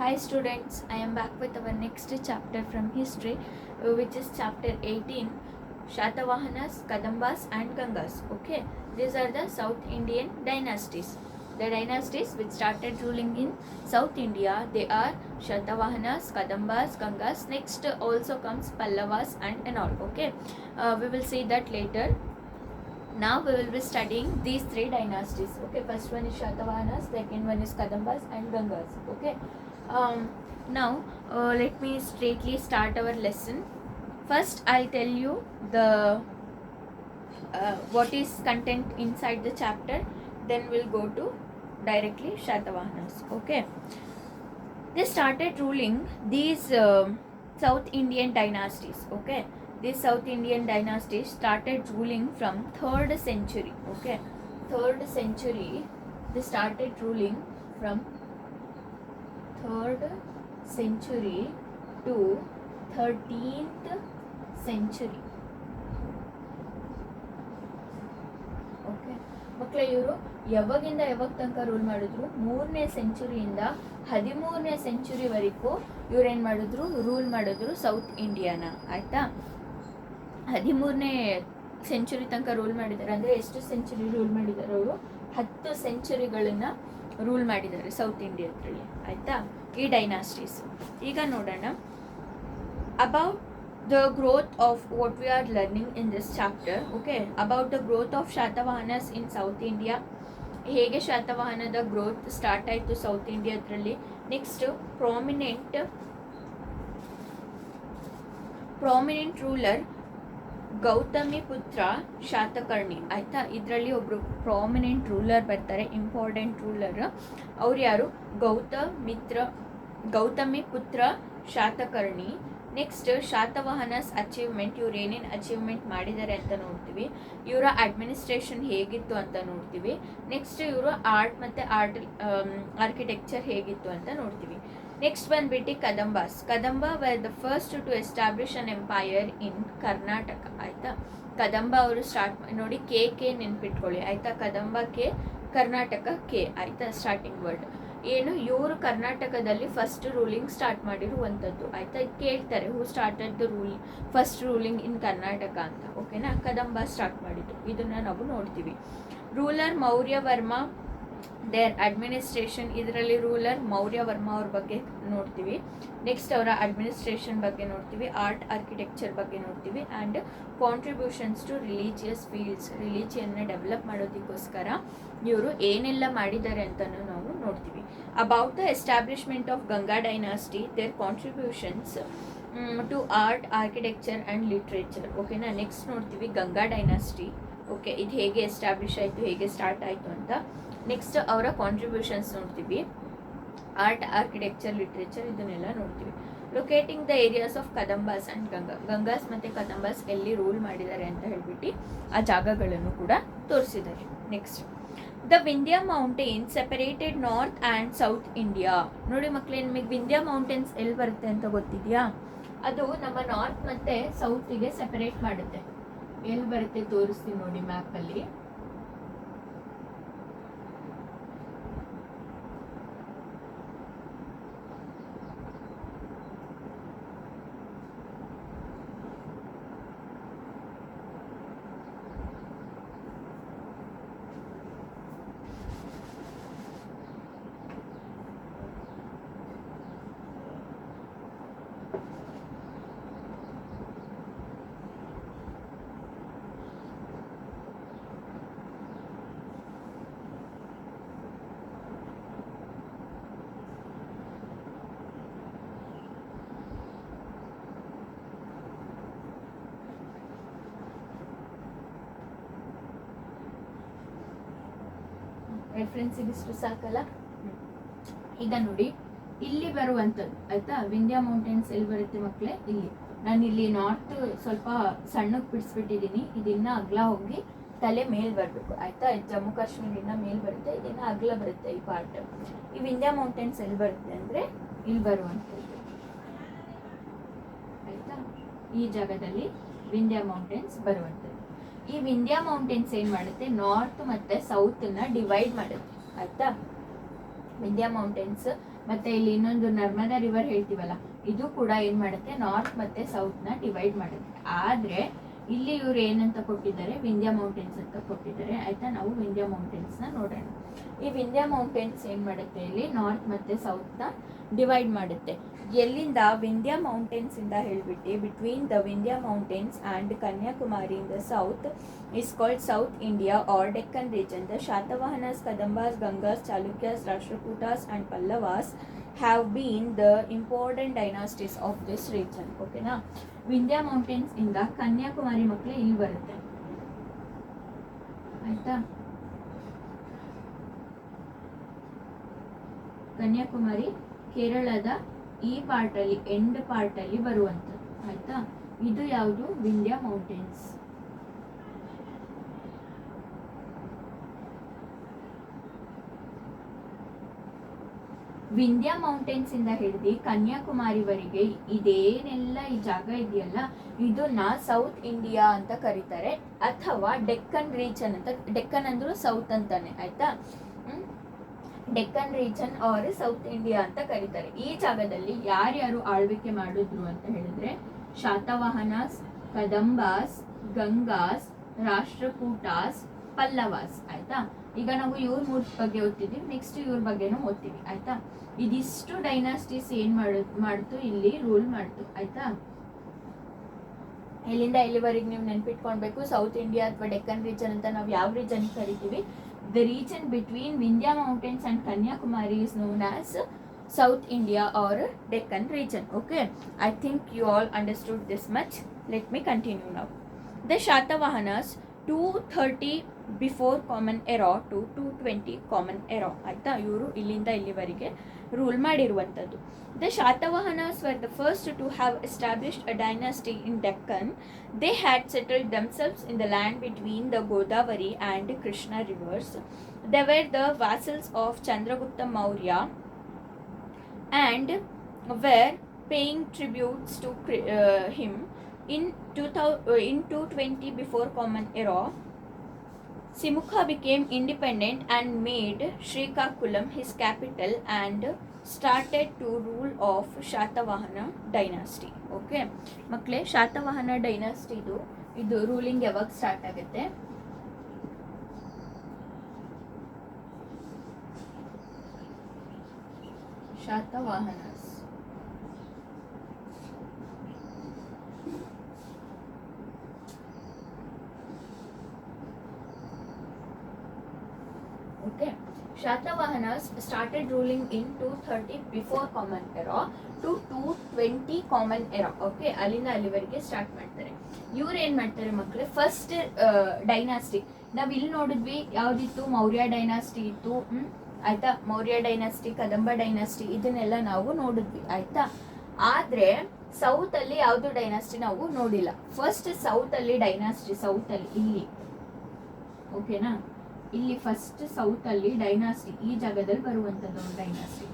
Hi students, I am back with our next chapter from history, which is chapter 18, Shatavahanas, Kadambas and Gangas. Okay, these are the South Indian dynasties. The dynasties which started ruling in South India, they are Shatavahanas, Kadambas, Gangas. Next also comes Pallavas and all. Okay, we will see that later. Now we will be studying these three dynasties. Okay, first one is Shatavahanas, second one is Kadambas and Gangas. Okay. Now let me straightly start our lesson. First I'll tell you the what is content inside the chapter, then we'll go to directly Shatavahanas. Okay, they started ruling these South Indian dynasties. Okay, these South Indian dynasties started ruling from 3rd century. Okay, 3rd century they started ruling from 3rd century to 13th century. Okay ಮಕ್ಕಳೇ, ಇವರು ಯಾವಾಗಿಂದ ಯಾವಾಗ ತನಕ rule ಮಾಡಿದ್ರು? 3ನೇ ಸೆಂಚುರಿಯಿಂದ 13ನೇ ಸೆಂಚುರಿವರೆಗೂ ಇವ್ರೇನು ಮಾಡಿದ್ರು? Rule ಮಾಡಿದ್ರು ಸೌತ್ ಇಂಡಿಯಾನ. ಆಯಿತಾ, 13ನೇ ಸೆಂಚುರಿ ತನಕ ರೂಲ್ ಮಾಡಿದ್ದಾರೆ. ಅಂದರೆ ಎಷ್ಟು ಸೆಂಚುರಿ ರೂಲ್ ಮಾಡಿದ್ದಾರೆ ಅವರು? 10 ಸೆಂಚುರಿಗಳನ್ನು ರೂಲ್ ಮಾಡಿದ್ದಾರೆ ಸೌತ್ ಇಂಡಿಯಾದಲ್ಲಿ. ಆಯಿತಾ, ಈ ಡೈನಾಸ್ಟೀಸ್. ಈಗ ನೋಡೋಣ about the growth of what we are learning in this chapter. Okay, about the growth of Shatavahanas in South India. ಹೇಗೆ ಶಾತವಾಹನದ ಗ್ರೋತ್ ಸ್ಟಾರ್ಟ್ ಆಯಿತು ಸೌತ್ ಇಂಡಿಯಾದ್ರಲ್ಲಿ. Next prominent ruler Gautami Putra Satakarni. ಆಯ್ತಾ, ಇದರಲ್ಲಿ ಒಬ್ರು ಪ್ರಾಮಿನೆಂಟ್ ರೂಲರ್ ಬರ್ತಾರೆ, ಇಂಪಾರ್ಟೆಂಟ್ ರೂಲರ್. ಅವ್ರು ಯಾರು? ಗೌತಮಿ ಪುತ್ರ ಶಾತಕರ್ಣಿ. ನೆಕ್ಸ್ಟ್ ಶಾತವಾಹನಸ್ ಅಚೀವ್ಮೆಂಟ್, ಇವ್ರು ಏನೇನು ಅಚೀವ್ಮೆಂಟ್ ಮಾಡಿದ್ದಾರೆ ಅಂತ ನೋಡ್ತೀವಿ. ಇವರ ಅಡ್ಮಿನಿಸ್ಟ್ರೇಷನ್ ಹೇಗಿತ್ತು ಅಂತ ನೋಡ್ತೀವಿ. ನೆಕ್ಸ್ಟ್ ಇವರು ಆರ್ಟ್ ಮತ್ತು ಆರ್ಕಿಟೆಕ್ಚರ್ ಹೇಗಿತ್ತು ಅಂತ ನೋಡ್ತೀವಿ. ನೆಕ್ಸ್ಟ್ ಬಂದ್ಬಿಟ್ಟು Kadamba were the first to establish an empire in Karnataka. ಆಯಿತಾ, ಕದಂಬ ಅವರು ಸ್ಟಾರ್ಟ್ ನೋಡಿ, ಕೆ ನೆನ್ಪಿಟ್ಕೊಳ್ಳಿ. ಆಯಿತಾ, ಕದಂಬ ಕೆ, ಕರ್ನಾಟಕ ಕೆ. ಆಯಿತಾ, ಸ್ಟಾರ್ಟಿಂಗ್ ವರ್ಡ್ ಏನು? ಇವರು ಕರ್ನಾಟಕದಲ್ಲಿ ಫಸ್ಟ್ ರೂಲಿಂಗ್ ಸ್ಟಾರ್ಟ್ ಮಾಡಿರುವಂಥದ್ದು. ಆಯಿತಾ, ಕೇಳ್ತಾರೆ who started the first ruling in Karnataka ಅಂತ. ಓಕೆನಾ, ಕದಂಬ ಸ್ಟಾರ್ಟ್ ಮಾಡಿದ್ದು, ಇದನ್ನು ನಾವು ನೋಡ್ತೀವಿ. ರೂಲರ್ ಮೌರ್ಯವರ್ಮ, ದೇರ್ ಅಡ್ಮಿನಿಸ್ಟ್ರೇಷನ್, ಇದರಲ್ಲಿ ರೂಲರ್ ಮೌರ್ಯವರ್ಮ ಅವ್ರ ಬಗ್ಗೆ ನೋಡ್ತೀವಿ. ನೆಕ್ಸ್ಟ್ ಅವರ ಅಡ್ಮಿನಿಸ್ಟ್ರೇಷನ್ ಬಗ್ಗೆ ನೋಡ್ತೀವಿ. ಆರ್ಟ್ ಆರ್ಕಿಟೆಕ್ಚರ್ ಬಗ್ಗೆ ನೋಡ್ತೀವಿ. And contributions to religious fields, ರಿಲಿಜಿಯನ್ನ ಡೆವಲಪ್ ಮಾಡೋದಕ್ಕೋಸ್ಕರ ಇವರು ಏನೆಲ್ಲ ಮಾಡಿದ್ದಾರೆ ಅಂತಲೂ ನಾವು ನೋಡ್ತೀವಿ. About the establishment of Ganga dynasty, their contributions to art architecture and literature. ಓಕೆನಾ, ನೆಕ್ಸ್ಟ್ ನೋಡ್ತೀವಿ ಗಂಗಾ ಡೈನಾಸ್ಟಿ. ಓಕೆ, ಇದು ಹೇಗೆ ಎಸ್ಟಾಬ್ಲಿಷ್ ಆಯಿತು, ಹೇಗೆ ಸ್ಟಾರ್ಟ್ ಆಯಿತು ಅಂತ. ನೆಕ್ಸ್ಟ್ ಅವರ ಕಾಂಟ್ರಿಬ್ಯೂಷನ್ಸ್ ನೋಡ್ತೀವಿ. ಆರ್ಟ್ ಆರ್ಕಿಟೆಕ್ಚರ್ ಲಿಟ್ರೇಚರ್ ಇದನ್ನೆಲ್ಲ ನೋಡ್ತೀವಿ. Locating the areas of Kadambas and Gangas ಮತ್ತು ಕದಂಬಾಸ್ ಎಲ್ಲಿ ರೂಲ್ ಮಾಡಿದ್ದಾರೆ ಅಂತ ಹೇಳ್ಬಿಟ್ಟು ಆ ಜಾಗಗಳನ್ನು ಕೂಡ ತೋರಿಸಿದ್ದಾರೆ. Next the Vindhya mountains separated north and south India. ನೋಡಿ ಮಕ್ಕಳೇ, ನಿಮಗೆ ವಿಂಧ್ಯ ಮೌಂಟೇನ್ಸ್ ಎಲ್ಲಿ ಬರುತ್ತೆ ಅಂತ ಗೊತ್ತಿದೆಯಾ? ಅದು ನಮ್ಮ ನಾರ್ತ್ ಮತ್ತು ಸೌತಿಗೆ ಸೆಪರೇಟ್ ಮಾಡುತ್ತೆ. ಎಲ್ಲಿ ಬರುತ್ತೆ ತೋರಿಸ್ತೀನಿ ನೋಡಿ ಮ್ಯಾಪಲ್ಲಿ. ರೆಫರೆನ್ಸಿಗೆ ಇಷ್ಟು ಸಾಕಲ್ಲ. ಈಗ ನೋಡಿ, ಇಲ್ಲಿ ಬರುವಂಥದ್ದು. ಆಯಿತಾ, ವಿಂಧ್ಯ ಮೌಂಟೇನ್ಸ್ ಎಲ್ಲಿ ಬರುತ್ತೆ ಮಕ್ಕಳೇ? ಇಲ್ಲಿ. ನಾನು ಇಲ್ಲಿ ನಾರ್ತ್ ಸ್ವಲ್ಪ ಸಣ್ಣಕ್ಕೆ ಬಿಡಿಸ್ಬಿಟ್ಟಿದ್ದೀನಿ. ಇದನ್ನ ಅಗಲ ಹೋಗಿ ತಲೆ ಮೇಲೆ ಬರಬೇಕು. ಆಯಿತಾ, ಜಮ್ಮು ಕಾಶ್ಮೀರಿಂದ ಮೇಲೆ ಬರುತ್ತೆ, ಇದನ್ನ ಅಗಲ ಬರುತ್ತೆ ಈ ಪಾರ್ಟ್. ಈ ವಿಂಧ್ಯ ಮೌಂಟೇನ್ಸ್ ಎಲ್ಲಿ ಬರುತ್ತೆ ಅಂದರೆ ಇಲ್ಲಿ ಬರುವಂಥದ್ದು. ಆಯಿತಾ, ಈ ಜಾಗದಲ್ಲಿ ವಿಂಧ್ಯ ಮೌಂಟೇನ್ಸ್ ಬರುವಂಥದ್ದು. ಈ ವಿಂಧ್ಯ ಮೌಂಟೇನ್ಸ್ ಏನು ಮಾಡುತ್ತೆ? ನಾರ್ತ್ ಮತ್ತು ಸೌತನ್ನ ಡಿವೈಡ್ ಮಾಡುತ್ತೆ. ಆಯಿತಾ, ವಿಂಧ್ಯ ಮೌಂಟೇನ್ಸ್ ಮತ್ತೆ ಇಲ್ಲಿ ಇನ್ನೊಂದು ನರ್ಮದಾ ರಿವರ್ ಹೇಳ್ತೀವಲ್ಲ, ಇದು ಕೂಡ ಏನ್ ಮಾಡುತ್ತೆ, ನಾರ್ತ್ ಮತ್ತೆ ಸೌತ್ ನ ಡಿವೈಡ್ ಮಾಡುತ್ತೆ. ಆದ್ರೆ ಇಲ್ಲಿ ಇವ್ರು ಏನಂತ ಕೊಟ್ಟಿದ್ದಾರೆ, ವಿಂಧ್ಯ ಮೌಂಟೇನ್ಸ್ ಅಂತ ಕೊಟ್ಟಿದ್ದಾರೆ. ಆಯ್ತಾ, ನಾವು ವಿಂಧ್ಯ ಮೌಂಟೇನ್ಸ್ ನ ನೋಡೋಣ. ಈ ವಿಂಧ್ಯ ಮೌಂಟೇನ್ಸ್ ಏನ್ ಮಾಡುತ್ತೆ, ಇಲ್ಲಿ ನಾರ್ತ್ ಮತ್ತೆ ಸೌತ್ ನ ಡಿವೈಡ್ ಮಾಡುತ್ತೆ. ಎಲ್ಲಿಂದ, ವಿಂಧ್ಯ ಮೌಂಟೇನ್ಸ್ ಇಂದ ಹೇಳ್ಬಿಟ್ಟು between the Vindhya mountains and Kanyakumari in the south is called South India or Deccan region. The Shatavahanas, Kadambas, Gangas, Chalukyas, Rashtrakutas and Pallavas have been the important dynasties of this region. Okay na? Vindhya mountains ಇಂದ ಕನ್ಯಾಕುಮಾರಿ ಮಕ್ಕಳು ಇಲ್ಲಿ ಬರುತ್ತೆ. ಆಯ್ತಾ, ಕನ್ಯಾಕುಮಾರಿ ಕೇರಳದ ಈ part ಅಲ್ಲಿ, end part ಅಲ್ಲಿ ಬರುವಂಥದ್ದು. ಆಯ್ತಾ, ಇದು ಯಾವುದು, ವಿಂಧ್ಯ ಮೌಂಟೇನ್ಸ್. ವಿಂಧ್ಯ ಮೌಂಟೇನ್ಸ್ ಇಂದ ಹಿಡಿದು ಕನ್ಯಾಕುಮಾರಿವರೆಗೆ ಇದೇನೆಲ್ಲ ಈ ಜಾಗ ಇದೆಯಲ್ಲ, ಇದನ್ನ ಸೌತ್ ಇಂಡಿಯಾ ಅಂತ ಕರೀತಾರೆ, ಅಥವಾ ಡೆಕ್ಕನ್ ರೀಜನ್ ಅಂತ. ಡೆಕ್ಕನ್ ಅಂದ್ರೂ ಸೌತ್ ಅಂತಾನೆ. ಆಯ್ತಾ, Deccan region or south India ಅಂತ ಕರೀತಾರೆ. ಈ ಜಾಗದಲ್ಲಿ ಯಾರ್ಯಾರು ಆಳ್ವಿಕೆ ಮಾಡಿದ್ರು ಅಂತ ಹೇಳಿದ್ರೆ, ಶಾತವಾಹನಸ್, ಕದಂಬಾಸ್, ಗಂಗಾಸ್, ರಾಷ್ಟ್ರಕೂಟಾಸ್, ಪಲ್ಲವಾಸ್. ಆಯ್ತಾ, ಈಗ ನಾವು ಇವ್ರ ಮೂರ್ ಬಗ್ಗೆ ಓದ್ತಿದ್ವಿ, ನೆಕ್ಸ್ಟ್ ಇವ್ರ ಬಗ್ಗೆನೂ ಓದ್ತೀವಿ. ಆಯ್ತಾ, ಇದಿಷ್ಟು ಡೈನಾಸ್ಟೀಸ್ ಏನ್ ಮಾಡ್ತು, ಇಲ್ಲಿ ರೂಲ್ ಮಾಡ್ತು. ಆಯ್ತಾ, ಇಲ್ಲಿಂದ ಇಲ್ಲಿವರೆಗೆ ನೀವು ನೆನ್ಪಿಟ್ಕೊಳ್ಬೇಕು, ಸೌತ್ ಇಂಡಿಯಾ ಅಥವಾ ಡೆಕ್ಕನ್ ರೀಜನ್ ಅಂತ ನಾವು ಯಾವ ರೀಜನ್ ಕರಿತೀವಿ, the region between Vindhya mountains and Kanyakumari is known as South India or Deccan region. Okay, I think you all understood this much. Let me continue now. The Shatavahanas 230 before common era to 220 common era. ಆಯ್ತಾ, ಇವರು ಇಲ್ಲಿಂದ ಇಲ್ಲಿವರೆಗೆ rule ಮಾಡಿರುವಂಥದ್ದು. The Satavahanas were the first to have established a dynasty in Deccan. They had settled themselves in the land between the Godavari and Krishna rivers. They were the vassals of Chandragupta Maurya and were paying tributes to him. In 220 before Common Era, Simukha became independent and made Srikakulam his capital and started to rule of Shatavahana dynasty. Okay, ಮಕ್ಕಳೇ, Satavahana dynasty ಇದು ruling ಯಾವಾಗ start ಆಗುತ್ತೆ? Shatavahanas. Okay, Shatavahanas started ruling in 230 before Common Era to 220 Common Era. Okay, ಅಲ್ಲಿಂದ ಅಲ್ಲಿವರೆಗೆ start ಮಾಡ್ತಾರೆ. ಇವ್ರು ಏನ್ ಮಾಡ್ತಾರೆ ಮಕ್ಕಳೇ, ಫಸ್ಟ್ ಡೈನಾಸ್ಟಿ ನಾವ್ ಇಲ್ಲಿ ನೋಡಿದ್ವಿ, ಯಾವ್ದಿತ್ತು, ಮೌರ್ಯ ಡೈನಾಸ್ಟಿ ಇತ್ತು. ಆಯ್ತಾ, ಮೌರ್ಯ ಡೈನಾಸ್ಟಿ, ಕದಂಬ ಡೈನಾಸ್ಟಿ, ಇದನ್ನೆಲ್ಲ ನಾವು ನೋಡಿದ್ವಿ. ಆಯ್ತಾ, ಆದ್ರೆ ಸೌತ್ ಅಲ್ಲಿ ಯಾವ್ದು ಡೈನಾಸ್ಟಿ ನಾವು ನೋಡಿಲ್ಲ. ಫಸ್ಟ್ ಸೌತ್ ಅಲ್ಲಿ ಡೈನಾಸ್ಟಿ, ಸೌತ್ ಅಲ್ಲಿ ಇಲ್ಲಿ, ಓಕೆನಾ, ಇಲ್ಲಿ ಫಸ್ಟ್ ಸೌತ್ ಅಲ್ಲಿ ಡೈನಾಸ್ಟಿ, ಈ ಜಾಗದಲ್ಲಿ ಬರುವಂತದ್ದು ಒಂದು ಡೈನಾಸ್ಟಿ.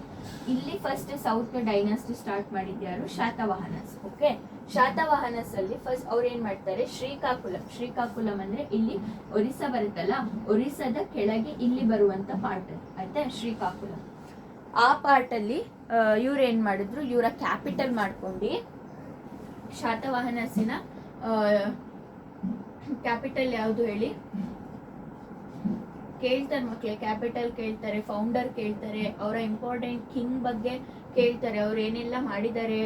ಇಲ್ಲಿ ಫಸ್ಟ್ ಸೌತ್ ಡೈನಾಸ್ಟಿ ಸ್ಟಾರ್ಟ್ ಮಾಡಿದ್ಯಾರು, ಶಾತವಾಹನಸ್. ಓಕೆ, ಶಾತವಾಹನಸ್ ಅಲ್ಲಿ ಫಸ್ಟ್ ಅವ್ರು ಏನ್ ಮಾಡ್ತಾರೆ, ಶ್ರೀಕಾಕುಲಂ. ಶ್ರೀಕಾಕುಲಂ ಅಂದ್ರೆ ಇಲ್ಲಿ ಒರಿಸ್ಸಾ ಬರುತ್ತಲ್ಲ, ಒರಿಸ್ಸಾದ ಕೆಳಗೆ ಇಲ್ಲಿ ಬರುವಂತ ಪಾರ್ಟ್, ಆಯ್ತಾ, ಶ್ರೀಕಾಕುಲಂ. ಆ ಪಾರ್ಟ್ ಅಲ್ಲಿ ಇವ್ರು ಏನ್ ಮಾಡಿದ್ರು, ಇವರ ಕ್ಯಾಪಿಟಲ್ ಮಾಡ್ಕೊಂಡು ಶಾತವಾಹನಸ್ಸಿನ ಕ್ಯಾಪಿಟಲ್ ಯಾವುದು ಹೇಳಿ ಕೇಳ್ತಾರೆ ಮಕ್ಕಳೇ. ಕ್ಯಾಪಿಟಲ್ ಕೇಳ್ತಾರೆ, ಫೌಂಡರ್ ಕೇಳ್ತಾರೆ, ಅವರ ಇಂಪಾರ್ಟೆಂಟ್ ಕಿಂಗ್ ಬಗ್ಗೆ ಕೇಳ್ತಾರೆ, ಅವ್ರು ಏನೆಲ್ಲ ಮಾಡಿದ್ದಾರೆ,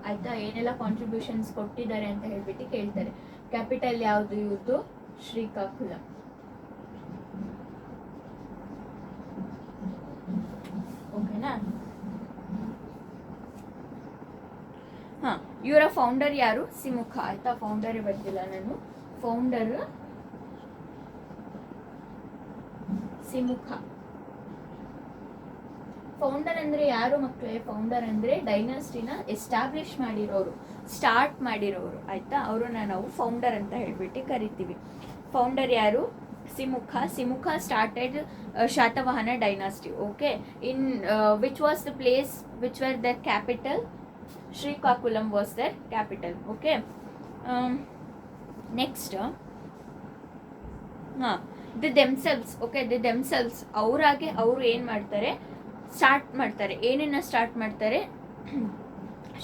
ಆಯ್ತಾ, ಏನೆಲ್ಲ ಕಾಂಟ್ರಿಬ್ಯೂಷನ್ಸ್ ಕೊಟ್ಟಿದ್ದಾರೆ ಅಂತ ಹೇಳ್ಬಿಟ್ಟು ಕೇಳ್ತಾರೆ. ಕ್ಯಾಪಿಟಲ್ ಯಾವುದು ಇವ್ರದ್ದು, ಶ್ರೀಕಾಕುಲಂ. ಓಕೆನಾ? ಹಾ, ಇವರ ಫೌಂಡರ್ ಯಾರು, ಸಿಮುಖ. ಆಯ್ತಾ, ಫೌಂಡರೇ ಬರ್ತಿಲ್ಲ ನಾನು, ಫೌಂಡರ್ ಸಿಮುಖ. ಫೌಂಡರ್ ಅಂದ್ರೆ ಯಾರು ಮಕ್ಕಳೇ? ಫೌಂಡರ್ ಅಂದ್ರೆ ಡೈನಾಸ್ಟಿನ ಎಸ್ಟಾಬ್ಲಿಷ್ ಮಾಡಿರೋರು, ಸ್ಟಾರ್ಟ್ ಮಾಡಿರೋರು. ಆಯ್ತಾ, ಅವ್ರನ್ನ ನಾವು ಫೌಂಡರ್ ಅಂತ ಹೇಳ್ಬಿಟ್ಟು ಕರಿತೀವಿ. ಫೌಂಡರ್ ಯಾರು? Simuka. Simuka started Satavahana dynasty. Okay, in which was the place which were their capital? Srikakulam was their capital. Okay, next the themselves. Okay, the themselves ಅವರಾಗೆ ಅವರು ಏನು ಮಾಡ್ತಾರೆ, ಸ್ಟಾರ್ಟ್ ಮಾಡ್ತಾರೆ. ಏನನ್ನ ಸ್ಟಾರ್ಟ್ ಮಾಡ್ತಾರೆ?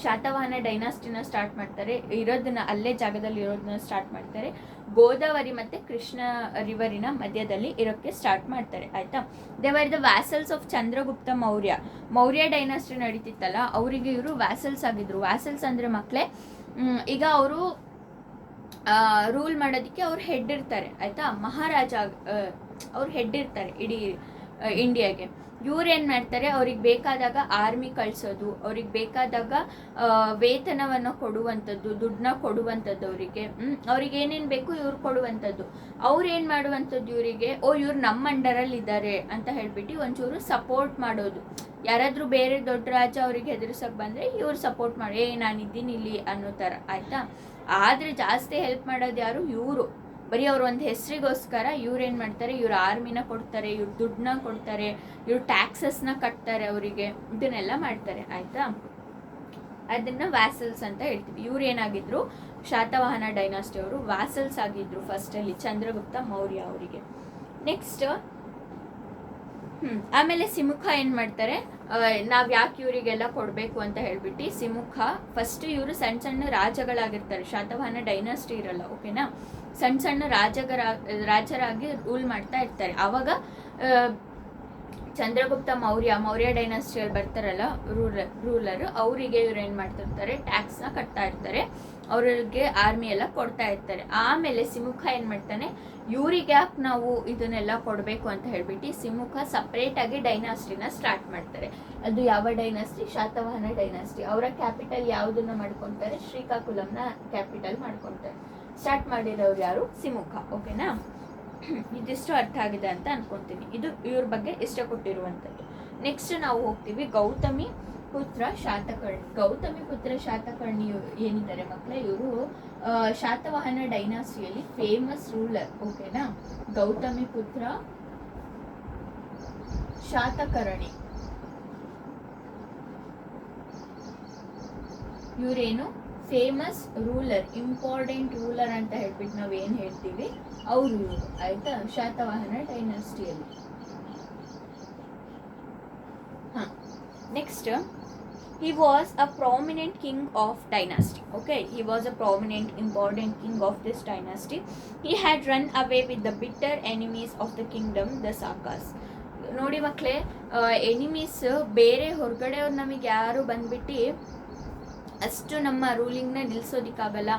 ಶಾತವಾಹನ ಡೈನಾಸ್ಟಿನ ಸ್ಟಾರ್ಟ್ ಮಾಡ್ತಾರೆ. ಇರೋದನ್ನ ಅಲ್ಲೇ ಜಾಗದಲ್ಲಿ ಇರೋದನ್ನ ಸ್ಟಾರ್ಟ್ ಮಾಡ್ತಾರೆ. ಗೋದಾವರಿ ಮತ್ತೆ ಕೃಷ್ಣ ರಿವರಿನ ಮಧ್ಯದಲ್ಲಿ ಇರೋಕ್ಕೆ ಸ್ಟಾರ್ಟ್ ಮಾಡ್ತಾರೆ. ಆಯ್ತಾ? They were the vassals of Chandragupta Maurya. Maurya dynasty ನಡೀತಿತ್ತಲ್ಲ, ಅವರಿಗೆ ಇವರು ವ್ಯಾಸಲ್ಸ್ ಆಗಿದ್ರು. ವ್ಯಾಸಲ್ಸ್ ಅಂದ್ರೆ ಮಕ್ಕಳೇ, ಈಗ ಅವರು ರೂಲ್ ಮಾಡೋದಕ್ಕೆ ಅವ್ರು ಹೆಡ್ ಇರ್ತಾರೆ. ಆಯ್ತಾ? ಮಹಾರಾಜ ಅವ್ರು ಹೆಡ್ ಇರ್ತಾರೆ ಇಡೀ ಇಂಡಿಯಾಗೆ. ಇವ್ರು ಏನು ಮಾಡ್ತಾರೆ? ಅವ್ರಿಗೆ ಬೇಕಾದಾಗ ಆರ್ಮಿ ಕಳಿಸೋದು, ಅವ್ರಿಗೆ ಬೇಕಾದಾಗ ವೇತನವನ್ನು ಕೊಡುವಂಥದ್ದು, ದುಡ್ಡನ್ನ ಕೊಡುವಂಥದ್ದು, ಅವ್ರಿಗೆ ಏನೇನು ಬೇಕು ಇವ್ರು ಕೊಡುವಂಥದ್ದು. ಅವ್ರು ಏನು ಮಾಡುವಂಥದ್ದು ಇವರಿಗೆ, ಇವ್ರು ನಮ್ಮ ಅಂಡರಲ್ಲಿ ಇದ್ದಾರೆ ಅಂತ ಹೇಳ್ಬಿಟ್ಟು ಒಂಚೂರು ಸಪೋರ್ಟ್ ಮಾಡೋದು. ಯಾರಾದರೂ ಬೇರೆ ದೊಡ್ಡ ರಾಜ ಅವ್ರಿಗೆ ಹೆದರ್ಸಕ್ಕೆ ಬಂದರೆ ಇವ್ರು ಸಪೋರ್ಟ್ ಮಾಡಿ, ನಾನಿದ್ದೀನಿ ಇಲ್ಲಿ ಅನ್ನೋ ಥರ. ಆಯಿತಾ? ಆದರೆ ಜಾಸ್ತಿ ಹೆಲ್ಪ್ ಮಾಡೋದು ಯಾರು? ಇವರು. ಬರೀ ಅವ್ರ ಒಂದು ಹೆಸರಿಗೋಸ್ಕರ ಇವ್ರು ಏನು ಮಾಡ್ತಾರೆ? ಇವ್ರು ಆರ್ಮಿನ ಕೊಡ್ತಾರೆ, ಇವ್ರು ದುಡ್ಡನ್ನ ಕೊಡ್ತಾರೆ, ಇವ್ರು ಟ್ಯಾಕ್ಸಸ್ನ ಕಟ್ತಾರೆ, ಅವರಿಗೆ ಇದನ್ನೆಲ್ಲ ಮಾಡ್ತಾರೆ. ಆಯಿತಾ? ಅದನ್ನು ವ್ಯಾಸಲ್ಸ್ ಅಂತ ಹೇಳ್ತೀವಿ. ಇವ್ರು ಏನಾಗಿದ್ರು? ಶಾತವಾಹನ ಡೈನಾಸ್ಟಿ ಅವರು ವ್ಯಾಸಲ್ಸ್ ಆಗಿದ್ರು ಫಸ್ಟಲ್ಲಿ ಚಂದ್ರಗುಪ್ತ ಮೌರ್ಯ ಅವರಿಗೆ. ನೆಕ್ಸ್ಟ್ ಆಮೇಲೆ ಸಿಮುಖ ಏನು ಮಾಡ್ತಾರೆ? ನಾವು ಯಾಕೆ ಇವರಿಗೆಲ್ಲ ಕೊಡಬೇಕು ಅಂತ ಹೇಳ್ಬಿಟ್ಟು ಸಿಮುಖ ಫಸ್ಟ್ ಇವರು ಸಣ್ಣ ಸಣ್ಣ ರಾಜಗಳಾಗಿರ್ತಾರೆ. ಶಾತವಾಹನ ಡೈನಾಸ್ಟಿ ಇರಲ್ಲ, ಓಕೆನಾ? ಸಣ್ಣ ಸಣ್ಣ ರಾಜರಾಗಿ ರೂಲ್ ಮಾಡ್ತಾ ಇರ್ತಾರೆ. ಆವಾಗ ಚಂದ್ರಗುಪ್ತ ಮೌರ್ಯ ಡೈನಾಸ್ಟಿಯಲ್ಲಿ ಬರ್ತಾರಲ್ಲ ರೂಲರ್, ಅವರಿಗೆ ಇವ್ರು ಏನು ಮಾಡ್ತಿರ್ತಾರೆ? ಟ್ಯಾಕ್ಸ್ನ ಕಟ್ತಾ ಇರ್ತಾರೆ, ಅವ್ರಿಗೆ ಆರ್ಮಿ ಎಲ್ಲ ಕೊಡ್ತಾ ಇರ್ತಾರೆ. ಆಮೇಲೆ ಸಿಮುಖ ಏನು ಮಾಡ್ತಾನೆ? ಇವ್ರಿಗೆ ಯಾಕೆ ನಾವು ಇದನ್ನೆಲ್ಲ ಕೊಡಬೇಕು ಅಂತ ಹೇಳ್ಬಿಟ್ಟು ಸಿಮುಖ ಸಪ್ರೇಟಾಗಿ ಡೈನಾಸ್ಟಿನ ಸ್ಟಾರ್ಟ್ ಮಾಡ್ತಾರೆ. ಅದು ಯಾವ ಡೈನಾಸ್ಟಿ? ಶಾತವಾಹನ ಡೈನಾಸ್ಟಿ. ಅವರ ಕ್ಯಾಪಿಟಲ್ ಯಾವುದನ್ನ ಮಾಡ್ಕೊತಾರೆ? ಶ್ರೀಕಾಕುಲಂನ ಕ್ಯಾಪಿಟಲ್ ಮಾಡ್ಕೊತಾರೆ. ಸ್ಟಾರ್ಟ್ ಮಾಡಿರೋರು ಯಾರು? ಸಿಮುಖ. ಓಕೆನಾ? ಇದಿಷ್ಟು ಅರ್ಥ ಆಗಿದೆ ಅಂತ ಅನ್ಕೊಂತೀನಿ. ಇದು ಇವ್ರ ಬಗ್ಗೆ ಇಷ್ಟ ಕೊಟ್ಟಿರುವಂಥದ್ದು. ನೆಕ್ಸ್ಟ್ ನಾವು ಹೋಗ್ತೀವಿ ಗೌತಮಿ ಪುತ್ರ ಶಾತಕರ್ಣಿ. ಗೌತಮಿ ಪುತ್ರ ಶಾತಕರ್ಣಿ ಏನಿದ್ದಾರೆ ಮಕ್ಕಳೇ, ಇವರು ಶಾತವಾಹನ ಡೈನಾಸ್ಟಿಯಲ್ಲಿ ಫೇಮಸ್ ರೂಲರ್. ಓಕೆನಾ? ಗೌತಮಿ ಪುತ್ರ ಶಾತಕರ್ಣಿ ಇವರೇನು? ಫೇಮಸ್ ರೂಲರ್, ಇಂಪಾರ್ಟೆಂಟ್ ರೂಲರ್ ಅಂತ ಹೇಳ್ಬಿಟ್ಟು ನಾವು ಏನು ಹೇಳ್ತೀವಿ, ಅವರು ಇವರು. ಆಯ್ತಾ? ಶಾತವಾಹನ ಡೈನಾಸ್ಟಿಯಲ್ಲಿ. Next, he was a prominent king of dynasty. Okay, he was a prominent, important king of this dynasty. He had run away with the bitter enemies of the kingdom, the Sakas. ನೋಡಿ ಮಕ್ಕಳೇ, enemies ಬೇರೆ ಹೊರಗಡೆಯವ್ರು ನಮಗೆ ಯಾರು ಬಂದ್ಬಿಟ್ಟು ಅಷ್ಟು ನಮ್ಮ ರೂಲಿಂಗ್ನ ನಿಲ್ಲಿಸೋದಿಕ್ಕಾಗಲ್ಲ,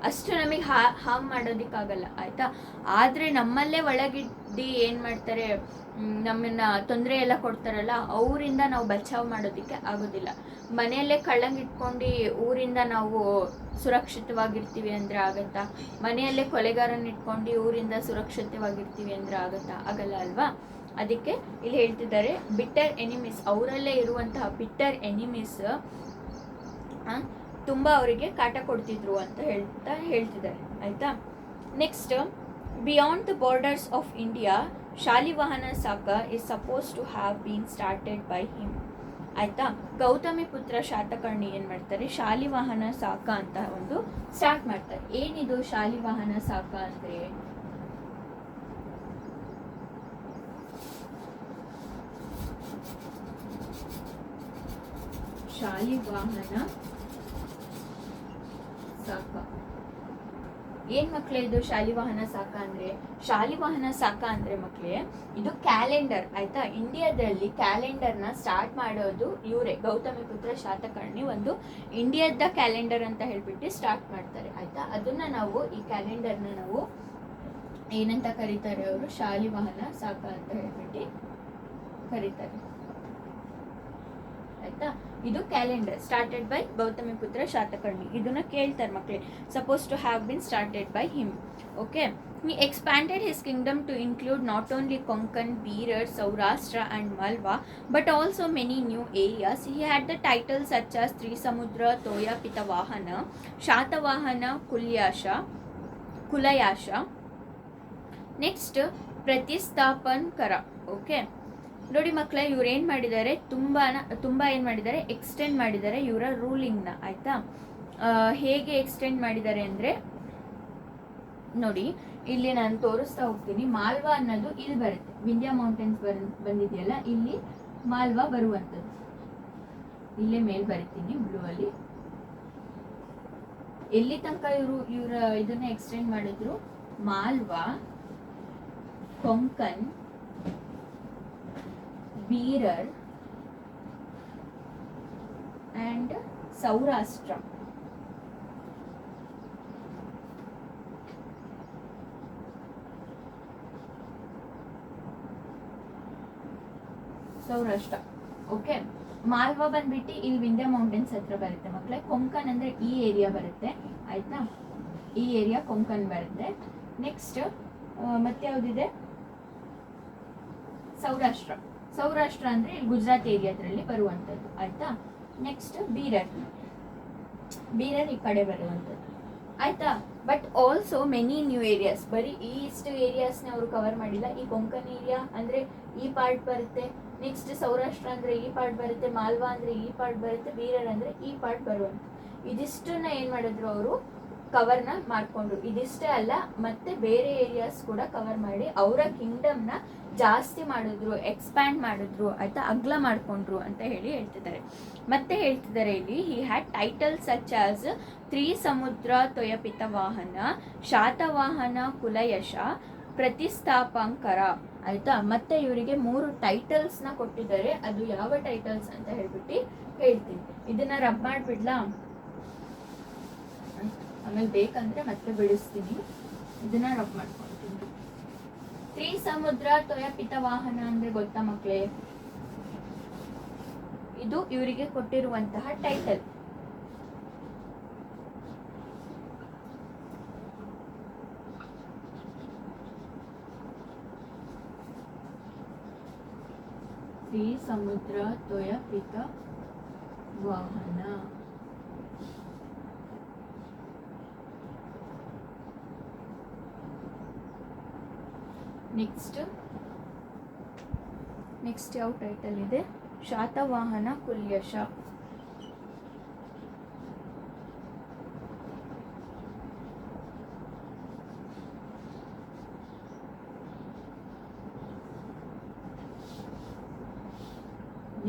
ಅಷ್ಟು ನಮಗೆ ಹಾರ್ಮ್ ಮಾಡೋದಿಕ್ಕಾಗಲ್ಲ. ಆಯಿತಾ? ಆದರೆ ನಮ್ಮಲ್ಲೇ ಒಳಗಿದ್ದು ಏನು ಮಾಡ್ತಾರೆ? ನಮ್ಮನ್ನು ತೊಂದರೆ ಎಲ್ಲ ಕೊಡ್ತಾರಲ್ಲ, ಅವರಿಂದ ನಾವು ಬಚಾವ್ ಮಾಡೋದಕ್ಕೆ ಆಗೋದಿಲ್ಲ. ಮನೆಯಲ್ಲೇ ಕಳ್ಳಂಗೆ ಇಟ್ಕೊಂಡು ಊರಿಂದ ನಾವು ಸುರಕ್ಷಿತವಾಗಿರ್ತೀವಿ ಅಂದರೆ ಆಗತ್ತಾ? ಮನೆಯಲ್ಲೇ ಕೊಲೆಗಾರನ ಇಟ್ಕೊಂಡು ಊರಿಂದ ಸುರಕ್ಷಿತವಾಗಿರ್ತೀವಿ ಅಂದರೆ ಆಗತ್ತಾ? ಆಗಲ್ಲ ಅಲ್ವಾ? ಅದಕ್ಕೆ ಇಲ್ಲಿ ಹೇಳ್ತಿದ್ದಾರೆ ಬಿಟ್ಟರ್ ಎನಿಮೀಸ್, ಅವರಲ್ಲೇ ಇರುವಂತಹ ಬಿಟ್ಟರ್ ಎನಿಮೀಸ್ ತುಂಬ ಅವರಿಗೆ ಕಾಟ ಕೊಡ್ತಿದ್ರು ಅಂತ ಹೇಳ್ತಿದ್ದಾರೆ. ಆಯಿತಾ? Next, beyond the borders of India Shalivahana Saka is supposed to have been started by him. ಆಯಿತಾ? ಗೌತಮಿ ಪುತ್ರ ಶಾತಕರ್ಣಿ ಏನು ಮಾಡ್ತಾರೆ? ಶಾಲಿವಾಹನ ಸಾಕ ಅಂತ ಒಂದು ಸ್ಟಾರ್ಟ್ ಮಾಡ್ತಾರೆ. ಏನಿದು ಶಾಲಿವಾಹನ ಸಾಕ ಅಂದರೆ? ಶಾಲಿವಾಹನ ಸಾಕ ಏನ್ ಮಕ್ಕಳೇ ಇದು? ಶಾಲಿವಾಹನ ಸಾಕ ಅಂದ್ರೆ, ಶಾಲಿವಾಹನ ಸಾಕ ಅಂದ್ರೆ ಮಕ್ಕಳೇ ಇದು ಕ್ಯಾಲೆಂಡರ್. ಆಯ್ತಾ? ಇಂಡಿಯಾದಲ್ಲಿ ಕ್ಯಾಲೆಂಡರ್ನ ಸ್ಟಾರ್ಟ್ ಮಾಡೋದು ಇವರೇ, ಗೌತಮಿ ಪುತ್ರ ಶಾತಕರ್ಣಿ. ಒಂದು ಇಂಡಿಯಾದ ಕ್ಯಾಲೆಂಡರ್ ಅಂತ ಹೇಳ್ಬಿಟ್ಟು ಸ್ಟಾರ್ಟ್ ಮಾಡ್ತಾರೆ. ಆಯ್ತಾ? ಅದನ್ನ ನಾವು, ಈ ಕ್ಯಾಲೆಂಡರ್ನ ನಾವು ಏನಂತ ಕರೀತಾರೆ? ಅವರು ಶಾಲಿವಾಹನ ಸಾಕ ಅಂತ ಹೇಳ್ಬಿಟ್ಟು ಕರೀತಾರೆ. ಆಯ್ತಾ? ಇದು calendar started by Gautami Putra Satakarni. ಇದನ್ನ ಕೇಳ್ತಾರೆ ಮಕ್ಕಳೇ, supposed to have been started by him. Okay, he expanded his kingdom to include not only Konkan, Berar, Saurashtra and Malwa but also many new areas. He had the titles such as Trisamudra, Toya Pitavahana, Shatavahana, Kulayasha. Next, Pratishthapan Kara. Okay, ನೋಡಿ ಮಕ್ಕಳೇ, ಇವ್ರು ಏನು ಮಾಡಿದ್ದಾರೆ? ತುಂಬ ಏನು ಮಾಡಿದ್ದಾರೆ? Extend ಮಾಡಿದ್ದಾರೆ ಇವರ ರೂಲಿಂಗ್ನ. ಆಯಿತಾ? ಹೇಗೆ ಎಕ್ಸ್ಟೆಂಡ್ ಮಾಡಿದ್ದಾರೆ ಅಂದರೆ ನೋಡಿ, ಇಲ್ಲಿ ನಾನು ತೋರಿಸ್ತಾ ಹೋಗ್ತೀನಿ. ಮಾಲ್ವಾ ಅನ್ನೋದು ಇಲ್ಲಿ ಬರುತ್ತೆ, ವಿಂಧ್ಯ ಮೌಂಟೇನ್ಸ್ ಬಂದಿದೆಯಲ್ಲ, ಇಲ್ಲಿ ಮಾಲ್ವಾ ಬರುವಂಥದ್ದು. ಇಲ್ಲೇ ಮೇಲ್ ಬರಿತೀನಿ ಬ್ಲೂ ಅಲ್ಲಿ. ಎಲ್ಲಿ ತನಕ ಇವರ ಇದನ್ನ ಎಕ್ಸ್ಟೆಂಡ್ ಮಾಡಿದ್ರು, ಮಾಲ್ವಾ, ಕೊಂಕನ್, ಬೀರರ್ ಅಂಡ್ ಸೌರಾಷ್ಟ್ರ. ಸೌರಾಷ್ಟ್ರ. ಓಕೆ, ಮಾಲ್ವಾ ಬಂದ್ಬಿಟ್ಟು ಇಲ್ಲಿ ವಿಂಧ್ಯ ಮೌಂಟೇನ್ಸ್ ಹತ್ರ ಬರುತ್ತೆ ಮಕ್ಕಳೇ. ಕೊಂಕನ್ ಅಂದ್ರೆ ಈ ಏರಿಯಾ ಬರುತ್ತೆ, ಆಯ್ತಾ, ಈ ಏರಿಯಾ ಕೊಂಕನ್ ಬರುತ್ತೆ. ನೆಕ್ಸ್ಟ್ ಮತ್ತೆ ಯಾವ್ದಿದೆ, ಸೌರಾಷ್ಟ್ರ. ಸೌರಾಷ್ಟ್ರ ಅಂದ್ರೆ ಇಲ್ಲಿ ಗುಜರಾತ್ ಏರಿಯಾದ್ರಲ್ಲಿ ಬರುವಂತದ್ದು, ಆಯ್ತಾ. ನೆಕ್ಸ್ಟ್ ಬೀರರ್, ಬೀರರ್ ಈ ಕಡೆ ಬರುವಂತದ್ದು, ಆಯ್ತಾ. But also many new areas, ಬರೀ ಇಷ್ಟು ಏರಿಯಾಸ್ನ ಅವರು ಕವರ್ ಮಾಡಿಲ್ಲ. ಈ ಕೊಂಕನ್ ಏರಿಯಾ ಅಂದ್ರೆ ಈ ಪಾರ್ಟ್ ಬರುತ್ತೆ, ನೆಕ್ಸ್ಟ್ ಸೌರಾಷ್ಟ್ರ ಅಂದ್ರೆ ಈ ಪಾರ್ಟ್ ಬರುತ್ತೆ, ಮಾಲ್ವಾ ಅಂದ್ರೆ ಈ ಪಾರ್ಟ್ ಬರುತ್ತೆ, ಬೀರರ್ ಅಂದ್ರೆ ಈ ಪಾರ್ಟ್ ಬರುವಂತ. ಇದಿಷ್ಟನ್ನ ಏನ್ ಮಾಡಿದ್ರು ಅವರು ಕವರ್ನ ಮಾಡ್ಕೊಂಡ್ರು. ಇದಿಷ್ಟೇ ಅಲ್ಲ, ಮತ್ತೆ ಬೇರೆ ಏರಿಯಾಸ್ ಕೂಡ ಕವರ್ ಮಾಡಿ ಅವರ ಕಿಂಗ್ಡಮ್ನ ಜಾಸ್ತಿ ಮಾಡಿದ್ರು, ಎಕ್ಸ್ಪ್ಯಾಂಡ್ ಮಾಡಿದ್ರು, ಆಯ್ತಾ, ಅಗ್ಲ ಮಾಡ್ಕೊಂಡ್ರು ಅಂತ ಹೇಳಿ ಹೇಳ್ತಿದ್ದಾರೆ. ಮತ್ತೆ ಹೇಳ್ತಿದ್ದಾರೆ ಇಲ್ಲಿ, he had titles such as Trisamudra Toyapita Vahana, Satavahana ಕುಲಯಶ, ಪ್ರತಿಷ್ಠಾಪಂಕರ, ಆಯ್ತಾ. ಮತ್ತೆ ಇವರಿಗೆ 3 ಟೈಟಲ್ಸ್ ನ ಕೊಟ್ಟಿದ್ದಾರೆ. ಅದು ಯಾವ ಟೈಟಲ್ಸ್ ಅಂತ ಹೇಳ್ಬಿಟ್ಟು ಹೇಳ್ತೀನಿ. ಇದನ್ನ ರಬ್ ಮಾಡ್ಬಿಡ್ಲಾ, ಆಮೇಲೆ ಬೇಕಂದ್ರೆ ಮತ್ತೆ ಬಿಡಿಸ್ತೀನಿ. ಇದನ್ನ ರಬ್ ಮಾಡ್ಕೊಳ್ತೀನಿ. ತ್ರಿಸಮುದ್ರ ತ್ವಯಪಿತ ವಾಹನ ಅಂದ್ರೆ ಗೊತ್ತಾ ಮಕ್ಕಳೇ? ಇದು ಇವರಿಗೆ ಕೊಟ್ಟಿರುವಂತಹ ಟೈಟಲ್. ತ್ರಿಸಮುದ್ರ ತ್ವಯಪಿತ ವಾಹನ. ನೆಕ್ಸ್ಟ್ ಯಾವ ಟೈಟಲ್ ಇದೆ? ಶಾತವಾಹನ ಕುಲ್ಯಶ.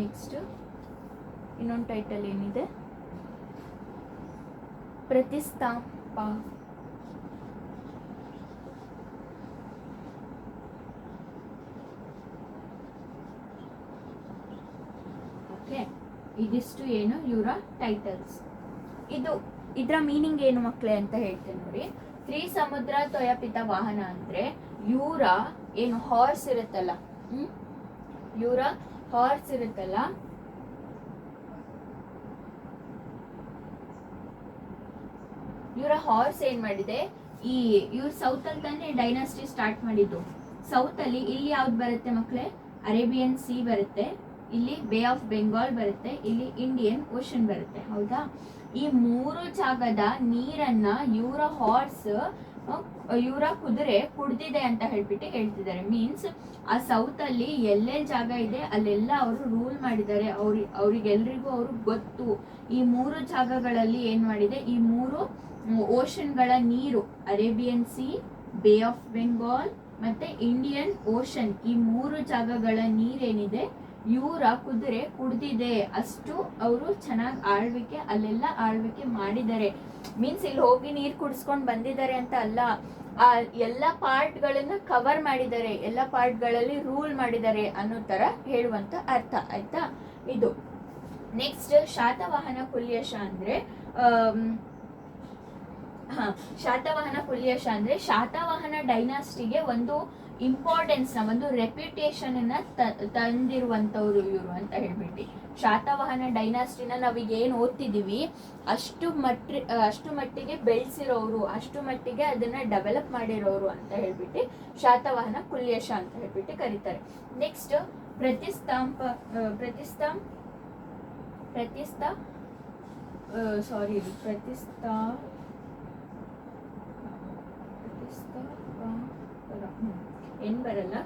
ನೆಕ್ಸ್ಟ್ ಇನ್ನೊಂದು ಟೈಟಲ್ ಏನಿದೆ? ಪ್ರತಿಷ್ಠಾಪ. ಓಕೆ, ಇದಿಷ್ಟು ಏನು ಇವರ ಟೈಟಲ್ಸ್. ಇದರ ಮೀನಿಂಗ್ ಏನು ಮಕ್ಕಳೇ ಅಂತ ಹೇಳ್ತೇನೆ ನೋಡಿ. ತ್ರಿಸಮುದ್ರ ತ್ವಯಪಿತ ವಾಹನ ಅಂದ್ರೆ ಇವರ ಏನು ಹಾರ್ಸ್ ಇರುತ್ತಲ್ಲ, ಇವರ ಹಾರ್ಸ್ ಇರುತ್ತಲ್ಲ, ಇವರ ಹಾರ್ಸ್ ಏನ್ ಮಾಡಿದೆ, ಇವ್ರು ಸೌತ್ ಅಲ್ಲಿ ತಾನೇ ಡೈನಾಸ್ಟಿ ಸ್ಟಾರ್ಟ್ ಮಾಡಿದ್ದು. ಸೌತ್ ಅಲ್ಲಿ ಇಲ್ಲಿ ಯಾವ್ದು ಬರುತ್ತೆ ಮಕ್ಕಳೇ? ಅರೇಬಿಯನ್ ಸಿ ಬರುತ್ತೆ, ಇಲ್ಲಿ ಬೇ ಆಫ್ ಬೆಂಗಾಲ್ ಬರುತ್ತೆ, ಇಲ್ಲಿ ಇಂಡಿಯನ್ ಓಷನ್ ಬರುತ್ತೆ, ಹೌದಾ. ಈ 3 ಜಾಗದ ನೀರನ್ನ ಇವರ ಹಾರ್ಸ್, ಇವರ ಕುದುರೆ ಕುಡ್ದಿದೆ ಅಂತ ಹೇಳ್ಬಿಟ್ಟು ಹೇಳ್ತಿದ್ದಾರೆ. ಮೀನ್ಸ್ ಆ ಸೌತ್ ಅಲ್ಲಿ ಎಲ್ಲೆಲ್ಲಿ ಜಾಗ ಇದೆ ಅಲ್ಲೆಲ್ಲ ಅವರು ರೂಲ್ ಮಾಡಿದ್ದಾರೆ. ಅವ್ರಿಗೆಲ್ರಿಗೂ ಅವ್ರಿಗೆ ಗೊತ್ತು. ಈ 3 ಜಾಗಗಳಲ್ಲಿ ಏನ್ ಮಾಡಿದೆ, ಈ 3 ಓಷನ್ಗಳ ನೀರು, Arabian C, bay of Bengal ಮತ್ತೆ ಇಂಡಿಯನ್ ಓಷನ್, ಈ 3 ಜಾಗಗಳ ನೀರೇನಿದೆ ಇವರ ಕುದುರೆ ಕುಡ್ದಿದೆ. ಅಷ್ಟು ಅವರು ಚೆನ್ನಾಗಿ ಅಲ್ಲೆಲ್ಲ ಆಳ್ವಿಕೆ ಮಾಡಿದ್ದಾರೆ. ಮೀನ್ಸ್ ಇಲ್ಲಿ ಹೋಗಿ ನೀರ್ ಕುಡಿಸ್ಕೊಂಡ್ ಬಂದಿದ್ದಾರೆ ಅಂತ ಅಲ್ಲ, ಆ ಎಲ್ಲ ಪಾರ್ಟ್ ಗಳನ್ನ ಕವರ್ ಮಾಡಿದ್ದಾರೆ, ಎಲ್ಲ ಪಾರ್ಟ್ ಗಳಲ್ಲಿ ರೂಲ್ ಮಾಡಿದ್ದಾರೆ ಅನ್ನೋ ತರ ಹೇಳುವಂತ ಅರ್ಥ, ಆಯ್ತಾ. ಇದು ನೆಕ್ಸ್ಟ್ ಶಾತವಾಹನ ಕುಲ್ಯಶ ಅಂದ್ರೆ ಶಾತವಾಹನ ಕುಲ್ಯಶ ಅಂದ್ರೆ ಶಾತವಾಹನ ಡೈನಾಸ್ಟಿಗೆ ಒಂದು ಇಂಪಾರ್ಟೆನ್ಸ್ ನ, ಒಂದು ರೆಪ್ಯುಟೇಷನ್ ಅನ್ನ ತಂದಿರುವಂತವ್ರು ಇವರು ಅಂತ ಹೇಳ್ಬಿಟ್ಟು. ಶಾತವಾಹನ ಡೈನಾಸ್ಟಿನ ನಾವೀಗ ಏನ್ ಓದ್ತಿದೀವಿ ಅಷ್ಟು ಮಟ್ಟಿಗೆ ಬೆಳೆಸಿರೋರು, ಅಷ್ಟು ಮಟ್ಟಿಗೆ ಅದನ್ನ ಡೆವಲಪ್ ಮಾಡಿರೋರು ಅಂತ ಹೇಳ್ಬಿಟ್ಟು ಶಾತವಾಹನ ಕುಲ್ಯಶ ಅಂತ ಹೇಳ್ಬಿಟ್ಟು ಕರೀತಾರೆ. ನೆಕ್ಸ್ಟ್ ಏನ್ ಬರಲ್ಲ,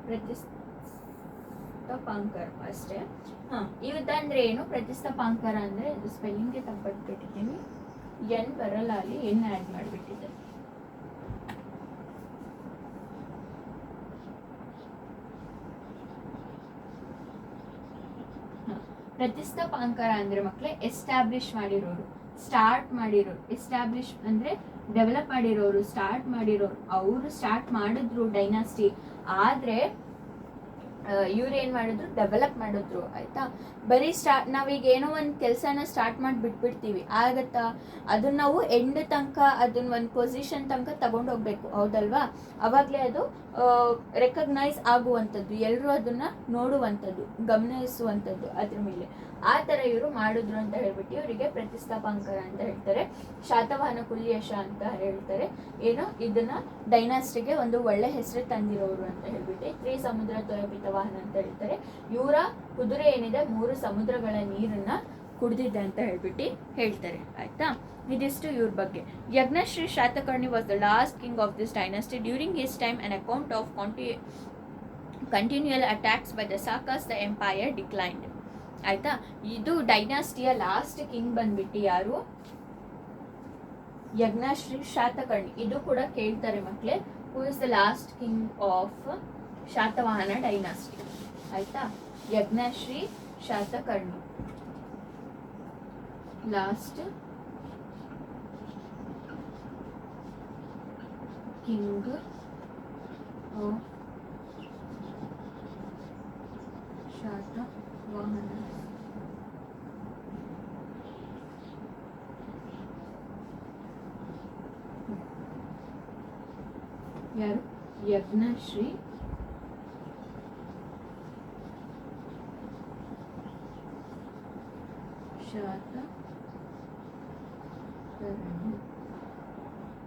ಪ್ರತಿಷ್ಠಾಪಾಂಕರ ಅಷ್ಟೇ. ಇದಂದ್ರೆ ಏನು? ಪ್ರತಿಷ್ಠಾಪಾಂಕರ ಅಂದ್ರೆ ಸ್ಪೆಲ್ಲಿಂಗ್ಗೆ ತಪ್ಪಿಟ್ಟಿದ್ದೀನಿ, ಎನ್ ಬರಲ್ಲ, ಅಲ್ಲಿ ಎನ್ ಆಡ್ ಮಾಡಿಬಿಟ್ಟಿದೆ. ಪ್ರತಿಷ್ಠಾಪಕರ ಅಂದರೆ ಮಕ್ಕಳೇ ಎಸ್ಟಾಬ್ಲಿಷ್ ಮಾಡಿರೋರು, ಸ್ಟಾರ್ಟ್ ಮಾಡಿರೋರು. ಎಸ್ಟಾಬ್ಲಿಷ್ ಅಂದರೆ ಡೆವಲಪ್ ಮಾಡಿರೋರು, ಸ್ಟಾರ್ಟ್ ಮಾಡಿರೋರು. ಅವರು ಸ್ಟಾರ್ಟ್ ಮಾಡಿದ್ರು ಡೈನಾಸ್ಟಿ, ಆದರೆ ಇವ್ರು ಏನು ಮಾಡಿದ್ರು, ಡೆವಲಪ್ ಮಾಡಿದ್ರು. ಆಯಿತಾ, ಬರೀ ನಾವೀಗ ಏನೋ ಒಂದು ಕೆಲಸನ ಸ್ಟಾರ್ಟ್ ಮಾಡಿ ಬಿಟ್ಬಿಡ್ತೀವಿ, ಆಗತ್ತಾ? ಅದನ್ನ ನಾವು ಎಂಡ್ ತನಕ ಅದನ್ನ ಒಂದು ಪೊಸಿಷನ್ ತನಕ ತಗೊಂಡೋಗ್ಬೇಕು, ಹೌದಲ್ವಾ? ಅವಾಗಲೇ ಅದು ರೆಕಗ್ನೈಸ್ ಆಗುವಂಥದ್ದು, ಎಲ್ಲರೂ ಅದನ್ನ ನೋಡುವಂಥದ್ದು, ಗಮನಿಸುವಂಥದ್ದು ಅದ್ರ ಮೇಲೆ. ಆ ಥರ ಇವರು ಮಾಡಿದ್ರು ಅಂತ ಹೇಳ್ಬಿಟ್ಟು ಇವರಿಗೆ ಪ್ರತಿಷ್ಠಾಪಕರ ಅಂತ ಹೇಳ್ತಾರೆ. ಶಾತವಾಹನ ಕುಲ್ಯಶ ಅಂತ ಹೇಳ್ತಾರೆ. ಏನೋ ಇದನ್ನ ಡೈನಾಸ್ಟಿಗೆ ಒಂದು ಒಳ್ಳೆ ಹೆಸರು ತಂದಿರೋರು ಅಂತ ಹೇಳ್ಬಿಟ್ಟು. ತ್ರಿಸಮುದ್ರ ತ್ವಯಪಿತ ವಾಹನ ಅಂತ ಹೇಳ್ತಾರೆ. ಇವರ ಕುದುರೆ ಏನಿದೆ 3 ಸಮುದ್ರಗಳ ನೀರನ್ನ ಕುಡಿದಿದ್ದೆ ಅಂತ ಹೇಳ್ಬಿಟ್ಟು ಹೇಳ್ತಾರೆ. ಆಯ್ತಾ, ಇದಿಷ್ಟು ಇವ್ರ ಬಗ್ಗೆ. Yajnashri Satakarni was the last king of this dynasty. During his time on account of continual attacks by the Sakas the empire declined. ಆಯ್ತಾ, ಇದು ಡೈನಾಸ್ಟಿಯ ಲಾಸ್ಟ್ ಕಿಂಗ್ ಬಂದ್ಬಿಟ್ಟು ಯಾರು? ಯಜ್ಞಶ್ರೀ ಶಾತಕರ್ಣಿ. ಇದು ಕೂಡ ಕೇಳ್ತಾರೆ ಮಕ್ಕಳೇ, who is the last king of Satavahana dynasty. ಆಯ್ತಾ, Yajnashri Satakarni last king of Satavahana. ಯಾರು? ಯಜ್ಞಶ್ರೀ ಶಾತಕರ್ಣಿ.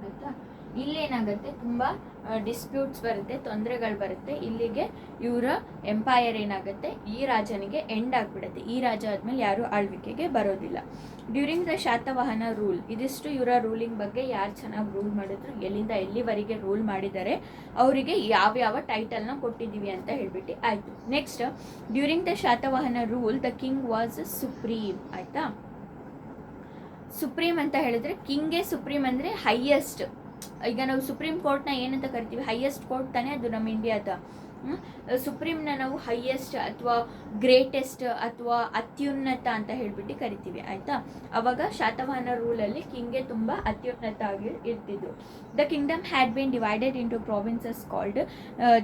ಆಯ್ತಾ, ಇಲ್ಲೇನಾಗುತ್ತೆ, ತುಂಬಾ ಡಿಸ್ಪ್ಯೂಟ್ಸ್ ಬರುತ್ತೆ, ತೊಂದರೆಗಳು ಬರುತ್ತೆ. ಇಲ್ಲಿಗೆ ಇವರ ಎಂಪೈರ್ ಏನಾಗುತ್ತೆ, ಈ ರಾಜನಿಗೆ ಎಂಡ್ ಆಗಿಬಿಡುತ್ತೆ. ಈ ರಾಜ ಆದ್ಮೇಲೆ ಯಾರು ಆಳ್ವಿಕೆಗೆ ಬರೋದಿಲ್ಲ. During the Satavahana rule. ಇದಿಷ್ಟು ಇವರ ರೂಲಿಂಗ್ ಬಗ್ಗೆ, ಯಾರು ಚೆನ್ನಾಗಿ ರೂಲ್ ಮಾಡಿದ್ರು, ಎಲ್ಲಿಂದ ಎಲ್ಲಿವರೆಗೆ ರೂಲ್ ಮಾಡಿದ್ದಾರೆ, ಅವರಿಗೆ ಯಾವ್ಯಾವ ಟೈಟಲ್ನ ಕೊಟ್ಟಿದ್ದೀವಿ ಅಂತ ಹೇಳ್ಬಿಟ್ಟು ಆಯಿತು. Next, during the Satavahana rule the king was supreme. ಆಯಿತಾ, ಸುಪ್ರೀಂ ಅಂತ ಹೇಳಿದ್ರೆ ಕಿಂಗೇ ಸುಪ್ರೀಂ ಅಂದರೆ ಹೈಯೆಸ್ಟ್. ಈಗ ನಾವು ಸುಪ್ರೀಂ ಕೋರ್ಟ್ನ ಏನಂತ ಕರಿತೀವಿ, ಹೈಯೆಸ್ಟ್ ಕೋರ್ಟ್ ತಾನೇ ಅದು ನಮ್ಮ ಇಂಡಿಯಾದ. ಸುಪ್ರೀಂನ ನಾವು ಹೈಯೆಸ್ಟ್ ಅಥವಾ ಗ್ರೇಟೆಸ್ಟ್ ಅಥವಾ ಅತ್ಯುನ್ನತ ಅಂತ ಹೇಳ್ಬಿಟ್ಟು ಕರಿತೀವಿ. ಆಯಿತಾ, ಅವಾಗ ಶಾತವಾಹನ ರೂಲಲ್ಲಿ ಕಿಂಗೆ ತುಂಬ ಅತ್ಯುನ್ನತ ಆಗಿ ಇರ್ತಿದ್ರು. The kingdom had been divided into provinces called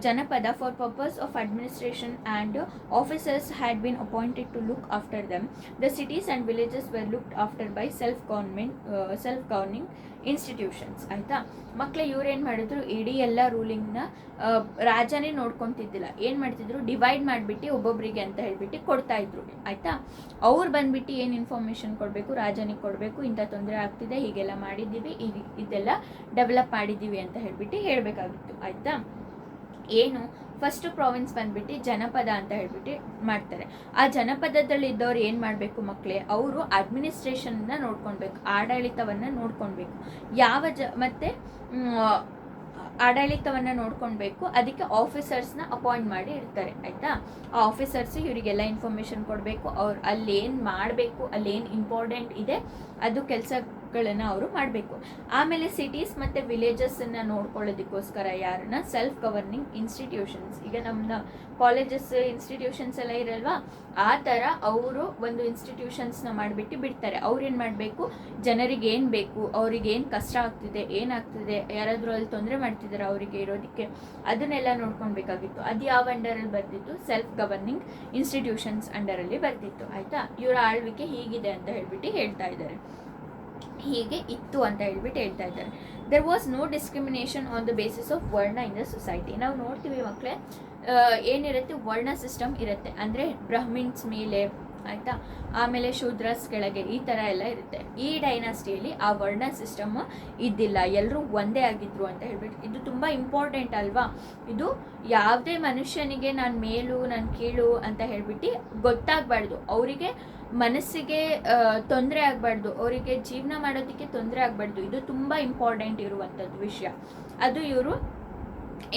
Janapada for purpose of administration and officers had been appointed to look after them. The cities and villages were looked after by self governing institutions. ಆಯಿತಾ, ಮಕ್ಕಳು ಇವ್ರೇನು ಮಾಡಿದ್ರು, ಇಡೀ ಎಲ್ಲ ರೂಲಿಂಗ್ನ ರಾಜನೇ ನೋಡ್ಕೊತಿದ್ದಿಲ್ಲ. ಏನು ಮಾಡ್ತಿದ್ರು, divide ಮಾಡಿಬಿಟ್ಟು ಒಬ್ಬೊಬ್ಬರಿಗೆ ಅಂತ ಹೇಳ್ಬಿಟ್ಟು ಕೊಡ್ತಾ ಇದ್ರು. ಆಯಿತಾ, ಅವ್ರು ಬಂದ್ಬಿಟ್ಟು ಏನು ಇನ್ಫಾರ್ಮೇಷನ್ ಕೊಡಬೇಕು, ರಾಜನಿಗೆ ಕೊಡಬೇಕು, ಇಂಥ ತೊಂದರೆ ಆಗ್ತಿದೆ, ಹೀಗೆಲ್ಲ ಮಾಡಿದ್ದೀವಿ, ಇದೆಲ್ಲ ಡೆವಲಪ್ ಮಾಡಿದ್ದೀವಿ ಅಂತ ಹೇಳ್ಬಿಟ್ಟು ಹೇಳಬೇಕಾಗಿತ್ತು. ಆಯಿತಾ, ಏನು ಫಸ್ಟ್ ಪ್ರಾವಿನ್ಸ್ ಬಂದ್ಬಿಟ್ಟು ಜನಪದ ಅಂತ ಹೇಳ್ಬಿಟ್ಟು ಮಾಡ್ತಾರೆ. ಆ ಜನಪದದಲ್ಲಿ ಇದ್ದವ್ರು ಏನು ಮಾಡಬೇಕು ಮಕ್ಕಳೇ, ಅವರು ಅಡ್ಮಿನಿಸ್ಟ್ರೇಷನ್ನ ನೋಡ್ಕೊಳ್ಬೇಕು, ಆಡಳಿತವನ್ನು ನೋಡ್ಕೊಳ್ಬೇಕು. ಮತ್ತೆ ಆಡಳಿತವನ್ನು ನೋಡ್ಕೊಳ್ಬೇಕು. ಅದಕ್ಕೆ ಆಫೀಸರ್ಸ್ನ ಅಪಾಯಿಂಟ್ ಮಾಡಿ ಇರ್ತಾರೆ. ಆಯಿತಾ, ಆ ಆಫೀಸರ್ಸ್ ಇವರಿಗೆಲ್ಲ ಇನ್ಫಾರ್ಮೇಷನ್ ಕೊಡಬೇಕು, ಅವ್ರು ಅಲ್ಲೇನು ಮಾಡಬೇಕು, ಅಲ್ಲೇನು ಇಂಪಾರ್ಟೆಂಟ್ ಇದೆ ಅದು ಕೆಲಸಗಳನ್ನು ಅವರು ಮಾಡಬೇಕು. ಆಮೇಲೆ ಸಿಟೀಸ್ ಮತ್ತು ವಿಲೇಜಸ್ಸನ್ನು ನೋಡ್ಕೊಳ್ಳೋದಕ್ಕೋಸ್ಕರ ಯಾರನ್ನ, ಸೆಲ್ಫ್ ಗವರ್ನಿಂಗ್ ಇನ್ಸ್ಟಿಟ್ಯೂಷನ್ಸ್. ಈಗ ನಮ್ಮ ಕಾಲೇಜಸ್ ಇನ್ಸ್ಟಿಟ್ಯೂಷನ್ಸ್ ಎಲ್ಲ ಇರಲ್ವಾ, ಆ ಥರ ಅವರು ಒಂದು ಇನ್ಸ್ಟಿಟ್ಯೂಷನ್ಸ್ನ ಮಾಡಿಬಿಟ್ಟು ಬಿಡ್ತಾರೆ. ಅವ್ರೇನು ಮಾಡಬೇಕು, ಜನರಿಗೆ ಏನು ಬೇಕು, ಅವ್ರಿಗೆ ಏನು ಕಷ್ಟ ಆಗ್ತಿದೆ, ಏನಾಗ್ತಿದೆ, ಯಾರಾದರೂ ಅಲ್ಲಿ ತೊಂದರೆ ಮಾಡ್ತಿದ್ದಾರೆ ಅವರಿಗೆ ಇರೋದಕ್ಕೆ, ಅದನ್ನೆಲ್ಲ ನೋಡ್ಕೊಳ್ಬೇಕಾಗಿತ್ತು. ಅದು ಯಾವ ಅಂಡರಲ್ಲಿ ಬರ್ತಿತ್ತು, ಸೆಲ್ಫ್ ಗವರ್ನಿಂಗ್ ಇನ್ಸ್ಟಿಟ್ಯೂಷನ್ಸ್ ಅಂಡರಲ್ಲಿ ಬರ್ತಿತ್ತು. ಆಯಿತಾ, ಇವರ ಆಳ್ವಿಕೆ ಹೀಗಿದೆ ಅಂತ ಹೇಳ್ಬಿಟ್ಟು ಹೇಳ್ತಾ ಇದ್ದಾರೆ, ಹೀಗೆ ಇತ್ತು ಅಂತ ಹೇಳ್ಬಿಟ್ಟು ಹೇಳ್ತಾ ಇದ್ದಾರೆ. There was no discrimination on the basis of varna in the society. ನಾವು ನೋಡ್ತೀವಿ ಮಕ್ಕಳೇ, ಏನಿರುತ್ತೆ, ವರ್ಣ ಸಿಸ್ಟಮ್ ಇರುತ್ತೆ. ಅಂದರೆ ಬ್ರಾಹ್ಮಿನ್ಸ್ ಮೇಲೆ, ಆಯಿತಾ, ಆಮೇಲೆ ಶೂದ್ರಸ್ ಕೆಳಗೆ, ಈ ಥರ ಎಲ್ಲ ಇರುತ್ತೆ. ಈ ಡೈನಾಸ್ಟಿಯಲ್ಲಿ ಆ ವರ್ಣ ಸಿಸ್ಟಮ್ ಇದ್ದಿಲ್ಲ, ಎಲ್ಲರೂ ಒಂದೇ ಆಗಿದ್ರು ಅಂತ ಹೇಳ್ಬಿಟ್ಟು. ಇದು ತುಂಬ ಇಂಪಾರ್ಟೆಂಟ್ ಅಲ್ವಾ. ಇದು ಯಾವುದೇ ಮನುಷ್ಯನಿಗೆ ನಾನು ಮೇಲು ನಾನು ಕೀಳು ಅಂತ ಹೇಳ್ಬಿಟ್ಟು ಗೊತ್ತಾಗಬಾರ್ದು, ಅವರಿಗೆ ಮನಸ್ಸಿಗೆ ತೊಂದರೆ ಆಗಬಾರ್ದು, ಅವರಿಗೆ ಜೀವನ ಮಾಡೋದಕ್ಕೆ ತೊಂದರೆ ಆಗಬಾರ್ದು. ಇದು ತುಂಬ ಇಂಪಾರ್ಟೆಂಟ್ ಇರುವಂಥದ್ದು ವಿಷಯ. ಅದು ಇವರು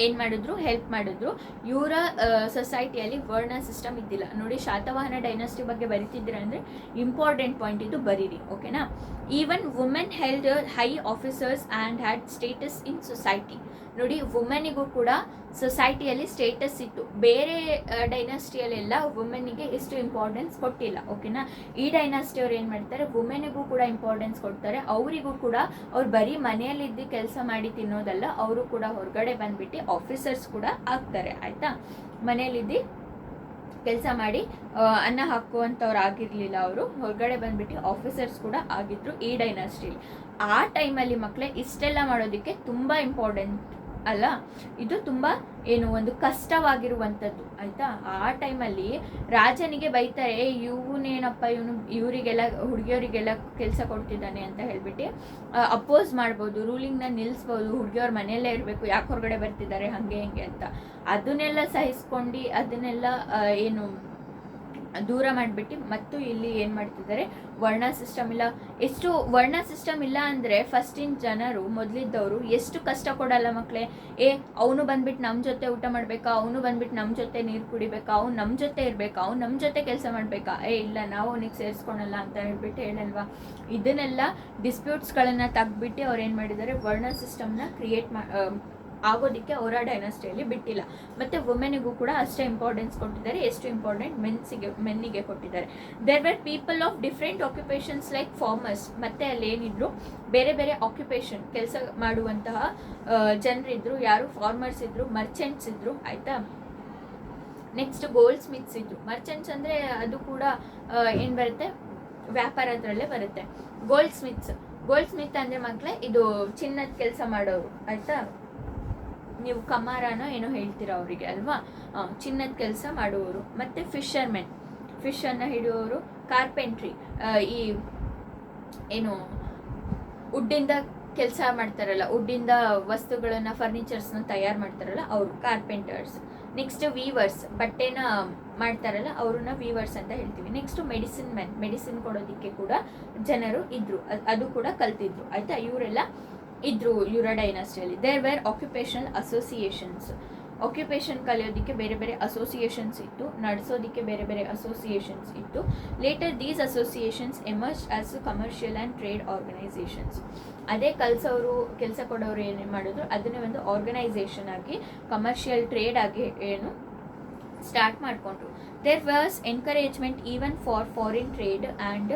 ಏನು ಮಾಡಿದ್ರು, ಹೆಲ್ಪ್ ಮಾಡಿದ್ರು. ಇವರ ಸೊಸೈಟಿಯಲ್ಲಿ ವರ್ಣ ಸಿಸ್ಟಮ್ ಇದ್ದಿಲ್ಲ. ನೋಡಿ, ಶಾತವಾಹನ ಡೈನಾಸ್ಟಿ ಬಗ್ಗೆ ಬರಿತಿದ್ರೆ ಅಂದರೆ ಇಂಪಾರ್ಟೆಂಟ್ ಪಾಯಿಂಟ್ ಇದು ಬರೀರಿ, ಓಕೆನಾ. Even women held high officers and had status in society. ನೋಡಿ ವುಮೆನಿಗೂ ಕೂಡ ಸೊಸೈಟಿಯಲ್ಲಿ ಸ್ಟೇಟಸ್ ಇತ್ತು. ಬೇರೆ ಡೈನಾಸ್ಟಿಯಲ್ಲೆಲ್ಲ ವುಮೆನ್ಗೆ ಎಷ್ಟು ಇಂಪಾರ್ಟೆನ್ಸ್ ಕೊಟ್ಟಿಲ್ಲ. ಓಕೆನಾ, ಈ ಡೈನಾಸ್ಟಿ ಅವ್ರು ಏನು ಮಾಡ್ತಾರೆ, ವುಮೆನಿಗೂ ಕೂಡ ಇಂಪಾರ್ಟೆನ್ಸ್ ಕೊಡ್ತಾರೆ. ಅವರಿಗೂ ಕೂಡ ಅವ್ರು ಬರೀ ಮನೆಯಲ್ಲಿದ್ದು ಕೆಲಸ ಮಾಡಿ ತಿನ್ನೋದಲ್ಲ, ಅವರು ಕೂಡ ಹೊರಗಡೆ ಬಂದ್ಬಿಟ್ಟು ಆಫೀಸರ್ಸ್ ಕೂಡ ಆಗ್ತಾರೆ. ಆಯ್ತಾ, ಮನೆಯಲ್ಲಿದ್ದು ಕೆಲಸ ಮಾಡಿ ಅನ್ನ ಹಾಕುವಂಥವ್ರು ಆಗಿರಲಿಲ್ಲ, ಅವರು ಹೊರಗಡೆ ಬಂದ್ಬಿಟ್ಟು ಆಫೀಸರ್ಸ್ ಕೂಡ ಆಗಿದ್ರು ಈ ಡೈನಾಸ್ಟಿಲಿ. ಆ ಟೈಮಲ್ಲಿ ಮಕ್ಕಳೇ ಇಷ್ಟೆಲ್ಲ ಮಾಡೋದಕ್ಕೆ ತುಂಬ ಇಂಪಾರ್ಟೆಂಟ್ ಅಲ್ಲ, ಇದು ತುಂಬ ಏನು ಒಂದು ಕಷ್ಟವಾಗಿರುವಂಥದ್ದು. ಆಯಿತಾ, ಆ ಟೈಮಲ್ಲಿ ರಾಜನಿಗೆ ಬೈತಾರೆ, ಇವನೇನಪ್ಪ ಇವರಿಗೆಲ್ಲ ಹುಡುಗಿಯವರಿಗೆಲ್ಲ ಕೆಲಸ ಕೊಡ್ತಿದ್ದಾನೆ ಅಂತ ಹೇಳ್ಬಿಟ್ಟು ಅಪೋಸ್ ಮಾಡ್ಬೋದು, ರೂಲಿಂಗ್ನ ನಿಲ್ಲಿಸ್ಬೋದು, ಹುಡುಗಿಯವ್ರ ಮನೆಯಲ್ಲೇ ಇರಬೇಕು, ಯಾಕೆ ಹೊರಗಡೆ ಬರ್ತಿದ್ದಾರೆ ಹಾಗೆ ಹಿಂಗೆ ಅಂತ. ಅದನ್ನೆಲ್ಲ ಸಹಿಸ್ಕೊಂಡು ಅದನ್ನೆಲ್ಲ ಏನು ದೂರ ಮಾಡಿಬಿಟ್ಟು ಮತ್ತು ಇಲ್ಲಿ ಏನು ಮಾಡ್ತಿದ್ದಾರೆ, ವರ್ಣ ಸಿಸ್ಟಮ್ ಇಲ್ಲ. ಎಷ್ಟು ವರ್ಣ ಸಿಸ್ಟಮ್ ಇಲ್ಲ ಅಂದರೆ ಫಸ್ಟಿನ ಜನರು ಮೊದಲಿದ್ದವರು ಎಷ್ಟು ಕಷ್ಟ ಕೊಡಲ್ಲ ಮಕ್ಕಳೇ. ಅವನು ಬಂದ್ಬಿಟ್ಟು ನಮ್ಮ ಜೊತೆ ಊಟ ಮಾಡಬೇಕಾ, ಅವನು ಬಂದ್ಬಿಟ್ಟು ನಮ್ಮ ಜೊತೆ ನೀರು ಕುಡಿಬೇಕಾ, ಅವ್ನು ನಮ್ಮ ಜೊತೆ ಇರಬೇಕಾ, ಅವ್ನು ನಮ್ಮ ಜೊತೆ ಕೆಲಸ ಮಾಡಬೇಕಾ, ಇಲ್ಲ ನಾವು ಅವನಿಗೆ ಸೇರಿಸ್ಕೊಳಲ್ಲ ಅಂತ ಹೇಳ್ಬಿಟ್ಟು ಹೇಳಲ್ವಾ. ಇದನ್ನೆಲ್ಲ ಡಿಸ್ಪ್ಯೂಟ್ಸ್ಗಳನ್ನು ತೆಗ್ದುಬಿಟ್ಟು ಅವ್ರು ಏನು ಮಾಡಿದ್ದಾರೆ, ವರ್ಣ ಸಿಸ್ಟಮ್ನ ಕ್ರಿಯೇಟ್ ಆಗೋದಕ್ಕೆ ಅವರ ಡೈನಾಸ್ಟಿಯಲ್ಲಿ ಬಿಟ್ಟಿಲ್ಲ. ಮತ್ತು ವುಮೆನಿಗೂ ಕೂಡ ಅಷ್ಟೇ ಇಂಪಾರ್ಟೆನ್ಸ್ ಕೊಟ್ಟಿದ್ದಾರೆ, ಎಷ್ಟು ಇಂಪಾರ್ಟೆಂಟ್ ಮೆನ್ನಿಗೆ ಕೊಟ್ಟಿದ್ದಾರೆ. There were people of different occupations like farmers, ಮತ್ತು ಅಲ್ಲಿ ಏನಿದ್ರು ಬೇರೆ ಬೇರೆ ಆಕ್ಯುಪೇಷನ್ ಕೆಲಸ ಮಾಡುವಂತಹ ಜನರಿದ್ರು. ಯಾರು ಫಾರ್ಮರ್ಸ್ ಇದ್ರು, ಮರ್ಚೆಂಟ್ಸ್ ಇದ್ರು. ಆಯಿತಾ, ನೆಕ್ಸ್ಟ್ ಗೋಲ್ಡ್ ಸ್ಮಿತ್ಸ್ ಇದ್ರು. ಮರ್ಚೆಂಟ್ಸ್ ಅಂದರೆ ಅದು ಕೂಡ ಏನು ಬರುತ್ತೆ, ವ್ಯಾಪಾರದ್ರಲ್ಲೇ ಬರುತ್ತೆ. ಗೋಲ್ಡ್ ಸ್ಮಿತ್ ಅಂದರೆ ಮಕ್ಕಳೇ ಇದು ಚಿನ್ನದ ಕೆಲಸ ಮಾಡೋರು. ಆಯಿತಾ, ನೀವು ಕಮಾರನೋ ಏನೋ ಹೇಳ್ತೀರಾ ಅವರಿಗೆ ಅಲ್ವಾ, ಚಿನ್ನದ ಕೆಲಸ ಮಾಡುವವರು. ಮತ್ತು ಫಿಶನ್ನು ಹಿಡಿಯೋರು. ಕಾರ್ಪೆಂಟ್ರಿ, ಈ ಏನು ವುಡ್ಡಿಂದ ಕೆಲಸ ಮಾಡ್ತಾರಲ್ಲ, ವುಡ್ಡಿಂದ ವಸ್ತುಗಳನ್ನು ಫರ್ನಿಚರ್ಸ್ನ ತಯಾರು ಮಾಡ್ತಾರಲ್ಲ ಅವರು ಕಾರ್ಪೆಂಟರ್ಸ್. ನೆಕ್ಸ್ಟ್ ವೀವರ್ಸ್, ಬಟ್ಟೆನ ಮಾಡ್ತಾರಲ್ಲ ಅವ್ರನ್ನ ವೀವರ್ಸ್ ಅಂತ ಹೇಳ್ತೀವಿ. ನೆಕ್ಸ್ಟ್ ಮೆಡಿಸಿನ್ ಕೊಡೋದಕ್ಕೆ ಕೂಡ ಜನರು ಇದ್ರು, ಅದು ಕೂಡ ಕಲ್ತಿದ್ರು. ಆಯಿತಾ, ಇವರೆಲ್ಲ ಇದ್ರು ಯುರ ಡೈನಾಸ್ಟಿಯಲ್ಲಿ. There were occupational associations, occupation ಕಲಿಯೋದಕ್ಕೆ ಬೇರೆ ಬೇರೆ ಅಸೋಸಿಯೇಷನ್ಸ್ ಇತ್ತು, ನಡೆಸೋದಕ್ಕೆ ಬೇರೆ ಬೇರೆ ಅಸೋಸಿಯೇಷನ್ಸ್ ಇತ್ತು. Later these associations emerge as commercial and trade organisations. ಅದೇ ಕಲಿಸೋರು ಕೆಲಸ ಕೊಡೋರು ಏನೇ ಮಾಡಿದ್ರು ಅದನ್ನೇ ಒಂದು ಆರ್ಗನೈಸೇಷನ್ ಆಗಿ, ಕಮರ್ಷಿಯಲ್ ಟ್ರೇಡ್ ಆಗಿ ಏನು ಸ್ಟಾರ್ಟ್ ಮಾಡಿಕೊಂಡ್ರು. There was encouragement even for foreign trade and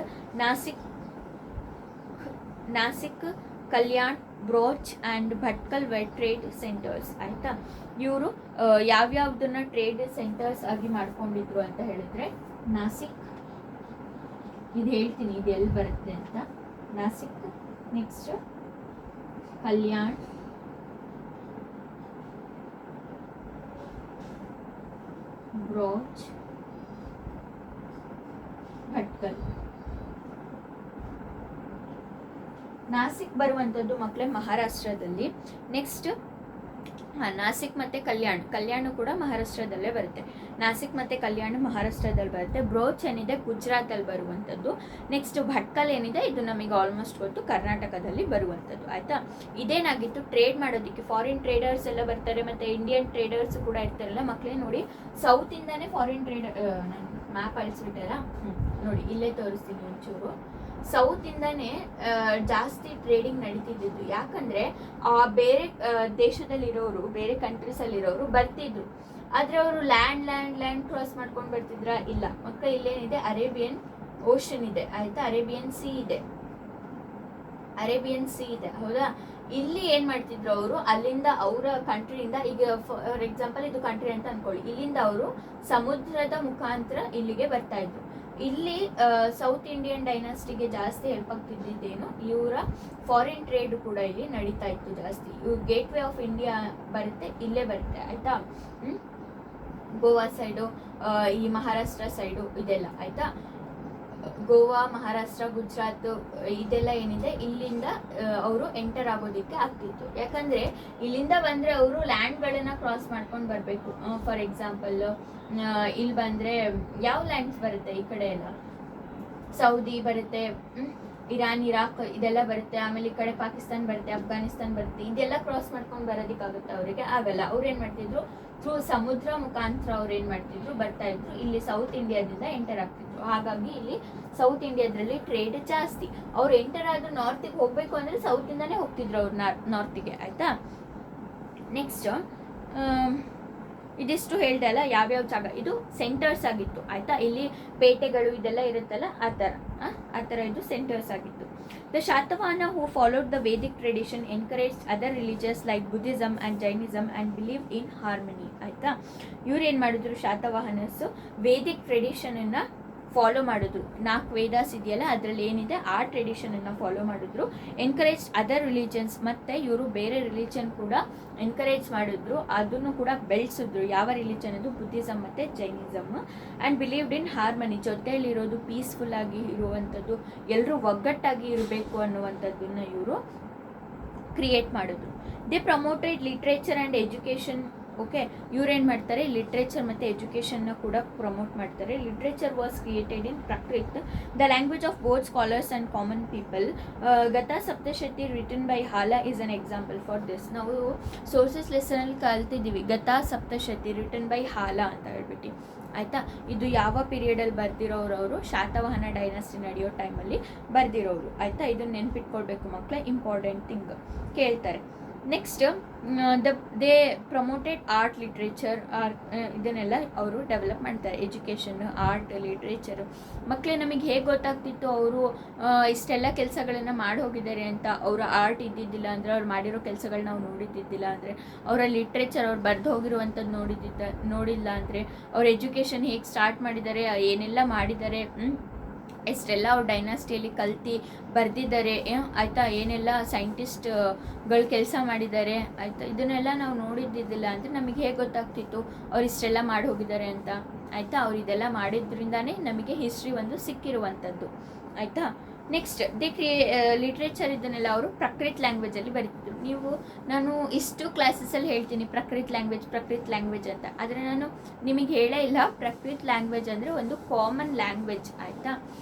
Nasik Kalyan, Broach and Bhatkal were trade centres. ಆಯಿತಾ, ಇವರು ಯಾವ್ಯಾವ್ದನ್ನ ಟ್ರೇಡ್ ಸೆಂಟರ್ಸ್ ಆಗಿ ಮಾಡ್ಕೊಂಡಿದ್ರು ಅಂತ ಹೇಳಿದ್ರೆ, ನಾಸಿಕ್, ಇದು ಹೇಳ್ತೀನಿ ಇದು ಎಲ್ಲಿ ಬರುತ್ತೆ ಅಂತ, ನಾಸಿಕ್, ನೆಕ್ಸ್ಟ್ ಕಲ್ಯಾಣ್, ಬ್ರೋಚ್, ಭಟ್ಕಲ್. ನಾಸಿಕ್ ಬರುವಂಥದ್ದು ಮಕ್ಕಳೇ ಮಹಾರಾಷ್ಟ್ರದಲ್ಲಿ. ನೆಕ್ಸ್ಟ್ ನಾಸಿಕ್ ಮತ್ತು ಕಲ್ಯಾಣ ಕೂಡ ಮಹಾರಾಷ್ಟ್ರದಲ್ಲೇ ಬರುತ್ತೆ. ನಾಸಿಕ್ ಮತ್ತು ಕಲ್ಯಾಣ ಮಹಾರಾಷ್ಟ್ರದಲ್ಲಿ ಬರುತ್ತೆ. ಬ್ರೋಚ್ ಏನಿದೆ ಗುಜರಾತಲ್ಲಿ ಬರುವಂಥದ್ದು. ನೆಕ್ಸ್ಟ್ ಭಟ್ಕಲ್ ಏನಿದೆ ಇದು ನಮಗೆ ಆಲ್ಮೋಸ್ಟ್ ಗೊತ್ತು, ಕರ್ನಾಟಕದಲ್ಲಿ ಬರುವಂಥದ್ದು. ಆಯಿತಾ, ಇದೇನಾಗಿತ್ತು, ಟ್ರೇಡ್ ಮಾಡೋದಕ್ಕೆ ಫಾರಿನ್ ಟ್ರೇಡರ್ಸ್ ಎಲ್ಲ ಬರ್ತಾರೆ, ಮತ್ತು ಇಂಡಿಯನ್ ಟ್ರೇಡರ್ಸ್ ಕೂಡ ಇರ್ತಾರಲ್ಲ ಮಕ್ಕಳೇ. ನೋಡಿ ಸೌತಿಂದಾನೇ ಫಾರಿನ್ ಟ್ರೇಡರ್, ನಾನು ಮ್ಯಾಪ್ ಅಳಿಸ್ಬಿಟ್ಟಲ್ಲ, ನೋಡಿ ಇಲ್ಲೇ ತೋರಿಸ್ತೀನಿ ಒಂಚೂರು. ಸೌತಿಂದಾನೇ ಜಾಸ್ತಿ ಟ್ರೇಡಿಂಗ್ ನಡೀತಿದ್ದು. ಯಾಕಂದರೆ ಬೇರೆ ದೇಶದಲ್ಲಿರೋರು, ಬೇರೆ ಕಂಟ್ರೀಸಲ್ಲಿರೋರು ಬರ್ತಿದ್ರು, ಆದರೆ ಅವರು ಲ್ಯಾಂಡ್ ಕ್ರಾಸ್ ಮಾಡ್ಕೊಂಡು ಬರ್ತಿದ್ರಾ? ಇಲ್ಲ ಮಕ್ಕಳು. ಇಲ್ಲೇನಿದೆ, ಅರೇಬಿಯನ್ ಓಷನ್ ಇದೆ. ಆಯಿತಾ, ಅರೇಬಿಯನ್ ಸಿ ಇದೆ, ಹೌದಾ. ಇಲ್ಲಿ ಏನು ಮಾಡ್ತಿದ್ರು ಅವರು, ಅಲ್ಲಿಂದ ಅವರ ಕಂಟ್ರಿಯಿಂದ, ಈಗ ಫಾರ್ ಎಕ್ಸಾಂಪಲ್ ಇದು ಕಂಟ್ರಿ ಅಂತ ಅಂದ್ಕೊಳ್ಳಿ, ಇಲ್ಲಿಂದ ಅವರು ಸಮುದ್ರದ ಮುಖಾಂತರ ಇಲ್ಲಿಗೆ ಬರ್ತಾ ಇದ್ರು. ಇಲ್ಲಿ ಸೌತ್ ಇಂಡಿಯನ್ ಡೈನಾಸ್ಟಿಗೆ ಜಾಸ್ತಿ ಹೆಲ್ಪ್ ಆಗ್ತಿದ್ದೇನು, ಇವರ ಫಾರಿನ್ ಟ್ರೇಡ್ ಕೂಡ ಇಲ್ಲಿ ನಡೀತಾ ಇತ್ತು ಜಾಸ್ತಿ. ಇವ್ರ ಗೇಟ್ ವೇ ಆಫ್ ಇಂಡಿಯಾ ಬರುತ್ತೆ, ಇಲ್ಲೇ ಬರುತ್ತೆ. ಆಯಿತಾ, ಗೋವಾ ಸೈಡು, ಈ ಮಹಾರಾಷ್ಟ್ರ ಸೈಡು ಇದೆಲ್ಲ. ಆಯಿತಾ, ಗೋವಾ, ಮಹಾರಾಷ್ಟ್ರ, ಗುಜರಾತ್ ಇದೆಲ್ಲ ಏನಿದೆ ಇಲ್ಲಿಂದ ಅವರು ಎಂಟರ್ ಆಗೋದಕ್ಕೆ ಆಗ್ತಿತ್ತು. ಯಾಕಂದರೆ ಇಲ್ಲಿಂದ ಬಂದರೆ ಅವರು ಲ್ಯಾಂಡ್ಗಳನ್ನು ಕ್ರಾಸ್ ಮಾಡ್ಕೊಂಡು ಬರಬೇಕು. ಫಾರ್ ಎಕ್ಸಾಂಪಲ್ ಇಲ್ಲಿ ಬಂದರೆ ಯಾವ ಲ್ಯಾಂಡ್ಸ್ ಬರುತ್ತೆ, ಈ ಕಡೆ ಎಲ್ಲ ಸೌದಿ ಬರುತ್ತೆ, ಇರಾನ್, ಇರಾಕ್ ಇದೆಲ್ಲ ಬರುತ್ತೆ. ಆಮೇಲೆ ಈ ಕಡೆ ಪಾಕಿಸ್ತಾನ ಬರುತ್ತೆ, ಅಫ್ಘಾನಿಸ್ತಾನ್ ಬರುತ್ತೆ. ಇದೆಲ್ಲ ಕ್ರಾಸ್ ಮಾಡ್ಕೊಂಡು ಬರೋದಕ್ಕಾಗುತ್ತೆ ಅವರಿಗೆ? ಆಗಲ್ಲ. ಅವ್ರು ಏನು ಮಾಡ್ತಿದ್ರು, ಥ್ರೂ ಸಮುದ್ರ ಮುಖಾಂತರ ಅವ್ರು ಏನು ಮಾಡ್ತಿದ್ರು, ಬರ್ತಾ ಇದ್ರು. ಇಲ್ಲಿ ಸೌತ್ ಇಂಡಿಯಾದಿಂದ ಎಂಟರ್ ಆಗ್ತಿದ್ರು. ಹಾಗಾಗಿ ಇಲ್ಲಿ ಸೌತ್ ಇಂಡಿಯಾದ್ರಲ್ಲಿ ಟ್ರೇಡ್ ಜಾಸ್ತಿ. ಅವ್ರು ಎಂಟರ್ ಆದರೂ ನಾರ್ತಿಗೆ ಹೋಗಬೇಕು ಅಂದರೆ ಸೌತಿಂದಾನೇ ಹೋಗ್ತಿದ್ರು ಅವ್ರು ನಾರ್ತಿಗೆ. ಆಯಿತಾ, ನೆಕ್ಸ್ಟ್ ಇದಿಷ್ಟು ಹೇಳ್ದೆ ಅಲ್ಲ ಯಾವ್ಯಾವ ಜಾಗ, ಇದು ಸೆಂಟರ್ಸ್ ಆಗಿತ್ತು ಆಯ್ತಾ. ಇಲ್ಲಿ ಪೇಟೆಗಳು ಇದೆಲ್ಲ ಇರುತ್ತಲ್ಲ ಆ ಥರ ಇದು ಸೆಂಟರ್ಸ್ ಆಗಿತ್ತು. The Satavahana who followed the Vedic tradition encourage other religious like Buddhism and Jainism and believe in harmony ಆಯ್ತಾ. ಇವ್ರು ಏನು ಮಾಡಿದ್ರು, ಶಾತವಾಹನಸ್ಸು ವೇದಿಕ್ ಟ್ರೆಡಿಷನನ್ನು ಫಾಲೋ ಮಾಡಿದ್ರು. 4 ವೇದಾಸ್ ಇದೆಯಲ್ಲ ಅದರಲ್ಲಿ ಏನಿದೆ ಆ ಟ್ರೆಡಿಷನನ್ನು ಫಾಲೋ ಮಾಡಿದ್ರು. ಎನ್ಕರೇಜ್ ಅದರ್ ರಿಲಿಜನ್ಸ್, ಮತ್ತು ಇವರು ಬೇರೆ ರಿಲಿಜನ್ ಕೂಡ ಎನ್ಕರೇಜ್ ಮಾಡಿದ್ರು, ಅದನ್ನು ಕೂಡ ಬೆಳೆಸಿದ್ರು. ಯಾವ ರಿಲಿಜನ್ ಅದು, ಬುದ್ಧಿಸಮ್ ಮತ್ತು Jainism. And believed in harmony, ಜೊತೆಯಲ್ಲಿರೋದು ಪೀಸ್ಫುಲ್ ಆಗಿ ಇರುವಂಥದ್ದು, ಎಲ್ಲರೂ ಒಗ್ಗಟ್ಟಾಗಿ ಇರಬೇಕು ಅನ್ನುವಂಥದ್ದನ್ನು ಇವರು ಕ್ರಿಯೇಟ್ ಮಾಡಿದ್ರು. They promoted literature and education. Okay, ಇವ್ರೇನು ಮಾಡ್ತಾರೆ, ಲಿಟ್ರೇಚರ್ ಮತ್ತು ಎಜುಕೇಷನ್ನ ಕೂಡ ಪ್ರಮೋಟ್ ಮಾಡ್ತಾರೆ. Literature was created in Prakrit, the language of both scholars and common people. Gatha Saptashati written by Hala is an example for this. ನಾವು ಸೋರ್ಸಸ್ ಲೆಸನಲ್ಲಿ ಕಲ್ತಿದ್ದೀವಿ, ಗತಾ ಸಪ್ತಶತಿ ರಿಟನ್ ಬೈ ಹಾಲ ಅಂತ ಹೇಳ್ಬಿಟ್ಟು ಆಯಿತಾ. ಇದು ಯಾವ ಪೀರಿಯಡಲ್ಲಿ ಬರ್ದಿರೋರು, ಅವರು ಶಾತವಾಹನ ಡೈನಾಸ್ಟಿ ನಡೆಯೋ ಟೈಮಲ್ಲಿ ಬರ್ದಿರೋರು ಆಯಿತಾ. ಇದನ್ನು ನೆನ್ಪಿಟ್ಕೊಳ್ಬೇಕು ಮಕ್ಕಳೇ, ಇಂಪಾರ್ಟೆಂಟ್ ಥಿಂಗ್ ಕೇಳ್ತಾರೆ. Next they promoted art literature ಇದನ್ನೆಲ್ಲ ಅವರು ಡೆವಲಪ್ ಮಾಡ್ತಾರೆ. Education, art, literature. ಮಕ್ಕಳೇ ನಮಗೆ ಹೇಗೆ ಗೊತ್ತಾಗ್ತಿತ್ತು ಅವರು ಇಷ್ಟೆಲ್ಲ ಕೆಲಸಗಳನ್ನು ಮಾಡಿ ಹೋಗಿದ್ದಾರೆ ಅಂತ? ಅವರ ಆರ್ಟ್ ಇದ್ದಿದ್ದಿಲ್ಲ ಅಂದರೆ, ಅವ್ರು ಮಾಡಿರೋ ಕೆಲಸಗಳನ್ನ ನಾವು ನೋಡಿದ್ದಿದ್ದಿಲ್ಲ ಅಂದರೆ, ಅವರ ಲಿಟ್ರೇಚರ್ ಅವ್ರು ಬರೆದು ಹೋಗಿರುವಂಥದ್ದು ನೋಡಿಲ್ಲ ಅಂದರೆ, ಅವ್ರ ಎಜುಕೇಷನ್ ಹೇಗೆ ಸ್ಟಾರ್ಟ್ ಮಾಡಿದ್ದಾರೆ, ಏನೆಲ್ಲ ಮಾಡಿದ್ದಾರೆ, ಎಷ್ಟೆಲ್ಲ ಅವ್ರು ಡೈನಾಸ್ಟಿಯಲ್ಲಿ ಕಲ್ತು ಬರೆದಿದ್ದಾರೆ ಆಯಿತಾ, ಏನೆಲ್ಲ ಸೈಂಟಿಸ್ಟ್ಗಳು ಕೆಲಸ ಮಾಡಿದ್ದಾರೆ ಆಯಿತಾ, ಇದನ್ನೆಲ್ಲ ನಾವು ನೋಡಿದ್ದಿದ್ದಿಲ್ಲ ಅಂದರೆ ನಮಗೆ ಹೇಗೆ ಗೊತ್ತಾಗ್ತಿತ್ತು ಅವ್ರು ಇಷ್ಟೆಲ್ಲ ಮಾಡಿ ಹೋಗಿದ್ದಾರೆ ಅಂತ ಆಯಿತಾ. ಅವ್ರು ಇದೆಲ್ಲ ಮಾಡಿದ್ರಿಂದಾನೇ ನಮಗೆ ಹಿಸ್ಟ್ರಿ ಒಂದು ಸಿಕ್ಕಿರುವಂಥದ್ದು ಆಯಿತಾ. ನೆಕ್ಸ್ಟ್ ಲಿಟ್ರೇಚರ್ ಇದನ್ನೆಲ್ಲ ಅವರು ಪ್ರಕೃತ್ ಲ್ಯಾಂಗ್ವೇಜಲ್ಲಿ ಬರೀತಿದ್ರು. ನಾನು ಇಷ್ಟು ಕ್ಲಾಸಸಲ್ಲಿ ಹೇಳ್ತೀನಿ ಪ್ರಕೃತ್ ಲ್ಯಾಂಗ್ವೇಜ್ ಅಂತ, ಆದರೆ ನಾನು ನಿಮಗೆ ಹೇಳೇ ಇಲ್ಲ. ಪ್ರಕೃತ್ ಲ್ಯಾಂಗ್ವೇಜ್ ಅಂದರೆ ಒಂದು ಕಾಮನ್ ಲ್ಯಾಂಗ್ವೇಜ್ ಆಯಿತಾ.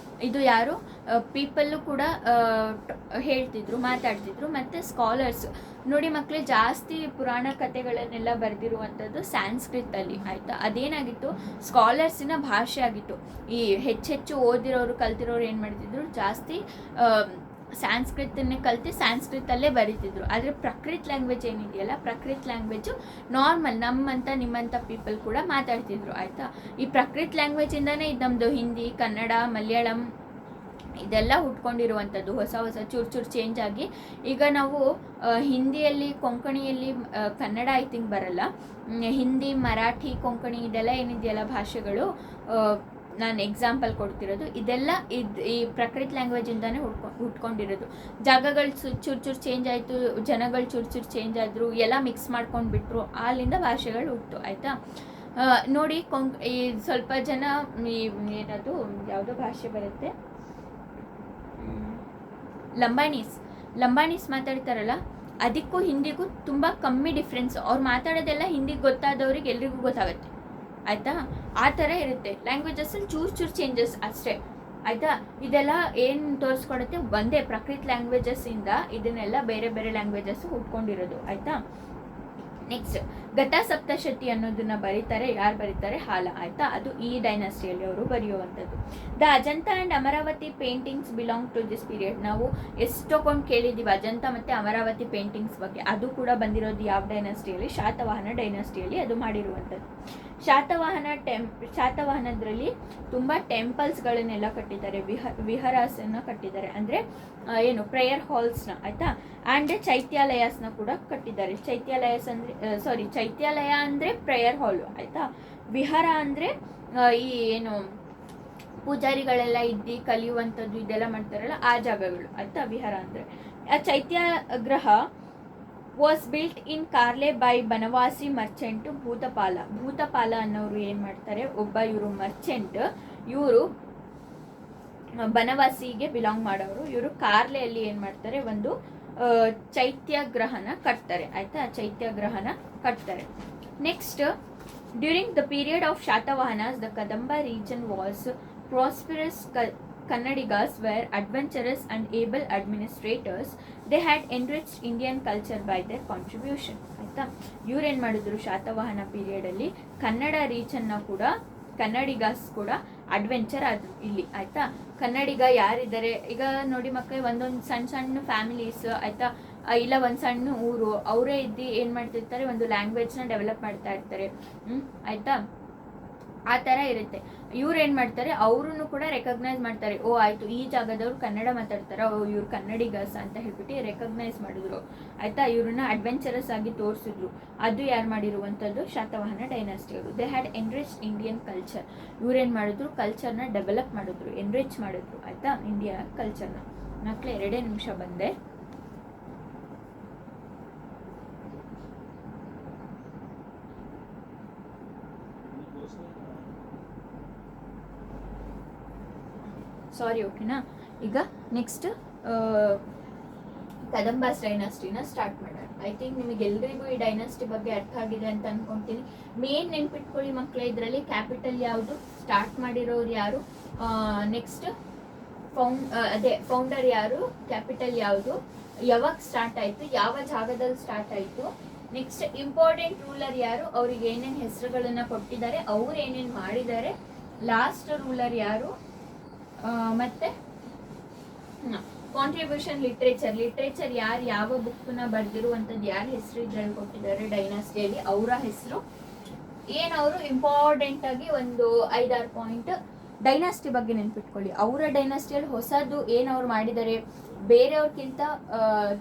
ಇದು ಯಾರು ಪೀಪಲ್ಲು ಕೂಡ ಹೇಳ್ತಿದ್ರು, ಮಾತಾಡ್ತಿದ್ರು. ಮತ್ತು ಸ್ಕಾಲರ್ಸ್ ನೋಡಿ ಮಕ್ಕಳೇ, ಜಾಸ್ತಿ ಪುರಾಣ ಕಥೆಗಳನ್ನೆಲ್ಲ ಬರೆದಿರುವಂಥದ್ದು ಸ್ಯಾನ್ಸ್ಕ್ರಿತಲ್ಲಿ ಆಯಿತಾ. ಅದೇನಾಗಿತ್ತು, ಸ್ಕಾಲರ್ಸಿನ ಭಾಷೆ ಆಗಿತ್ತು. ಈ ಹೆಚ್ಚೆಚ್ಚು ಓದಿರೋರು ಕಲ್ತಿರೋರು ಏನು ಮಾಡ್ತಿದ್ರು, ಜಾಸ್ತಿ ಸ್ಯಾನ್ಸ್ಕ್ರಿತನ್ನೇ ಕಲ್ತು ಸ್ಯಾನ್ಸ್ಕ್ರಿತಲ್ಲೇ ಬರೀತಿದ್ರು. ಆದರೆ ಪ್ರಕೃತ್ ಲ್ಯಾಂಗ್ವೇಜ್ ಏನಿದೆಯಲ್ಲ, ಪ್ರಕೃತ್ ಲ್ಯಾಂಗ್ವೇಜು ನಾರ್ಮಲ್ ನಮ್ಮಂಥ ನಿಮ್ಮಂಥ ಪೀಪಲ್ ಕೂಡ ಮಾತಾಡ್ತಿದ್ರು ಆಯಿತಾ. ಈ ಪ್ರಕೃತ್ ಲ್ಯಾಂಗ್ವೇಜಿಂದನೇ ಇದು ನಮ್ಮದು ಹಿಂದಿ, ಕನ್ನಡ, ಮಲಯಾಳಂ ಇದೆಲ್ಲ ಹುಟ್ಕೊಂಡಿರುವಂಥದ್ದು. ಹೊಸ ಚೂರು ಚೇಂಜ್ ಆಗಿ ಈಗ ನಾವು ಹಿಂದಿಯಲ್ಲಿ, ಕೊಂಕಣಿಯಲ್ಲಿ, ಕನ್ನಡ ಐ ಥಿಂಕ್ ಬರಲ್ಲ, ಹಿಂದಿ, ಮರಾಠಿ, ಕೊಂಕಣಿ ಇದೆಲ್ಲ ಏನಿದೆಯಲ್ಲ ಭಾಷೆಗಳು, ನಾನು ಎಕ್ಸಾಂಪಲ್ ಕೊಡ್ತಿರೋದು, ಇದೆಲ್ಲ ಈ ಪ್ರಕೃತ್ ಲ್ಯಾಂಗ್ವೇಜಿಂದಾನೇ ಹುಟ್ಕೊಂಡಿರೋದು. ಜಾಗಗಳು ಚೂರು ಚೇಂಜ್ ಆಯಿತು, ಜನಗಳು ಚೂರು ಚೇಂಜ್ ಆದರು, ಎಲ್ಲ ಮಿಕ್ಸ್ ಮಾಡ್ಕೊಂಡು ಬಿಟ್ಟರು, ಅಲ್ಲಿಂದ ಭಾಷೆಗಳು ಹುಟ್ಟು ಆಯಿತಾ. ನೋಡಿ ಈ ಸ್ವಲ್ಪ ಜನ ಏನದು ಯಾವುದೋ ಭಾಷೆ ಬರುತ್ತೆ, ಲಂಬಾಣೀಸ್ ಮಾತಾಡ್ತಾರಲ್ಲ, ಅದಕ್ಕೂ ಹಿಂದಿಗೂ ತುಂಬ ಕಮ್ಮಿ ಡಿಫ್ರೆನ್ಸ್. ಅವ್ರು ಮಾತಾಡೋದೆಲ್ಲ ಹಿಂದಿಗೆ ಗೊತ್ತಾದವ್ರಿಗೆ ಎಲ್ರಿಗೂ ಗೊತ್ತಾಗುತ್ತೆ ಆಯಿತಾ. ಆ ಥರ ಇರುತ್ತೆ ಲ್ಯಾಂಗ್ವೇಜಸ್ಸಲ್ಲಿ ಚೂರು ಚೇಂಜಸ್ ಅಷ್ಟೇ ಆಯಿತಾ. ಇದೆಲ್ಲ ಏನು ತೋರಿಸ್ಕೊಡುತ್ತೆ, ಒಂದೇ ಪ್ರಕೃತ್ ಲ್ಯಾಂಗ್ವೇಜಸ್ಸಿಂದ ಇದನ್ನೆಲ್ಲ ಬೇರೆ ಬೇರೆ ಲ್ಯಾಂಗ್ವೇಜಸ್ ಹುಟ್ಕೊಂಡಿರೋದು ಆಯಿತಾ. ನೆಕ್ಸ್ಟ್ ಗತಾ ಸಪ್ತಶತಿ ಅನ್ನೋದನ್ನ ಬರೀತಾರೆ, ಯಾರು ಬರೀತಾರೆ, ಹಾಲ ಆಯಿತಾ. ಅದು ಈ ಡೈನಾಸ್ಟಿಯಲ್ಲಿ ಅವರು ಬರೆಯುವಂಥದ್ದು. The Ajanta and Amaravati paintings belong to this period. ನಾವು ಎಷ್ಟೊಂದು ಕೇಳಿದ್ದೀವಿ ಅಜಂತ ಮತ್ತು ಅಮರಾವತಿ ಪೇಂಟಿಂಗ್ಸ್ ಬಗ್ಗೆ. ಅದು ಕೂಡ ಬಂದಿರೋದು ಯಾವ ಡೈನಾಸ್ಟಿಯಲ್ಲಿ, ಶಾತವಾಹನ ಡೈನಾಸ್ಟಿಯಲ್ಲಿ ಅದು ಮಾಡಿರುವಂಥದ್ದು. ಶಾತವಾಹನದ್ರಲ್ಲಿ ತುಂಬ ಟೆಂಪಲ್ಸ್ಗಳನ್ನೆಲ್ಲ ಕಟ್ಟಿದ್ದಾರೆ, ವಿಹಾರಾಸನ್ನ ಕಟ್ಟಿದ್ದಾರೆ, ಅಂದರೆ ಏನು ಪ್ರೇಯರ್ ಹಾಲ್ಸ್ನ ಆಯಿತಾ. ಆ್ಯಂಡ್ ಚೈತ್ಯಾಲಯಸ್ನ ಕೂಡ ಕಟ್ಟಿದ್ದಾರೆ. ಚೈತ್ಯಾಲಯ ಅಂದರೆ ಪ್ರೇಯರ್ ಹಾಲು ಆಯಿತಾ. ವಿಹಾರ ಅಂದರೆ ಈ ಏನು ಪೂಜಾರಿಗಳೆಲ್ಲ ಇದ್ದು ಕಲಿಯುವಂಥದ್ದು ಇದೆಲ್ಲ ಮಾಡ್ತಾರಲ್ಲ ಆ ಜಾಗಗಳು ಆಯಿತಾ, ವಿಹಾರ ಅಂದರೆ. A chaityagriha was built in Karle by Banavasi merchant Bhutapala ಅನ್ನೋರು ಏನು ಮಾಡ್ತಾರೆ, ಇವರು ಮರ್ಚೆಂಟ್, ಇವರು ಬನವಾಸಿಗೆ ಬಿಲಾಂಗ್ ಮಾಡೋರು. ಇವರು ಕಾರ್ಲೆಯಲ್ಲಿ ಏನು ಮಾಡ್ತಾರೆ, ಒಂದು ಚೈತ್ಯಗ್ರಹನ ಕಟ್ತಾರೆ ಆಯಿತಾ, ಚೈತ್ಯಗ್ರಹನ ಕಟ್ತಾರೆ. Next during the period of Satavahanas the Kadamba region was prosperous. Kannadigas were adventurous and able administrators. They had enriched Indian culture by their contribution. ಆಯಿತಾ. ಇವ್ರೇನು ಮಾಡಿದ್ರು ಶಾತವಾಹನ ಪೀರಿಯಡಲ್ಲಿ ಕನ್ನಡ ರೀಚನ್ನು ಕೂಡ, ಕನ್ನಡಿಗಾಸ್ ಕೂಡ ಅಡ್ವೆಂಚರ್ ಆದರು ಇಲ್ಲಿ ಆಯಿತಾ. ಕನ್ನಡಿಗ ಯಾರಿದ್ದಾರೆ ಈಗ ನೋಡಿ ಮಕ್ಕಳೇ, ಒಂದೊಂದು ಸಣ್ಣ ಫ್ಯಾಮಿಲೀಸ್ ಆಯಿತಾ, ಇಲ್ಲ ಒಂದು ಸಣ್ಣ ಊರು, ಅವರೇ ಇದ್ದು ಏನು ಮಾಡ್ತಿರ್ತಾರೆ, ಒಂದು ಲ್ಯಾಂಗ್ವೇಜ್ನ ಡೆವಲಪ್ ಮಾಡ್ತಾ ಇರ್ತಾರೆ. ಆಯಿತಾ, ಆ ಥರ ಇರುತ್ತೆ. ಇವ್ರು ಏನು ಮಾಡ್ತಾರೆ, ಅವ್ರೂ ಕೂಡ ರೆಕಗ್ನೈಸ್ ಮಾಡ್ತಾರೆ. ಓ ಆಯಿತು, ಈ ಜಾಗದವ್ರು ಕನ್ನಡ ಮಾತಾಡ್ತಾರೆ, ಇವ್ರು ಕನ್ನಡಿಗಸ್ ಅಂತ ಹೇಳ್ಬಿಟ್ಟು ರೆಕಗ್ನೈಸ್ ಮಾಡಿದ್ರು. ಆಯಿತಾ, ಇವ್ರನ್ನ ಅಡ್ವೆಂಚರಸ್ ಆಗಿ ತೋರಿಸಿದ್ರು. ಅದು ಯಾರು ಮಾಡಿರುವಂಥದ್ದು, ಶಾತವಾಹನ ಡೈನಾಸ್ಟಿಯವರು. They had enrich Indian culture. ಇವ್ರೇನು ಮಾಡಿದ್ರು, ಕಲ್ಚರ್ನ ಡೆವಲಪ್ ಮಾಡಿದ್ರು, ಎನ್ರಿಚ್ ಮಾಡಿದ್ರು. ಆಯಿತಾ, ಇಂಡಿಯಾ ಕಲ್ಚರ್ನ. ಮಕ್ಕಳೇ 2 ನಿಮಿಷ ಬಂದೆ. ಸಾರಿ, ಓಕೆನಾ. ಈಗ ನೆಕ್ಸ್ಟ್ ಕದಂಬಾಸ್ ಡೈನಾಸ್ಟಿನ ಸ್ಟಾರ್ಟ್ ಮಾಡೋಣ. ಐ ಥಿಂಕ್ ನಿಮಗೆಲ್ಲರಿಗೂ ಈ ಡೈನಾಸ್ಟಿ ಬಗ್ಗೆ ಅರ್ಥ ಆಗಿದೆ ಅಂತ ಅನ್ಕೊಂತೀನಿ. ಮೇನ್ ನೆನ್ಪಿಟ್ಕೊಳ್ಳಿ ಮಕ್ಕಳೇ, ಇದರಲ್ಲಿ ಕ್ಯಾಪಿಟಲ್ ಯಾವುದು, ಸ್ಟಾರ್ಟ್ ಮಾಡಿರೋರು ಯಾರು, ನೆಕ್ಸ್ಟ್ ಫೌಂಡರ್ ಯಾರು, ಕ್ಯಾಪಿಟಲ್ ಯಾವುದು, ಯಾವಾಗ ಸ್ಟಾರ್ಟ್ ಆಯಿತು, ಯಾವ ಜಾಗದಲ್ಲಿ ಸ್ಟಾರ್ಟ್ ಆಯಿತು, ನೆಕ್ಸ್ಟ್ ಇಂಪಾರ್ಟೆಂಟ್ ರೂಲರ್ ಯಾರು, ಅವ್ರಿಗೆ ಏನೇನು ಹೆಸರುಗಳನ್ನ ಕೊಟ್ಟಿದ್ದಾರೆ, ಅವ್ರು ಏನೇನು ಮಾಡಿದ್ದಾರೆ, ಲಾಸ್ಟ್ ರೂಲರ್ ಯಾರು, ಮತ್ತೆ ಕಾಂಟ್ರಿಬ್ಯೂಷನ್ ಲಿಟ್ರೇಚರ್ ಯಾರು ಯಾವ ಬುಕ್ನ ಬರೆದಿರುವಂಥದ್ದು, ಯಾರ ಹೆಸರು ಇದ್ರಲ್ಲಿ ಕೊಟ್ಟಿದ್ದಾರೆ ಡೈನಾಸ್ಟಿಯಲ್ಲಿ, ಅವರ ಹೆಸರು ಏನು, ಅವರು ಇಂಪಾರ್ಟೆಂಟ್ ಆಗಿ ಒಂದು 5-6 ಪಾಯಿಂಟ್ ಡೈನಾಸ್ಟಿ ಬಗ್ಗೆ ನೆನ್ಪಿಟ್ಕೊಳ್ಳಿ. ಅವರ ಡೈನಾಸ್ಟಿಯಲ್ಲಿ ಹೊಸದು ಏನು ಅವ್ರು ಮಾಡಿದ್ದಾರೆ, ಬೇರೆಯವ್ರಿಗಿಂತ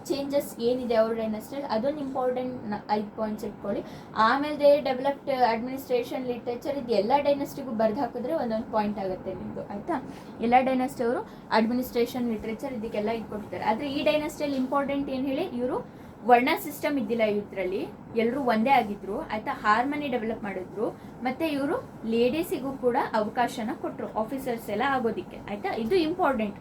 ಚೇಂಜಸ್ ಏನಿದೆ ಅವ್ರ ಡೈನಾಸ್ಟಿಯಲ್ಲಿ, ಅದೊಂದು ಇಂಪಾರ್ಟೆಂಟ್ 5 ಪಾಯಿಂಟ್ಸ್ ಇಟ್ಕೊಳ್ಳಿ. ಆಮೇಲೆ ಡೆವಲಪ್ಡ್ ಅಡ್ಮಿನಿಸ್ಟ್ರೇಷನ್, ಲಿಟ್ರೇಚರ್, ಇದು ಎಲ್ಲ ಡೈನಾಸ್ಟಿಗೂ ಬರೆದು ಹಾಕಿದ್ರೆ ಒಂದೊಂದು ಪಾಯಿಂಟ್ ಆಗುತ್ತೆ ನಿಮ್ಮದು. ಆಯಿತಾ, ಎಲ್ಲ ಡೈನಾಸ್ಟಿ ಅವರು ಅಡ್ಮಿನಿಸ್ಟ್ರೇಷನ್, ಲಿಟ್ರೇಚರ್ ಇದಕ್ಕೆಲ್ಲ ಇಟ್ಕೊಡ್ತಾರೆ. ಆದರೆ ಈ ಡೈನಾಸ್ಟಿಯಲ್ಲಿ ಇಂಪಾರ್ಟೆಂಟ್ ಏನು ಹೇಳಿ, ಇವರು ವರ್ಣ ಸಿಸ್ಟಮ್ ಇದ್ದಿಲ್ಲ ಇದರಲ್ಲಿ, ಎಲ್ಲರೂ ಒಂದೇ ಆಗಿದ್ರು. ಆಯಿತಾ, ಹಾರ್ಮನಿ ಡೆವಲಪ್ ಮಾಡಿದ್ರು. ಮತ್ತು ಇವರು ಲೇಡೀಸಿಗೂ ಕೂಡ ಅವಕಾಶನ ಕೊಟ್ಟರು, ಆಫೀಸರ್ಸ್ ಎಲ್ಲ ಆಗೋದಿಕ್ಕೆ. ಆಯಿತಾ, ಇದು ಇಂಪಾರ್ಟೆಂಟ್.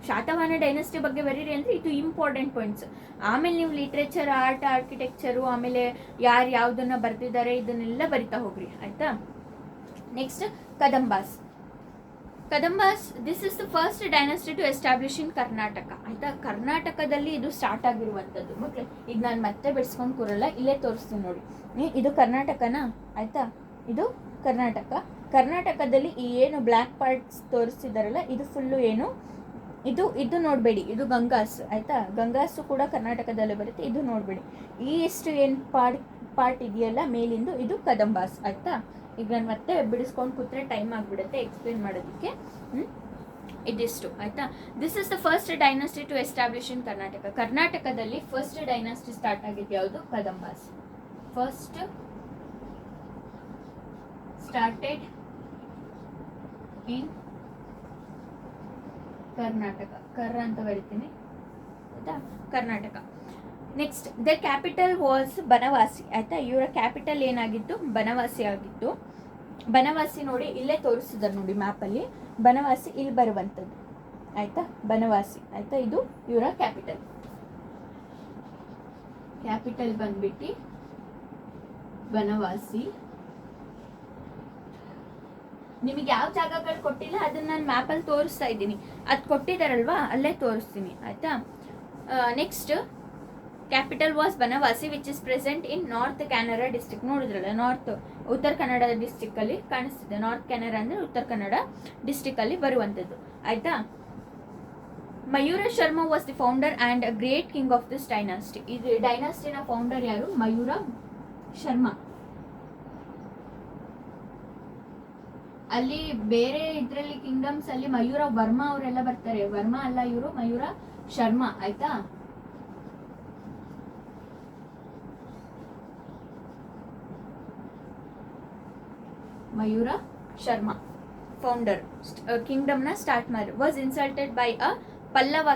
ಶಾತವಾಹನ ಡೈನಾಸ್ಟಿ ಬಗ್ಗೆ ಬರೀರಿ ಅಂದರೆ ಇದು ಇಂಪಾರ್ಟೆಂಟ್ ಪಾಯಿಂಟ್ಸ್. ಆಮೇಲೆ ನೀವು ಲಿಟ್ರೇಚರ್, ಆರ್ಟ್, ಆರ್ಕಿಟೆಕ್ಚರು, ಆಮೇಲೆ ಯಾರು ಯಾವುದನ್ನು ಬರೆದಿದ್ದಾರೆ ಇದನ್ನೆಲ್ಲ ಬರಿತಾ ಹೋಗ್ರಿ. ಆಯಿತಾ, next Kadambas. This is the first dynasty to establish in Karnataka. ಆಯಿತಾ, ಕರ್ನಾಟಕದಲ್ಲಿ ಇದು ಸ್ಟಾರ್ಟ್ ಆಗಿರುವಂಥದ್ದು. ಮಕ್ಕಳೇ, ಈಗ ನಾನು ಮತ್ತೆ ಬಿಡಿಸ್ಕೊಂಡು ಕೂರಲ್ಲ, ಇಲ್ಲೇ ತೋರಿಸ್ತೀನಿ ನೋಡಿ. ಇದು ಕರ್ನಾಟಕನಾ? ಆಯಿತಾ, ಇದು ಕರ್ನಾಟಕದಲ್ಲಿ ಈ ಏನು ಬ್ಲ್ಯಾಕ್ ಪಾರ್ಟ್ಸ್ ತೋರಿಸ್ತಿದ್ದಾರಲ್ಲ, ಇದು ಫುಲ್ಲು ಏನು, ಇದು ನೋಡಬೇಡಿ, ಇದು ಗಂಗಾಸ್. ಆಯಿತಾ, ಗಂಗಾಸು ಕೂಡ ಕರ್ನಾಟಕದಲ್ಲೇ ಬರುತ್ತೆ, ಇದು ನೋಡಬೇಡಿ. ಈ ಎಷ್ಟು ಏನು ಪಾರ್ಟ್ ಇದೆಯಲ್ಲ ಮೇಲಿಂದು, ಇದು ಕದಂಬಾಸ್. ಆಯಿತಾ, ಈಗ ನಾನು ಮತ್ತೆ ಬಿಡಿಸ್ಕೊಂಡು ಕೂತ್ರೆ ಟೈಮ್ ಆಗಿಬಿಡುತ್ತೆ ಎಕ್ಸ್ಪ್ಲೇನ್ ಮಾಡೋದಕ್ಕೆ. ಇದಿಷ್ಟು. ಆಯಿತಾ, this is the first dynasty to establish in Karnataka. ಕರ್ನಾಟಕದಲ್ಲಿ ಫಸ್ಟ್ ಡೈನಾಸ್ಟಿ ಸ್ಟಾರ್ಟ್ ಆಗಿದ್ದು ಯಾವುದು, Kadambas. First started in Karnataka, ಅಂತ ಬರಿತೀನಿ. ಆಯಿತಾ, Karnataka. Next the capital was Banavasi. ಆಯಿತಾ, ಇವರ ಕ್ಯಾಪಿಟಲ್ ಏನಾಗಿತ್ತು, ಬನವಾಸಿ ಆಗಿತ್ತು. ಬನವಾಸಿ ನೋಡಿ ಇಲ್ಲೇ ತೋರಿಸಿದ್ದಾರೆ ನೋಡಿ ಮ್ಯಾಪಲ್ಲಿ, ಬನವಾಸಿ ಇಲ್ಲಿ ಬರುವಂಥದ್ದು. ಆಯಿತಾ, ಬನವಾಸಿ. ಆಯಿತಾ, ಇದು ಇವರ ಕ್ಯಾಪಿಟಲ್ ಬಂದ್ಬಿಟ್ಟು ಬನವಾಸಿ. ನಿಮಗೆ ಯಾವ ಜಾಗಗಳು ಕೊಟ್ಟಿಲ್ಲ ಅದನ್ನ ನಾನು ಮ್ಯಾಪಲ್ಲಿ ತೋರಿಸ್ತಾ ಇದ್ದೀನಿ. ಅದು ಕೊಟ್ಟಿದ್ದಾರಲ್ವಾ, ಅಲ್ಲೇ ತೋರಿಸ್ತೀನಿ. ಆಯಿತಾ, next capital was Banavasi which is present in north Canara district. ನೋಡಿದ್ರಲ್ಲ, ಉತ್ತರ ಕನ್ನಡ ಡಿಸ್ಟ್ರಿಕ್ಕಲ್ಲಿ ಕಾಣಿಸ್ತಿದೆ. ನಾರ್ತ್ ಕ್ಯಾನರಾ ಅಂದರೆ ಉತ್ತರ ಕನ್ನಡ ಡಿಸ್ಟ್ರಿಕ್ಕಲ್ಲಿ ಬರುವಂಥದ್ದು. ಆಯಿತಾ, Mayura Sharma was the founder and a great king of this dynasty. ಇದು ಡೈನಾಸ್ಟಿನ ಫೌಂಡರ್ ಯಾರು, ಮಯೂರ ಶರ್ಮಾ. ಅಲ್ಲಿ ಬೇರೆ ಇದರಲ್ಲಿ ಕಿಂಗ್ಡಮ್ಸ್ ಅಲ್ಲಿ ಮಯೂರ ವರ್ಮಾ ಅವರೆಲ್ಲ ಬರ್ತಾರೆ. ವರ್ಮಾ ಅಲ್ಲ ಇವರು, ಮಯೂರ ಶರ್ಮಾ. ಆಯ್ತಾ, ಮಯೂರ ಶರ್ಮಾ ಫೌಂಡರ್ ಕಿಂಗ್ಡಮ್ನ ಸ್ಟಾರ್ಟ್ ಮಾಡಿ. Was insulted by a Pallava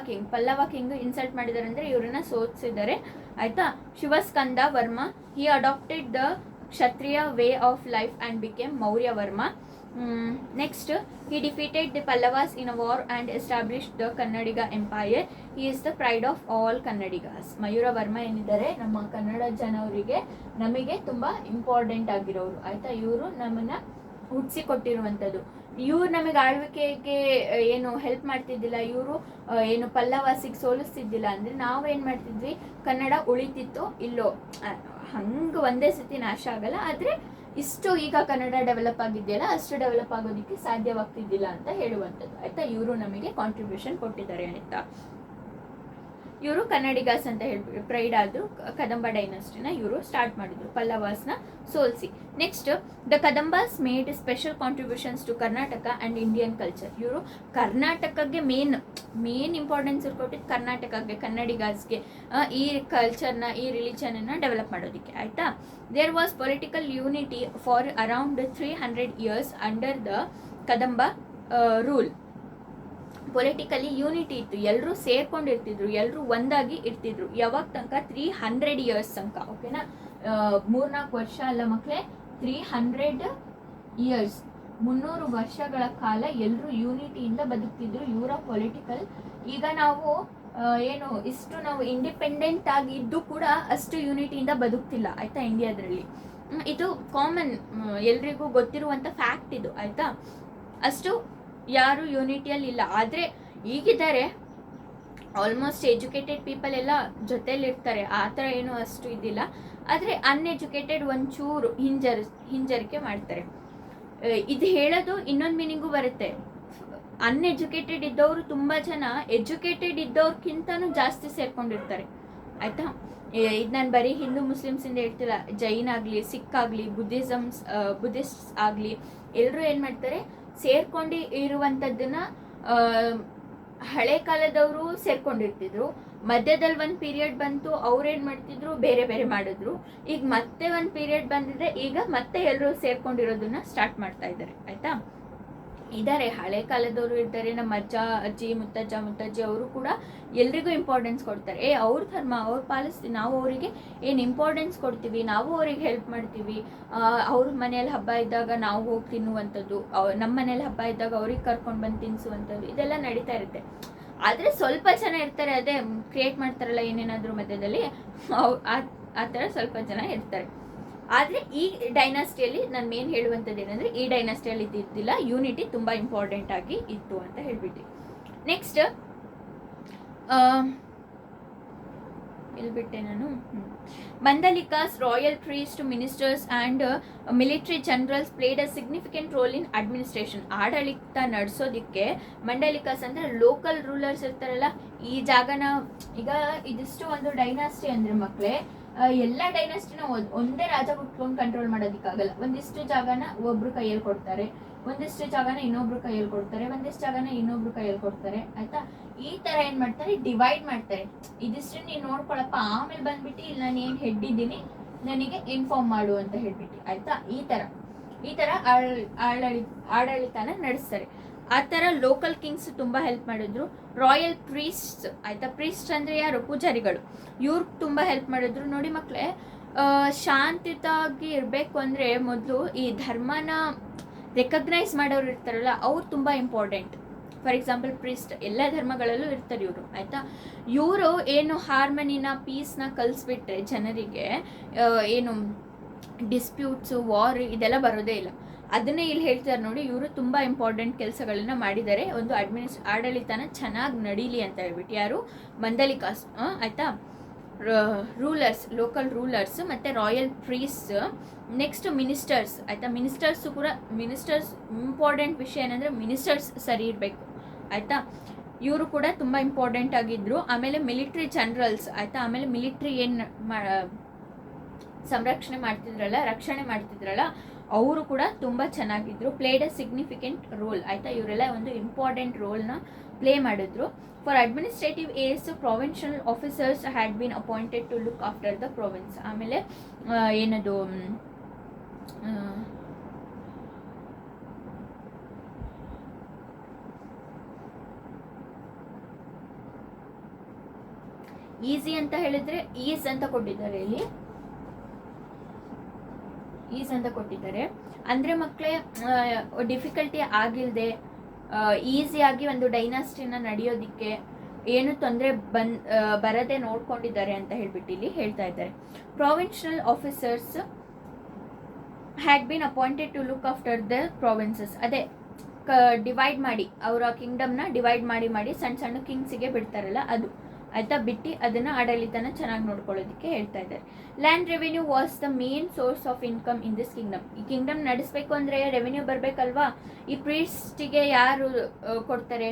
king insult ಮಾಡಿದ್ದಾರೆ ಅಂದರೆ ಇವರನ್ನ ಸೋತಿಸಿದ್ದಾರೆ. ಆಯ್ತಾ, Shivaskanda Varma. He adapted the Kshatriya way of life and became Mayura Varma. Next he defeated the Pallavas in a war and established the Kannadiga empire. He is the pride of all Kannadigas. Mayura Varma ಏನಿದ್ದಾರೆ ನಮ್ಮ ಕನ್ನಡ ಜನವರಿಗೆ ನಮಗೆ ತುಂಬ important ಆಗಿರೋರು. ಆಯಿತಾ, ಇವರು ನಮ್ಮನ್ನು ಹುಟ್ಟಿಸಿಕೊಟ್ಟಿರುವಂಥದ್ದು. ಇವ್ರು ನಮಗೆ ಆಳ್ವಿಕೆಗೆ ಏನು ಹೆಲ್ಪ್ ಮಾಡ್ತಿದ್ದಿಲ್ಲ, ಇವರು ಏನು ಪಲ್ಲವಾಸಿಗೆ ಸೋಲಿಸ್ತಿದ್ದಿಲ್ಲ ಅಂದರೆ ನಾವೇನು ಮಾಡ್ತಿದ್ವಿ, ಕನ್ನಡ ಉಳಿತಿತ್ತು ಇಲ್ಲೋ, ಹಂಗೆ ಒಂದೇ ಸತಿ ನಾಶ ಆಗಲ್ಲ. ಆದರೆ ಇಷ್ಟು ಈಗ ಕನ್ನಡ ಡೆವಲಪ್ ಆಗಿದೆಯಲ್ಲ, ಅಷ್ಟು ಡೆವಲಪ್ ಆಗೋದಕ್ಕೆ ಸಾಧ್ಯವಾಗ್ತಿದ್ದಿಲ್ಲ ಅಂತ ಹೇಳುವಂಥದ್ದು. ಆಯಿತಾ, ಇವರು ನಮಗೆ ಕಾಂಟ್ರಿಬ್ಯೂಷನ್ ಕೊಟ್ಟಿದ್ದಾರೆ. ಆಯಿತಾ, ಇವರು ಕನ್ನಡಿಗಾಸ್ ಅಂತ ಹೇಳ್ಬಿಟ್ಟು ಪ್ರೈಡ್ ಆದ್ರು ಕದಂಬ ಡೈನಾಸ್ಟಿನ ಇವರು ಸ್ಟಾರ್ಟ್ ಮಾಡಿದ್ರು ಪಲ್ಲವಾಸ್ನ ಸೋಲ್ಸಿ. Next the Kadambas made special contributions to Karnataka and Indian culture. ಇವರು ಕರ್ನಾಟಕಕ್ಕೆ ಮೇನ್ ಇಂಪಾರ್ಟೆನ್ಸ್ ಕೊಟ್ಟಿದ್ದು ಕರ್ನಾಟಕಕ್ಕೆ, ಕನ್ನಡಿಗಾಸ್ಗೆ ಈ ಕಲ್ಚರ್ನ ಈ ರಿಲಿಜನ್ನ ಡೆವಲಪ್ ಮಾಡೋದಕ್ಕೆ. ಆಯಿತಾ. There was political unity for around 300 years under the Kadamba rule. Politically unity ಇತ್ತು, ಎಲ್ಲರೂ ಸೇರ್ಕೊಂಡಿರ್ತಿದ್ರು, ಎಲ್ಲರೂ ಒಂದಾಗಿ ಇರ್ತಿದ್ರು. ಯಾವಾಗ ತನಕ 300 years ತನಕ. ಓಕೆನಾ, 3-4 ವರ್ಷ ಅಲ್ಲ ಮಕ್ಕಳೇ, 300 years, 300 ವರ್ಷಗಳ ಕಾಲ ಎಲ್ಲರೂ ಯೂನಿಟಿಯಿಂದ ಬದುಕ್ತಿದ್ರು. ಇವರ ಪೊಲಿಟಿಕಲ್. ಈಗ ನಾವು ಏನು ಇಷ್ಟು ನಾವು ಇಂಡಿಪೆಂಡೆಂಟ್ ಆಗಿ ಇದ್ದು ಕೂಡ ಅಷ್ಟು ಯೂನಿಟಿಯಿಂದ ಬದುಕ್ತಿಲ್ಲ. ಆಯ್ತಾ, ಇಂಡಿಯಾದ್ರಲ್ಲಿ ಇದು ಕಾಮನ್, ಎಲ್ರಿಗೂ ಗೊತ್ತಿರುವಂಥ ಫ್ಯಾಕ್ಟ್ ಇದು. ಆಯ್ತಾ, ಅಷ್ಟು ಯಾರು ಯೂನಿಟಿಯಲ್ಲಿ ಇಲ್ಲ. ಆದರೆ ಈಗಿದ್ದಾರೆ, ಆಲ್ಮೋಸ್ಟ್ ಎಜುಕೇಟೆಡ್ ಪೀಪಲ್ ಎಲ್ಲ ಜೊತೆಲಿರ್ತಾರೆ, ಆ ಥರ ಏನು ಅಷ್ಟು ಇದಿಲ್ಲ. ಆದರೆ ಅನ್ಎಜುಕೇಟೆಡ್ ಒಂಚೂರು ಹಿಂಜರಿಕೆ ಮಾಡ್ತಾರೆ. ಇದು ಹೇಳೋದು ಇನ್ನೊಂದು ಮೀನಿಂಗು ಬರುತ್ತೆ. ಅನ್ಎಜುಕೇಟೆಡ್ ಇದ್ದವರು ತುಂಬ ಜನ ಎಜುಕೇಟೆಡ್ ಇದ್ದವ್ರಿಗಿಂತನೂ ಜಾಸ್ತಿ ಸೇರ್ಕೊಂಡಿರ್ತಾರೆ. ಆಯಿತಾ, ಇದು ನಾನು ಬರೀ ಹಿಂದೂ ಮುಸ್ಲಿಮ್ಸಿಂದ ಹೇಳ್ತಿಲ್ಲ, ಜೈನ್ ಆಗಲಿ, ಸಿಖ್ ಆಗಲಿ, ಬುದ್ಧಿಸ್ಟ್ ಆಗಲಿ, ಎಲ್ಲರೂ ಏನು ಮಾಡ್ತಾರೆ, ಸೇರ್ಕೊಂಡು ಇರುವಂಥದ್ದನ್ನ ಹಳೆ ಕಾಲದವರು ಸೇರ್ಕೊಂಡಿರ್ತಿದ್ರು. ಮಧ್ಯದಲ್ಲಿ ಒಂದು ಪೀರಿಯಡ್ ಬಂತು, ಅವ್ರೇನು ಮಾಡ್ತಿದ್ರು, ಬೇರೆ ಬೇರೆ ಮಾಡಿದ್ರು. ಈಗ ಮತ್ತೆ ಒಂದು ಪೀರಿಯಡ್ ಬಂದಿದೆ, ಈಗ ಮತ್ತೆ ಎಲ್ಲರೂ ಸೇರ್ಕೊಂಡಿರೋದನ್ನ ಸ್ಟಾರ್ಟ್ ಮಾಡ್ತಾ ಇದ್ದಾರೆ. ಆಯಿತಾ, ಇದ್ದಾರೆ ಹಳೆ ಕಾಲದವರು ಇರ್ತಾರೆ, ನಮ್ಮ ಅಜ್ಜ ಅಜ್ಜಿ ಮುತ್ತಜ್ಜಿ ಅವರು ಕೂಡ ಎಲ್ರಿಗೂ ಇಂಪಾರ್ಟೆನ್ಸ್ ಕೊಡ್ತಾರೆ. ಅವ್ರ ಧರ್ಮ ಅವ್ರು ಪಾಲಿಸ್ತೀವಿ, ನಾವು ಅವರಿಗೆ ಏನು ಇಂಪಾರ್ಟೆನ್ಸ್ ಕೊಡ್ತೀವಿ, ನಾವು ಅವ್ರಿಗೆ ಹೆಲ್ಪ್ ಮಾಡ್ತೀವಿ. ಅವ್ರ ಮನೇಲಿ ಹಬ್ಬ ಇದ್ದಾಗ ನಾವು ಹೋಗಿ ತಿನ್ನುವಂಥದ್ದು, ನಮ್ಮ ಮನೇಲಿ ಹಬ್ಬ ಇದ್ದಾಗ ಅವ್ರಿಗೆ ಕರ್ಕೊಂಡು ಬಂದು ತಿನ್ನಿಸುವಂಥದ್ದು, ಇದೆಲ್ಲ ನಡೀತಾ ಇರುತ್ತೆ. ಆದರೆ ಸ್ವಲ್ಪ ಜನ ಇರ್ತಾರೆ, ಅದೇ ಕ್ರಿಯೇಟ್ ಮಾಡ್ತಾರಲ್ಲ ಏನೇನಾದರೂ ಮಧ್ಯದಲ್ಲಿ, ಆ ಥರ ಸ್ವಲ್ಪ ಜನ ಇರ್ತಾರೆ. ಆದರೆ ಈ ಡೈನಾಸ್ಟಿಯಲ್ಲಿ ನಾನು ಮೇನ್ ಹೇಳುವಂಥದ್ದು ಏನಂದರೆ, ಈ ಡೈನಾಸ್ಟಿಯಲ್ಲಿ ಇದ್ದಿದ್ದಿಲ್ಲ, ಯೂನಿಟಿ ತುಂಬ ಇಂಪಾರ್ಟೆಂಟ್ ಆಗಿ ಇತ್ತು ಅಂತ ಹೇಳ್ಬಿಟ್ಟು. ನೆಕ್ಸ್ಟ್ ಎಲ್ಬಿಟ್ಟೆ ನಾನು, Mandalikas royal priest, ministers and military generals played a significant role in administration. ಆಡಳಿತ ನಡೆಸೋದಕ್ಕೆ ಮಂಡಲಿಕಾಸ್ ಅಂದರೆ ಲೋಕಲ್ ರೂಲರ್ಸ್ ಇರ್ತಾರಲ್ಲ, ಈ ಜಾಗನ ಈಗ ಇದಿಷ್ಟು ಒಂದು ಡೈನಾಸ್ಟಿ ಅಂದರೆ ಮಕ್ಕಳೇ, ಎಲ್ಲ ಡೈನಾಸ್ಟಿನ ಒಂದೇ ರಾಜ ಕುತ್ಕೊಂಡು ಕಂಟ್ರೋಲ್ ಮಾಡೋದಕ್ಕಾಗಲ್ಲ. ಒಂದಿಷ್ಟು ಜಾಗನ ಒಬ್ರು ಕೈಯಲ್ಲಿ ಕೊಡ್ತಾರೆ, ಒಂದಿಷ್ಟು ಜಾಗನ ಇನ್ನೊಬ್ರು ಕೈಯಲ್ಲಿ ಕೊಡ್ತಾರೆ, ಒಂದಿಷ್ಟು ಜಾಗನ ಇನ್ನೊಬ್ರು ಕೈಯಲ್ಲಿ ಕೊಡ್ತಾರೆ. ಆಯ್ತಾ, ಈ ತರ ಏನ್ ಮಾಡ್ತಾರೆ, ಡಿವೈಡ್ ಮಾಡ್ತಾರೆ. ಇದಿಷ್ಟು ನೀನು ನೋಡ್ಕೊಳಪ್ಪ, ಆಮೇಲೆ ಬಂದ್ಬಿಟ್ಟು ಇಲ್ಲಿ ನಾನು ಏನ್ ಹೆಡ್ ಇದ್ದೀನಿ ನನಗೆ ಇನ್ಫಾರ್ಮ್ ಮಾಡು ಅಂತ ಹೇಳ್ಬಿಟ್ಟು. ಆಯ್ತಾ, ಈ ತರ ಆಡಳಿತನ ನಡೆಸ್ತಾರೆ. ಆ ಥರ ಲೋಕಲ್ ಕಿಂಗ್ಸ್ ತುಂಬ ಹೆಲ್ಪ್ ಮಾಡಿದ್ರು. ರಾಯಲ್ ಪ್ರೀಸ್ಟ್, ಆಯಿತಾ, ಪ್ರೀಸ್ಟ್ ಅಂದರೆ ಯಾರು, ಪೂಜಾರಿಗಳು, ಇವ್ರು ತುಂಬ ಹೆಲ್ಪ್ ಮಾಡಿದ್ರು. ನೋಡಿ ಮಕ್ಕಳೇ, ಶಾಂತಿಯುತವಾಗಿ ಇರಬೇಕು ಅಂದರೆ ಮೊದಲು ಈ ಧರ್ಮನ ರೆಕಗ್ನೈಸ್ ಮಾಡೋರು ಇರ್ತಾರಲ್ಲ, ಅವ್ರು ತುಂಬ ಇಂಪಾರ್ಟೆಂಟ್. ಫಾರ್ ಎಕ್ಸಾಂಪಲ್ ಪ್ರೀಸ್ಟ್ ಎಲ್ಲ ಧರ್ಮಗಳಲ್ಲೂ ಇರ್ತಾರೆ ಇವರು. ಆಯಿತಾ, ಇವರು ಏನು ಹಾರ್ಮನಿನ ಪೀಸ್ನ ಕಲಿಸ್ಬಿಟ್ರೆ ಜನರಿಗೆ ಏನು ಡಿಸ್ಪ್ಯೂಟ್ಸು ವಾರ್ ಇದೆಲ್ಲ ಬರೋದೇ ಇಲ್ಲ. ಅದನ್ನೇ ಇಲ್ಲಿ ಹೇಳ್ತಾರೆ ನೋಡಿ, ಇವರು ತುಂಬ ಇಂಪಾರ್ಟೆಂಟ್ ಕೆಲಸಗಳನ್ನ ಮಾಡಿದ್ದಾರೆ, ಒಂದು ಆಡಳಿತನ ಚೆನ್ನಾಗಿ ನಡೀಲಿ ಅಂತ ಹೇಳ್ಬಿಟ್ಟು. ಯಾರು, ಮಂದಲಿಕಾಸ್. ಆಯಿತಾ, ರೂಲರ್ಸ್, ಲೋಕಲ್ ರೂಲರ್ಸ್, ಮತ್ತು ರಾಯಲ್ ಪ್ರೀಸ್ಟ್. Next ministers. ಆಯಿತಾ, ಮಿನಿಸ್ಟರ್ಸ್ ಇಂಪಾರ್ಟೆಂಟ್ ವಿಷಯ ಏನಂದರೆ ಮಿನಿಸ್ಟರ್ಸ್ ಸರಿ ಇರಬೇಕು. ಆಯಿತಾ, ಇವರು ಕೂಡ ತುಂಬ ಇಂಪಾರ್ಟೆಂಟ್ ಆಗಿದ್ದರು. ಆಮೇಲೆ ಮಿಲಿಟ್ರಿ ಜನರಲ್ಸ್. ಆಯಿತಾ, ಆಮೇಲೆ ಮಿಲಿಟ್ರಿ ಏನು ರಕ್ಷಣೆ ಮಾಡ್ತಿದ್ರಲ್ಲ ಅವರು ಕೂಡ ತುಂಬ ಚೆನ್ನಾಗಿದ್ರು. Played a significant role. ಆಯಿತಾ, ಇವರೆಲ್ಲ ಒಂದು ಇಂಪಾರ್ಟೆಂಟ್ ರೋಲ್ನ ಪ್ಲೇ ಮಾಡಿದ್ರು. For administrative affairs, provincial officers had been appointed to look after the province. ಆಮೇಲೆ ಏನದು ಈಸಿ ಅಂತ ಹೇಳಿದ್ರೆ ಈಸ್ ಅಂತ ಕೊಟ್ಟಿದ್ದಾರೆ ಇಲ್ಲಿ, ಈಸ್ ಅಂತ ಕೊಟ್ಟಿದ್ದಾರೆ. ಅಂದರೆ ಮಕ್ಕಳೇ, ಡಿಫಿಕಲ್ಟಿ ಆಗಿಲ್ಲದೆ ಈಸಿಯಾಗಿ ಒಂದು ಡೈನಾಸ್ಟಿನ ನಡೆಯೋದಕ್ಕೆ ಏನು ತೊಂದರೆ ಬರದೆ ನೋಡ್ಕೊಂಡಿದ್ದಾರೆ ಅಂತ ಹೇಳ್ಬಿಟ್ಟು ಇಲ್ಲಿ ಹೇಳ್ತಾ ಇದ್ದಾರೆ. Provincial officers had been appointed to look after the provinces. ಅದೇ ಡಿವೈಡ್ ಮಾಡಿ, ಅವರ ಕಿಂಗ್ಡಮ್ನ ಡಿವೈಡ್ ಮಾಡಿ ಸಣ್ಣ ಸಣ್ಣ ಕಿಂಗ್ಸಿಗೆ ಬಿಡ್ತಾರಲ್ಲ ಅದು. ಆಯಿತಾ, ಬಿಟ್ಟು ಅದನ್ನು ಆಡಳಿತನ ಚೆನ್ನಾಗಿ ನೋಡ್ಕೊಳ್ಳೋದಕ್ಕೆ ಹೇಳ್ತಾ ಇದ್ದಾರೆ. Land revenue was the main source of income in this Kingdom. ಈ ಕಿಂಗ್ಡಮ್ ನಡೆಸಬೇಕು ಅಂದರೆ ರೆವೆನ್ಯೂ ಬರಬೇಕಲ್ವಾ. ಈ ಪ್ರೀಸ್ಟಿಗೆ ಯಾರು ಕೊಡ್ತಾರೆ,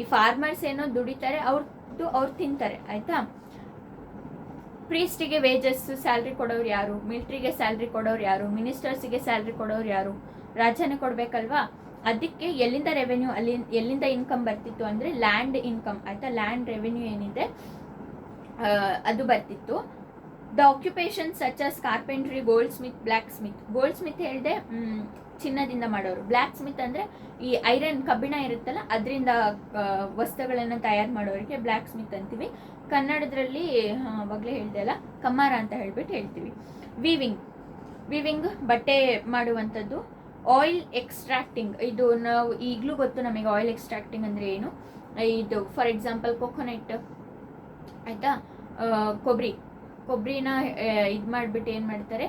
ಈ ಫಾರ್ಮರ್ಸ್ ಏನೋ ದುಡಿತಾರೆ, ಅವ್ರು ಅವ್ರು ತಿಂತಾರೆ ಆಯಿತಾ. ಪ್ರೀಸ್ಟಿಗೆ ವೇಜಸ್ ಸ್ಯಾಲ್ರಿ ಕೊಡೋರು ಯಾರು, ಮಿಲ್ಟ್ರಿಗೆ ಸ್ಯಾಲ್ರಿ ಕೊಡೋರು ಯಾರು, ಮಿನಿಸ್ಟರ್ಸಿಗೆ ಸ್ಯಾಲ್ರಿ ಕೊಡೋರು ಯಾರು, ರಾಜನೇ ಕೊಡಬೇಕಲ್ವಾ. ಅದಕ್ಕೆ ಎಲ್ಲಿಂದ ರೆವೆನ್ಯೂ, ಎಲ್ಲಿಂದ ಇನ್ಕಮ್ ಬರ್ತಿತ್ತು ಅಂದರೆ ಲ್ಯಾಂಡ್ ಇನ್ಕಮ್ ಆಯಿತಾ. ಲ್ಯಾಂಡ್ ರೆವೆನ್ಯೂ ಏನಿದೆ ಅದು ಬರ್ತಿತ್ತು. The occupation such us carpentry, gold Smith, black Smith. Gold Smith ಹೇಳಿದೆ ಚಿನ್ನದಿಂದ ಮಾಡೋರು. ಬ್ಲ್ಯಾಕ್ ಸ್ಮಿತ್ ಅಂದರೆ ಈ ಐರನ್ ಕಬ್ಬಿಣ ಇರುತ್ತಲ್ಲ ಅದರಿಂದ ವಸ್ತುಗಳನ್ನು ತಯಾರು ಮಾಡೋರಿಗೆ ಬ್ಲ್ಯಾಕ್ ಸ್ಮಿತ್ ಅಂತೀವಿ. ಕನ್ನಡದಲ್ಲಿ ಅವಾಗಲೇ ಹೇಳಿದೆ ಅಲ್ಲ, ಕಮ್ಮಾರ ಅಂತ ಹೇಳ್ತೀವಿ. ವಿವಿಂಗ್ ಬಟ್ಟೆ ಮಾಡುವಂಥದ್ದು. ಆಯಿಲ್ ಎಕ್ಸ್ಟ್ರಾಕ್ಟಿಂಗ್, ಇದು ನಾವು ಈಗಲೂ ಗೊತ್ತು ನಮಗೆ ಆಯಿಲ್ ಎಕ್ಸ್ಟ್ರಾಕ್ಟಿಂಗ್ ಅಂದರೆ ಏನು. ಇದು ಫಾರ್ ಎಕ್ಸಾಂಪಲ್ ಕೊಕೊನೆಟ್ ಆಯಿತಾ, ಕೊಬ್ಬರಿನ ಇದು ಮಾಡಿಬಿಟ್ಟು ಏನು ಮಾಡ್ತಾರೆ,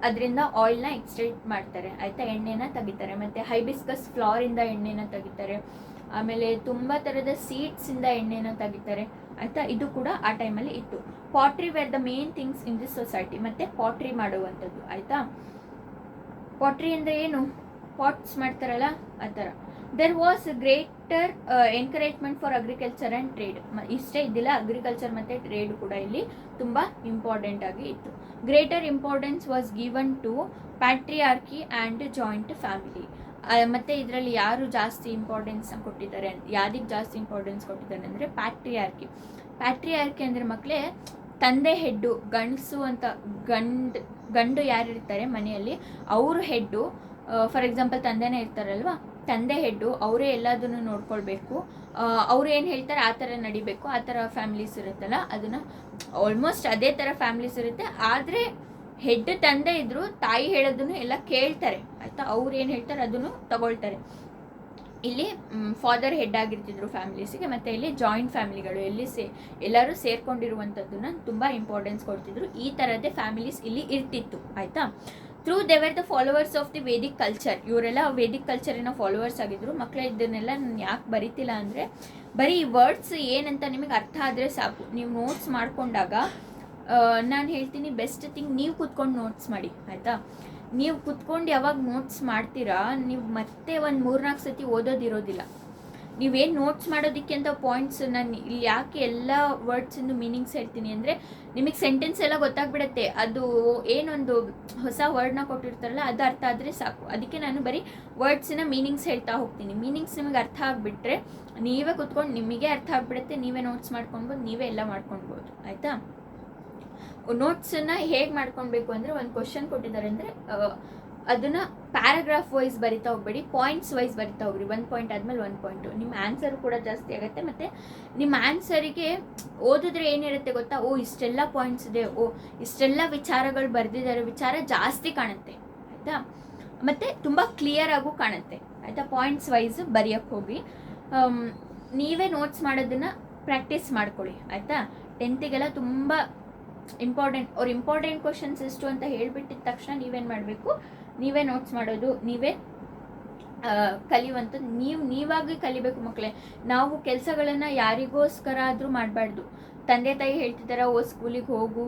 ಅದರಿಂದ ಆಯಿಲ್ನ ಎಕ್ಸ್ಟ್ರಾಕ್ಟ್ ಮಾಡ್ತಾರೆ ಆಯಿತಾ, ಎಣ್ಣೆನ ತೆಗಿತಾರೆ. ಮತ್ತು ಹೈಬಿಸ್ಕಸ್ ಫ್ಲವರಿಂದ ಎಣ್ಣೆನ ತೆಗಿತಾರೆ. ಆಮೇಲೆ ತುಂಬ ಥರದ ಸೀಡ್ಸಿಂದ ಎಣ್ಣೆನ ತೆಗಿತಾರೆ ಆಯಿತಾ. ಇದು ಕೂಡ ಆ ಟೈಮಲ್ಲಿ ಇತ್ತು. Pottery were the main things in this society. ಮತ್ತು ಪಾಟ್ರಿ ಮಾಡುವಂಥದ್ದು ಆಯಿತಾ. ಪಾಟ್ರಿ ಅಂದರೆ ಏನು, ಪಾಟ್ಸ್ ಮಾಡ್ತಾರಲ್ಲ ಆ ಥರ. There was greater encouragement for agriculture and trade. ಇಷ್ಟೇ ಇದ್ದಿಲ್ಲ, ಅಗ್ರಿಕಲ್ಚರ್ ಮತ್ತು ಟ್ರೇಡ್ ಕೂಡ ಇಲ್ಲಿ ತುಂಬ ಇಂಪಾರ್ಟೆಂಟ್ ಆಗಿ ಇತ್ತು. Greater importance was given to patriarchy and joint family. ಮತ್ತು ಇದರಲ್ಲಿ ಯಾರು ಜಾಸ್ತಿ ಇಂಪಾರ್ಟೆನ್ಸ್ ಕೊಟ್ಟಿದ್ದಾರೆ, ಯಾರಿಗೆ ಜಾಸ್ತಿ ಇಂಪಾರ್ಟೆನ್ಸ್ ಕೊಟ್ಟಿದ್ದಾರೆ ಅಂದರೆ ಪ್ಯಾಟ್ರಿಯಾರ್ಕಿ ಅಂದರೆ ಮಕ್ಕಳೇ ತಂದೆ ಹೆಡ್ಡು, ಗಂಡಸು ಅಂತ ಗಂಡು ಯಾರಿರ್ತಾರೆ ಮನೆಯಲ್ಲಿ ಅವರು ಹೆಡ್ಡು. ಫಾರ್ ಎಕ್ಸಾಂಪಲ್ ತಂದೆನೇ ಇರ್ತಾರಲ್ವ, ತಂದೆ ಹೆಡ್ಡು, ಅವರೇ ಎಲ್ಲದನ್ನು ನೋಡ್ಕೊಳ್ಬೇಕು. ಅವ್ರು ಏನು ಹೇಳ್ತಾರೆ ಆ ಥರ ನಡಿಬೇಕು. ಆ ಥರ ಫ್ಯಾಮಿಲೀಸ್ ಇರುತ್ತಲ್ಲ, ಅದನ್ನು ಆಲ್ಮೋಸ್ಟ್ ಅದೇ ಥರ ಫ್ಯಾಮಿಲೀಸ್ ಇರುತ್ತೆ. ಆದರೆ ಹೆಡ್ ತಂದೆ ಇದ್ದರೂ ತಾಯಿ ಹೇಳೋದನ್ನು ಎಲ್ಲ ಕೇಳ್ತಾರೆ ಆಯಿತಾ. ಅವ್ರು ಏನು ಹೇಳ್ತಾರೆ ಅದನ್ನು ತಗೊಳ್ತಾರೆ. ಇಲ್ಲಿ ಫಾದರ್ ಹೆಡ್ ಆಗಿರ್ತಿದ್ರು ಫ್ಯಾಮಿಲೀಸಿಗೆ. ಮತ್ತು ಇಲ್ಲಿ ಜಾಯಿಂಟ್ ಫ್ಯಾಮಿಲಿಗಳು ಎಲ್ಲರೂ ಸೇರ್ಕೊಂಡಿರುವಂಥದ್ದನ್ನು ತುಂಬ ಇಂಪಾರ್ಟೆನ್ಸ್ ಕೊಡ್ತಿದ್ರು. ಈ ಥರದ್ದೇ ಫ್ಯಾಮಿಲೀಸ್ ಇಲ್ಲಿ ಇರ್ತಿತ್ತು ಆಯಿತಾ. ಥ್ರೂ ದೇವರ್ the followers of the Vedic culture. ಇವರೆಲ್ಲ ವೇದಿಕ್ ಕಲ್ಚರಿನ ಫಾಲೋವರ್ಸ್ ಆಗಿದ್ರು. ಮಕ್ಕಳೇ ಇದನ್ನೆಲ್ಲ ನಾನು ಯಾಕೆ ಬರೀತಿಲ್ಲ ಅಂದರೆ, ಬರೀ ಈ ವರ್ಡ್ಸ್ ಏನಂತ ನಿಮಗೆ ಅರ್ಥ ಆದರೆ ಸಾಕು. ನೀವು ನೋಟ್ಸ್ ಮಾಡ್ಕೊಂಡಾಗ ನಾನು ಹೇಳ್ತೀನಿ, ಬೆಸ್ಟ್ ಥಿಂಗ್ ನೀವು ಕೂತ್ಕೊಂಡು ನೋಟ್ಸ್ ಮಾಡಿ ಆಯಿತಾ. ನೀವು ಕೂತ್ಕೊಂಡು ಯಾವಾಗ ನೋಟ್ಸ್ ಮಾಡ್ತೀರಾ, ನೀವು ಮತ್ತೆ ಒಂದು 3-4 ಸತಿ ಓದೋದಿರೋದಿಲ್ಲ. ನೀವೇನು ನೋಟ್ಸ್ ಮಾಡೋದಕ್ಕೆ ಅಂತ ಪಾಯಿಂಟ್ಸ್ ನಾನು ಇಲ್ಲಿ ಯಾಕೆ ಎಲ್ಲ ವರ್ಡ್ಸಿಂದು ಮೀನಿಂಗ್ಸ್ ಹೇಳ್ತೀನಿ ಅಂದರೆ, ನಿಮಗೆ ಸೆಂಟೆನ್ಸ್ ಎಲ್ಲ ಗೊತ್ತಾಗ್ಬಿಡುತ್ತೆ. ಅದು ಏನೊಂದು ಹೊಸ ವರ್ಡ್ನ ಕೊಟ್ಟಿರ್ತಾರಲ್ಲ ಅದು ಅರ್ಥ ಆದರೆ ಸಾಕು. ಅದಕ್ಕೆ ನಾನು ಬರೀ ವರ್ಡ್ಸಿನ ಮೀನಿಂಗ್ಸ್ ಹೇಳ್ತಾ ಹೋಗ್ತೀನಿ. ಮೀನಿಂಗ್ಸ್ ನಿಮಗೆ ಅರ್ಥ ಆಗಿಬಿಟ್ರೆ ನೀವೇ ಕೂತ್ಕೊಂಡು ನಿಮಗೆ ಅರ್ಥ ಆಗಿಬಿಡುತ್ತೆ. ನೀವೇ ನೋಟ್ಸ್ ಮಾಡ್ಕೊಳ್ಬೋದು, ನೀವೇ ಎಲ್ಲ ಮಾಡ್ಕೊಳ್ಬೋದು ಆಯಿತಾ. ನೋಟ್ಸನ್ನು ಹೇಗೆ ಮಾಡ್ಕೊಳ್ಬೇಕು ಅಂದರೆ, ಒಂದು ಕ್ವಶನ್ ಕೊಟ್ಟಿದ್ದಾರೆ ಅಂದರೆ ಅದನ್ನು ಪ್ಯಾರಾಗ್ರಾಫ್ ವೈಸ್ ಬರಿತಾ ಹೋಗ್ಬೇಡಿ, ಪಾಯಿಂಟ್ಸ್ ವೈಸ್ ಬರಿತಾ ಹೋಗ್ರಿ. 1 ಪಾಯಿಂಟ್ ಆದಮೇಲೆ 1 ಪಾಯಿಂಟು. ನಿಮ್ಮ ಆನ್ಸರು ಕೂಡ ಜಾಸ್ತಿ ಆಗುತ್ತೆ. ಮತ್ತು ನಿಮ್ಮ ಆನ್ಸರಿಗೆ ಓದಿದ್ರೆ ಏನಿರುತ್ತೆ ಗೊತ್ತಾ, ಇಷ್ಟೆಲ್ಲ ಪಾಯಿಂಟ್ಸ್ ಇದೆ, ಇಷ್ಟೆಲ್ಲ ವಿಚಾರಗಳು ಬರೆದಿದ್ದಾರೆ, ವಿಚಾರ ಜಾಸ್ತಿ ಕಾಣುತ್ತೆ ಆಯಿತಾ. ಮತ್ತು ತುಂಬ ಕ್ಲಿಯರಾಗೂ ಕಾಣುತ್ತೆ ಆಯಿತಾ. ಪಾಯಿಂಟ್ಸ್ ವೈಸ್ ಬರೆಯೋಕ್ಕೆ ಹೋಗಿ ನೀವೇ ನೋಟ್ಸ್ ಮಾಡೋದನ್ನು ಪ್ರಾಕ್ಟೀಸ್ ಮಾಡ್ಕೊಳ್ಳಿ ಆಯಿತಾ. 10ಗೆಲ್ಲ ತುಂಬ ಇಂಪಾರ್ಟೆಂಟ್ ಕ್ವಶನ್ಸ್ ಎಷ್ಟು ಅಂತ ಹೇಳಿಬಿಟ್ಟಿದ ತಕ್ಷಣ ನೀವೇನು ಮಾಡಬೇಕು, ನೀವೇ ನೋಟ್ಸ್ ಮಾಡೋದು, ನೀವೇ ಕಲಿಯುವಂಥದ್ದು, ನೀವಾಗಿ ಕಲಿಬೇಕು ಮಕ್ಕಳೇ. ನಾವು ಕೆಲಸಗಳನ್ನು ಯಾರಿಗೋಸ್ಕರ ಆದರೂ ಮಾಡಬಾರ್ದು. ತಂದೆ ತಾಯಿ ಹೇಳ್ತಿದ್ದಾರೆ ಸ್ಕೂಲಿಗೆ ಹೋಗು,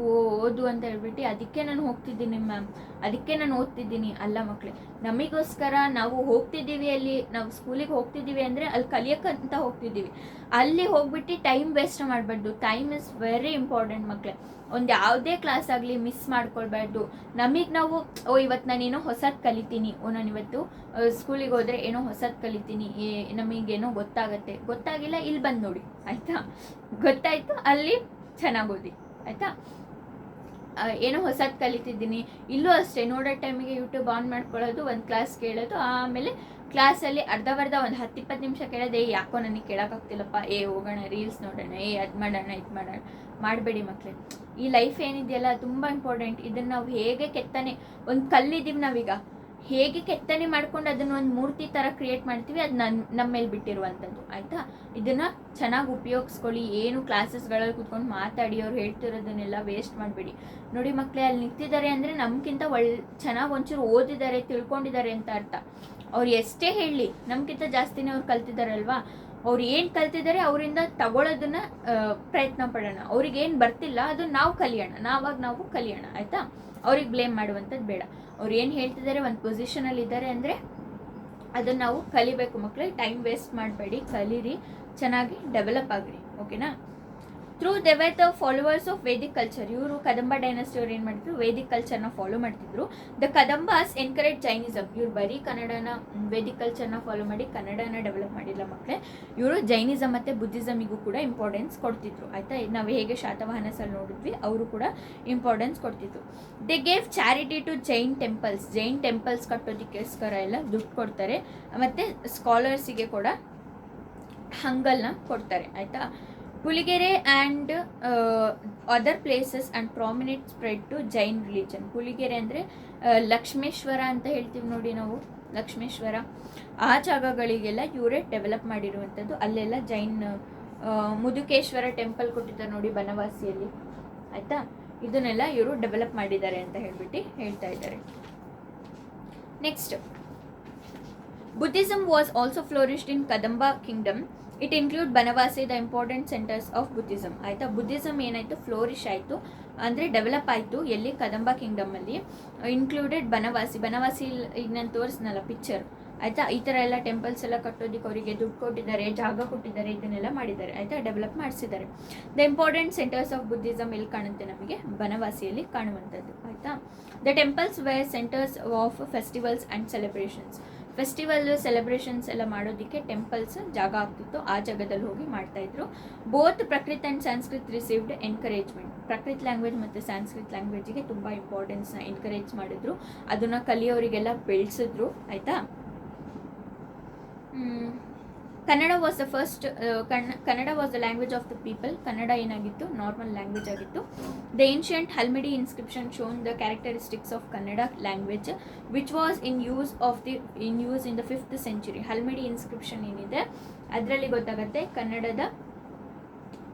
ಓದು ಅಂತ ಹೇಳ್ಬಿಟ್ಟು ಅದಕ್ಕೆ ನಾನು ಹೋಗ್ತಿದ್ದೀನಿ ಮ್ಯಾಮ್, ಅದಕ್ಕೆ ನಾನು ಓದ್ತಿದ್ದೀನಿ. ಅಲ್ಲ ಮಕ್ಕಳೇ, ನಮಗೋಸ್ಕರ ನಾವು ಹೋಗ್ತಿದ್ದೀವಿ. ಅಲ್ಲಿ ನಾವು ಸ್ಕೂಲಿಗೆ ಹೋಗ್ತಿದ್ದೀವಿ ಅಂದರೆ ಅಲ್ಲಿ ಕಲಿಯೋಕ್ಕಂತ ಹೋಗ್ತಿದ್ದೀವಿ. ಅಲ್ಲಿ ಹೋಗ್ಬಿಟ್ಟು ಟೈಮ್ ವೇಸ್ಟ್ ಮಾಡಬಾರ್ದು. ಟೈಮ್ ಇಸ್ ವೆರಿ ಇಂಪಾರ್ಟೆಂಟ್ ಮಕ್ಕಳೇ. ಒಂದು ಯಾವುದೇ ಕ್ಲಾಸ್ ಆಗಲಿ ಮಿಸ್ ಮಾಡ್ಕೊಳ್ಬಾರ್ದು. ನಮಗೆ ನಾವು ಇವತ್ತು ನಾನೇನೋ ಹೊಸದು ಕಲಿತೀನಿ, ನಾನು ಇವತ್ತು ಸ್ಕೂಲಿಗೆ ಹೋದರೆ ಏನೋ ಹೊಸದು ಕಲಿತೀನಿ, ನಮಗೇನೋ ಗೊತ್ತಾಗಿಲ್ಲ, ಇಲ್ಲಿ ಬಂದು ನೋಡಿ ಆಯಿತಾ. ಗೊತ್ತಾಯಿತು, ಅಲ್ಲಿ ಚೆನ್ನಾಗಿ ಓದಿ ಆಯಿತಾ. ಏನೋ ಹೊಸದು ಕಲಿತಿದ್ದೀನಿ, ಇಲ್ಲೂ ಅಷ್ಟೇ ನೋಡೋ ಟೈಮಿಗೆ ಯೂಟ್ಯೂಬ್ ಆನ್ ಮಾಡ್ಕೊಳ್ಳೋದು, ಒಂದು ಕ್ಲಾಸ್ ಕೇಳೋದು, ಆಮೇಲೆ ಕ್ಲಾಸಲ್ಲಿ ಅರ್ಧ ಒಂದು 10-20 ನಿಮಿಷ ಕೇಳೋದು. ಯಾಕೋ ನನಗೆ ಕೇಳೋಕ್ಕಾಗ್ತಿಲ್ಲಪ್ಪ, ಹೋಗೋಣ ರೀಲ್ಸ್ ನೋಡೋಣ, ಅದು ಮಾಡೋಣ ಇದು ಮಾಡೋಣ. ಮಾಡಬೇಡಿ ಮಕ್ಕಳೇ. ಈ ಲೈಫ್ ಏನಿದೆಯಲ್ಲ ತುಂಬ ಇಂಪಾರ್ಟೆಂಟ್. ಇದನ್ನು ನಾವು ಹೇಗೆ ಕೆತ್ತನೆ, ಒಂದು ಕಲ್ಲಿದ್ದೀವಿ ನಾವೀಗ, ಹೇಗೆ ಕೆತ್ತನೆ ಮಾಡ್ಕೊಂಡು ಅದನ್ನು ಒಂದು ಮೂರ್ತಿ ಥರ ಕ್ರಿಯೇಟ್ ಮಾಡ್ತೀವಿ, ಅದು ನಮ್ಮ ಮೇಲೆ ಬಿಟ್ಟಿರುವಂಥದ್ದು ಆಯಿತಾ. ಇದನ್ನು ಚೆನ್ನಾಗಿ ಉಪಯೋಗಿಸ್ಕೊಳ್ಳಿ. ಏನು ಕ್ಲಾಸಸ್ಗಳಲ್ಲಿ ಕೂತ್ಕೊಂಡು ಮಾತಾಡಿ ಅವ್ರು ಹೇಳ್ತಿರೋದನ್ನೆಲ್ಲ ವೇಸ್ಟ್ ಮಾಡಬೇಡಿ. ನೋಡಿ ಮಕ್ಕಳೇ, ಅಲ್ಲಿ ನಿಂತಿದ್ದಾರೆ ಅಂದರೆ ನಮ್ಗಿಂತ ಚೆನ್ನಾಗಿ ಒಂಚೂರು ಓದಿದ್ದಾರೆ, ತಿಳ್ಕೊಂಡಿದ್ದಾರೆ ಅಂತ ಅರ್ಥ. ಅವ್ರು ಎಷ್ಟೇ ಹೇಳಲಿ, ನಮ್ಗಿಂತ ಜಾಸ್ತಿನೇ ಅವ್ರು ಕಲ್ತಿದ್ದಾರಲ್ವಾ. ಅವ್ರು ಏನು ಕಲ್ತಿದ್ದಾರೆ ಅವರಿಂದ ತಗೊಳ್ಳೋದನ್ನ ಪ್ರಯತ್ನ ಪಡೋಣ. ಅವ್ರಿಗೇನು ಬರ್ತಿಲ್ಲ ಅದು ನಾವು ಕಲಿಯೋಣ ಆಯಿತಾ. ಅವ್ರಿಗೆ ಬ್ಲೇಮ್ ಮಾಡುವಂಥದ್ದು ಬೇಡ. ಅವ್ರು ಏನು ಹೇಳ್ತಿದ್ದಾರೆ, ಒಂದು ಪೊಸಿಷನಲ್ಲಿ ಇದ್ದಾರೆ ಅಂದರೆ ಅದನ್ನು ನಾವು ಕಲಿಬೇಕು ಮಕ್ಕಳೇ. ಟೈಮ್ ವೇಸ್ಟ್ ಮಾಡಬೇಡಿ, ಕಲೀರಿ, ಚೆನ್ನಾಗಿ ಡೆವಲಪ್ ಆಗಿರಿ. ಓಕೆನಾ. Through they were the followers of Vedic culture. ಇವರು ಕದಂಬ ಡೈನಸ್ಟಿ ಅವ್ರು ಏನು ಮಾಡ್ತಿದ್ರು, ವೇದಿಕ್ ಕಲ್ಚರ್ನ ಫಾಲೋ ಮಾಡ್ತಿದ್ರು. The Kadambas encourage Jainism. ಇವ್ರು ಬರೀ ಕನ್ನಡನ ವೇದಿಕ್ ಕಲ್ಚರ್ನ ಫಾಲೋ ಮಾಡಿ ಕನ್ನಡನ ಡೆವಲಪ್ ಮಾಡಿಲ್ಲ ಮಕ್ಕಳೇ. ಇವರು ಜೈನಿಸಮ್ ಮತ್ತು ಬುದ್ಧಿಸಮಿಗೂ ಕೂಡ ಇಂಪಾರ್ಟೆನ್ಸ್ ಕೊಡ್ತಿದ್ರು ಆಯಿತಾ. ನಾವು ಹೇಗೆ ಶಾತವಾಹನಸಲ್ಲಿ ನೋಡಿದ್ವಿ, ಅವರು ಕೂಡ ಇಂಪಾರ್ಟೆನ್ಸ್ ಕೊಡ್ತಿದ್ರು. They gave charity to Jain temples. Jain temples ಕಟ್ಟೋದಕ್ಕೋಸ್ಕರ ಎಲ್ಲ ದುಡ್ಡು ಕೊಡ್ತಾರೆ, ಮತ್ತು ಸ್ಕಾಲರ್ಸಿಗೆ ಕೂಡ ಹಂಗಲ್ನ ಕೊಡ್ತಾರೆ ಆಯಿತಾ. Puligere and other places and prominent spread to Jain religion. Puligere ಅಂದರೆ ಲಕ್ಷ್ಮೇಶ್ವರ ಅಂತ ಹೇಳ್ತೀವಿ ನೋಡಿ ನಾವು, ಲಕ್ಷ್ಮೇಶ್ವರ ಆ ಜಾಗಗಳಿಗೆಲ್ಲ ಇವರೇ ಡೆವಲಪ್ ಮಾಡಿರುವಂಥದ್ದು. ಅಲ್ಲೆಲ್ಲ ಜೈನ್ ಮುದುಕೇಶ್ವರ ಟೆಂಪಲ್ ಕೊಟ್ಟಿದ್ದಾರೆ ನೋಡಿ ಬನವಾಸಿಯಲ್ಲಿ ಆಯಿತಾ. ಇದನ್ನೆಲ್ಲ ಇವರು ಡೆವಲಪ್ ಮಾಡಿದ್ದಾರೆ ಅಂತ ಹೇಳ್ತಾ ಇದ್ದಾರೆ. Next, Buddhism was also flourished in Kadamba kingdom. It include Banavasi the important centres of Buddhism ಆಯಿತಾ. ಬುದ್ಧಿಸಮ್ ಏನಾಯಿತು, ಫ್ಲೋರಿಶ್ ಆಯಿತು ಅಂದರೆ ಡೆವಲಪ್ ಆಯಿತು ಎಲ್ಲಿ, ಕದಂಬ ಕಿಂಗ್ಡಮಲ್ಲಿ. ಇನ್ಕ್ಲೂಡೆಡ್ ಬನವಾಸಿ. ಬನವಾಸಿ ಈಗ ನಾನು ತೋರಿಸ್ನಲ್ಲ ಪಿಕ್ಚರ್ ಆಯಿತಾ. ಈ ಥರ ಎಲ್ಲ ಟೆಂಪಲ್ಸ್ ಎಲ್ಲ ಕಟ್ಟೋದಕ್ಕೆ ಅವರಿಗೆ ದುಡ್ಡು ಕೊಟ್ಟಿದ್ದಾರೆ, ಜಾಗ ಕೊಟ್ಟಿದ್ದಾರೆ, ಇದನ್ನೆಲ್ಲ ಮಾಡಿದ್ದಾರೆ ಆಯಿತಾ, ಡೆವಲಪ್ ಮಾಡಿಸಿದ್ದಾರೆ. The important centres of Buddhism ಎಲ್ಲಿ ಕಾಣುತ್ತೆ ನಮಗೆ, ಬನವಾಸಿಯಲ್ಲಿ ಕಾಣುವಂಥದ್ದು ಆಯಿತಾ. The temples were centres of festivals and celebrations. Festival celebrations ಎಲ್ಲ ಮಾಡೋದಕ್ಕೆ ಟೆಂಪಲ್ಸ್ ಜಾಗ ಆಗ್ತಿತ್ತು, ಆ ಜಾಗದಲ್ಲಿ ಹೋಗಿ ಮಾಡ್ತಾಯಿದ್ರು. Both Prakrit and Sanskrit received encouragement. Prakrit language ಮತ್ತು ಸಂಸ್ಕೃತ್ ಲ್ಯಾಂಗ್ವೇಜಿಗೆ ತುಂಬ ಇಂಪಾರ್ಟೆನ್ಸ್ನ ಎನ್ಕರೇಜ್ ಮಾಡಿದ್ರು, ಅದನ್ನು ಕಲಿಯೋರಿಗೆಲ್ಲ ಬೆಳೆಸಿದ್ರು ಆಯಿತಾ. Kannada was the first Kannada was the language of the people. Kannada ಏನಾಗಿತ್ತು, ನಾರ್ಮಲ್ ಲ್ಯಾಂಗ್ವೇಜ್ ಆಗಿತ್ತು. The ancient Halmidi inscription shown the characteristics of Kannada language which was in use in the 5th century. Halmidi inscription ಏನಿದೆ ಅದರಲ್ಲಿ ಗೊತ್ತಾಗುತ್ತೆ ಕನ್ನಡದ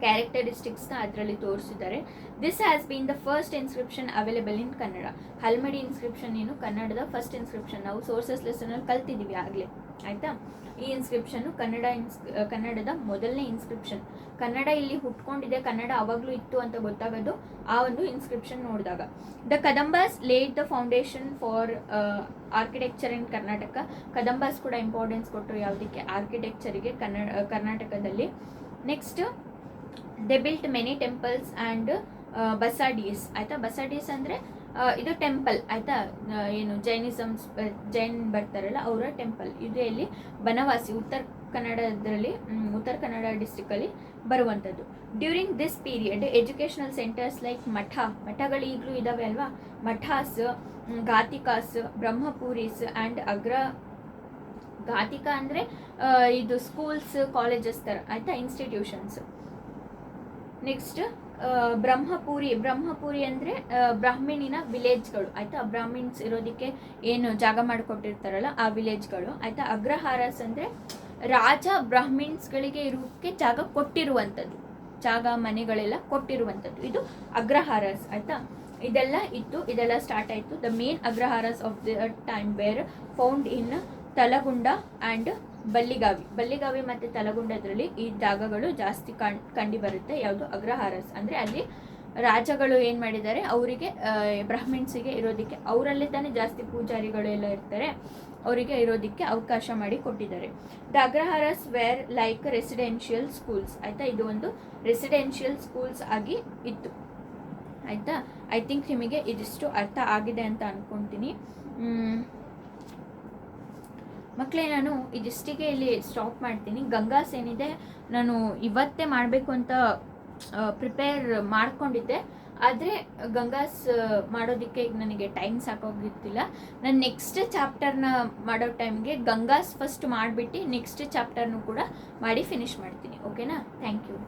ಕ್ಯಾರೆಕ್ಟರಿಸ್ಟಿಕ್ಸ್ನ ಅದರಲ್ಲಿ ತೋರಿಸಿದ್ದಾರೆ. This has been the first inscription available in Kannada. Halmidi inscription ಏನು, ಕನ್ನಡದ ಫಸ್ಟ್ ಇನ್ಸ್ಕ್ರಿಪ್ಷನ್. ನಾವು ಸೋರ್ಸಸ್ ಲೆಸನಲ್ಲಿ ಕಲ್ತಿದ್ದೀವಿ ಆಗಲೇ ಆಯಿತಾ. ಈ ಇನ್ಸ್ಕ್ರಿಪ್ಷನ್ನು ಕನ್ನಡದ ಮೊದಲನೇ ಇನ್ಸ್ಕ್ರಿಪ್ಷನ್. ಕನ್ನಡ ಇಲ್ಲಿ ಹುಟ್ಕೊಂಡಿದೆ, ಕನ್ನಡ ಆವಾಗಲೂ ಇತ್ತು ಅಂತ ಗೊತ್ತಾಗೋದು ಆ ಒಂದು ಇನ್ಸ್ಕ್ರಿಪ್ಷನ್ ನೋಡಿದಾಗ. The Kadambas laid the foundation for architecture in Karnataka. Kadambas ಕೂಡ ಇಂಪಾರ್ಟೆನ್ಸ್ ಕೊಟ್ಟರು ಯಾವುದಕ್ಕೆ, ಆರ್ಕಿಟೆಕ್ಚರಿಗೆ ಕರ್ನಾಟಕದಲ್ಲಿ. Next, they built many temples and basadis ಆಯಿತಾ. ಬಸಾಡೀಸ್ ಅಂದರೆ ಇದು ಟೆಂಪಲ್ ಆಯಿತಾ, ಏನು ಜೈನ್ ಬರ್ತಾರಲ್ಲ ಅವರ ಟೆಂಪಲ್. ಇದು ಎಲ್ಲಿ, ಬನವಾಸಿ, ಉತ್ತರ ಕನ್ನಡ ಡಿಸ್ಟ್ರಿಕ್ಟಲ್ಲಿ ಬರುವಂಥದ್ದು. During this period educational centres like ಮಠಗಳು ಈಗಲೂ ಇದ್ದಾವೆ ಅಲ್ವಾ, ಮಠಾಸ್, ಘಾತಿಕಾಸ್, ಬ್ರಹ್ಮಪುರೀಸ್ ಆ್ಯಂಡ್ ಘಾತಿಕಾ ಅಂದರೆ ಇದು ಸ್ಕೂಲ್ಸ್, ಕಾಲೇಜಸ್ ಥರ ಆಯಿತಾ, ಇನ್ಸ್ಟಿಟ್ಯೂಷನ್ಸ್. ನೆಕ್ಸ್ಟ್, ಬ್ರಹ್ಮಪುರಿ ಅಂದರೆ ಬ್ರಾಹ್ಮಿಣಿನ ವಿಲೇಜ್ಗಳು ಆಯಿತಾ. ಬ್ರಾಹ್ಮಿಣ್ಸ್ ಇರೋದಕ್ಕೆ ಏನು ಜಾಗ ಮಾಡಿಕೊಟ್ಟಿರ್ತಾರಲ್ಲ ಆ ವಿಲೇಜ್ಗಳು ಆಯಿತಾ. ಅಗ್ರಹಾರಸ್ ಅಂದರೆ ರಾಜ ಬ್ರಾಹ್ಮಿಣ್ಸ್ಗಳಿಗೆ ಇರೋಕ್ಕೆ ಜಾಗ ಕೊಟ್ಟಿರುವಂಥದ್ದು, ಜಾಗ ಮನೆಗಳೆಲ್ಲ ಕೊಟ್ಟಿರುವಂಥದ್ದು, ಇದು ಅಗ್ರಹಾರಸ್ ಆಯಿತಾ. ಇದೆಲ್ಲ ಸ್ಟಾರ್ಟ್ ಆಯಿತು. The main agraharas of the time were found in Talagunda and Balligavi ಮತ್ತು ತಲಗುಂಡದಲ್ಲಿ ಈ ಜಾಗಗಳು ಜಾಸ್ತಿ ಕಂಡು ಬರುತ್ತೆ. ಯಾವುದು, ಅಗ್ರಹಾರಸ್ ಅಂದರೆ ಅಲ್ಲಿ ರಾಜಗಳು ಏನು ಮಾಡಿದ್ದಾರೆ, ಅವರಿಗೆ ಬ್ರಾಹ್ಮಿಣ್ಸಿಗೆ ಇರೋದಕ್ಕೆ, ಅವರಲ್ಲೇ ತಾನೇ ಜಾಸ್ತಿ ಪೂಜಾರಿಗಳು ಎಲ್ಲ ಇರ್ತಾರೆ, ಅವರಿಗೆ ಇರೋದಕ್ಕೆ ಅವಕಾಶ ಮಾಡಿ ಕೊಟ್ಟಿದ್ದಾರೆ. The agraharas were like residential schools ಆಯಿತಾ. ಇದು ಒಂದು ರೆಸಿಡೆನ್ಷಿಯಲ್ ಸ್ಕೂಲ್ಸ್ ಆಗಿ ಇತ್ತು ಆಯಿತಾ. ಐ ಥಿಂಕ್ ನಿಮಗೆ ಇದಿಷ್ಟು ಅರ್ಥ ಆಗಿದೆ ಅಂತ ಅಂದ್ಕೊತೀನಿ ಮಕ್ಕಳೇ. ನಾನು ಇದಿಷ್ಟಿಗೆ ಇಲ್ಲಿ ಸ್ಟಾಪ್ ಮಾಡ್ತೀನಿ. ಗಂಗಾಸ್ ಏನಿದೆ ನಾನು ಇವತ್ತೇ ಮಾಡಬೇಕು ಅಂತ ಪ್ರಿಪೇರ್ ಮಾಡ್ಕೊಂಡಿದ್ದೆ, ಆದರೆ ಗಂಗಾಸ್ ಮಾಡೋದಕ್ಕೆ ನನಗೆ ಟೈಮ್ ಸಾಕಾಗಿರ್ತಿಲ್ಲ. ನಾನು ನೆಕ್ಸ್ಟ್ ಚಾಪ್ಟರ್ನ ಮಾಡೋ ಟೈಮ್ಗೆ ಗಂಗಾಸ್ ಫಸ್ಟ್ ಮಾಡಿಬಿಟ್ಟು ನೆಕ್ಸ್ಟ್ ಚಾಪ್ಟರ್ನು ಕೂಡ ಮಾಡಿ ಫಿನಿಷ್ ಮಾಡ್ತೀನಿ. ಓಕೆನಾ? Thank you.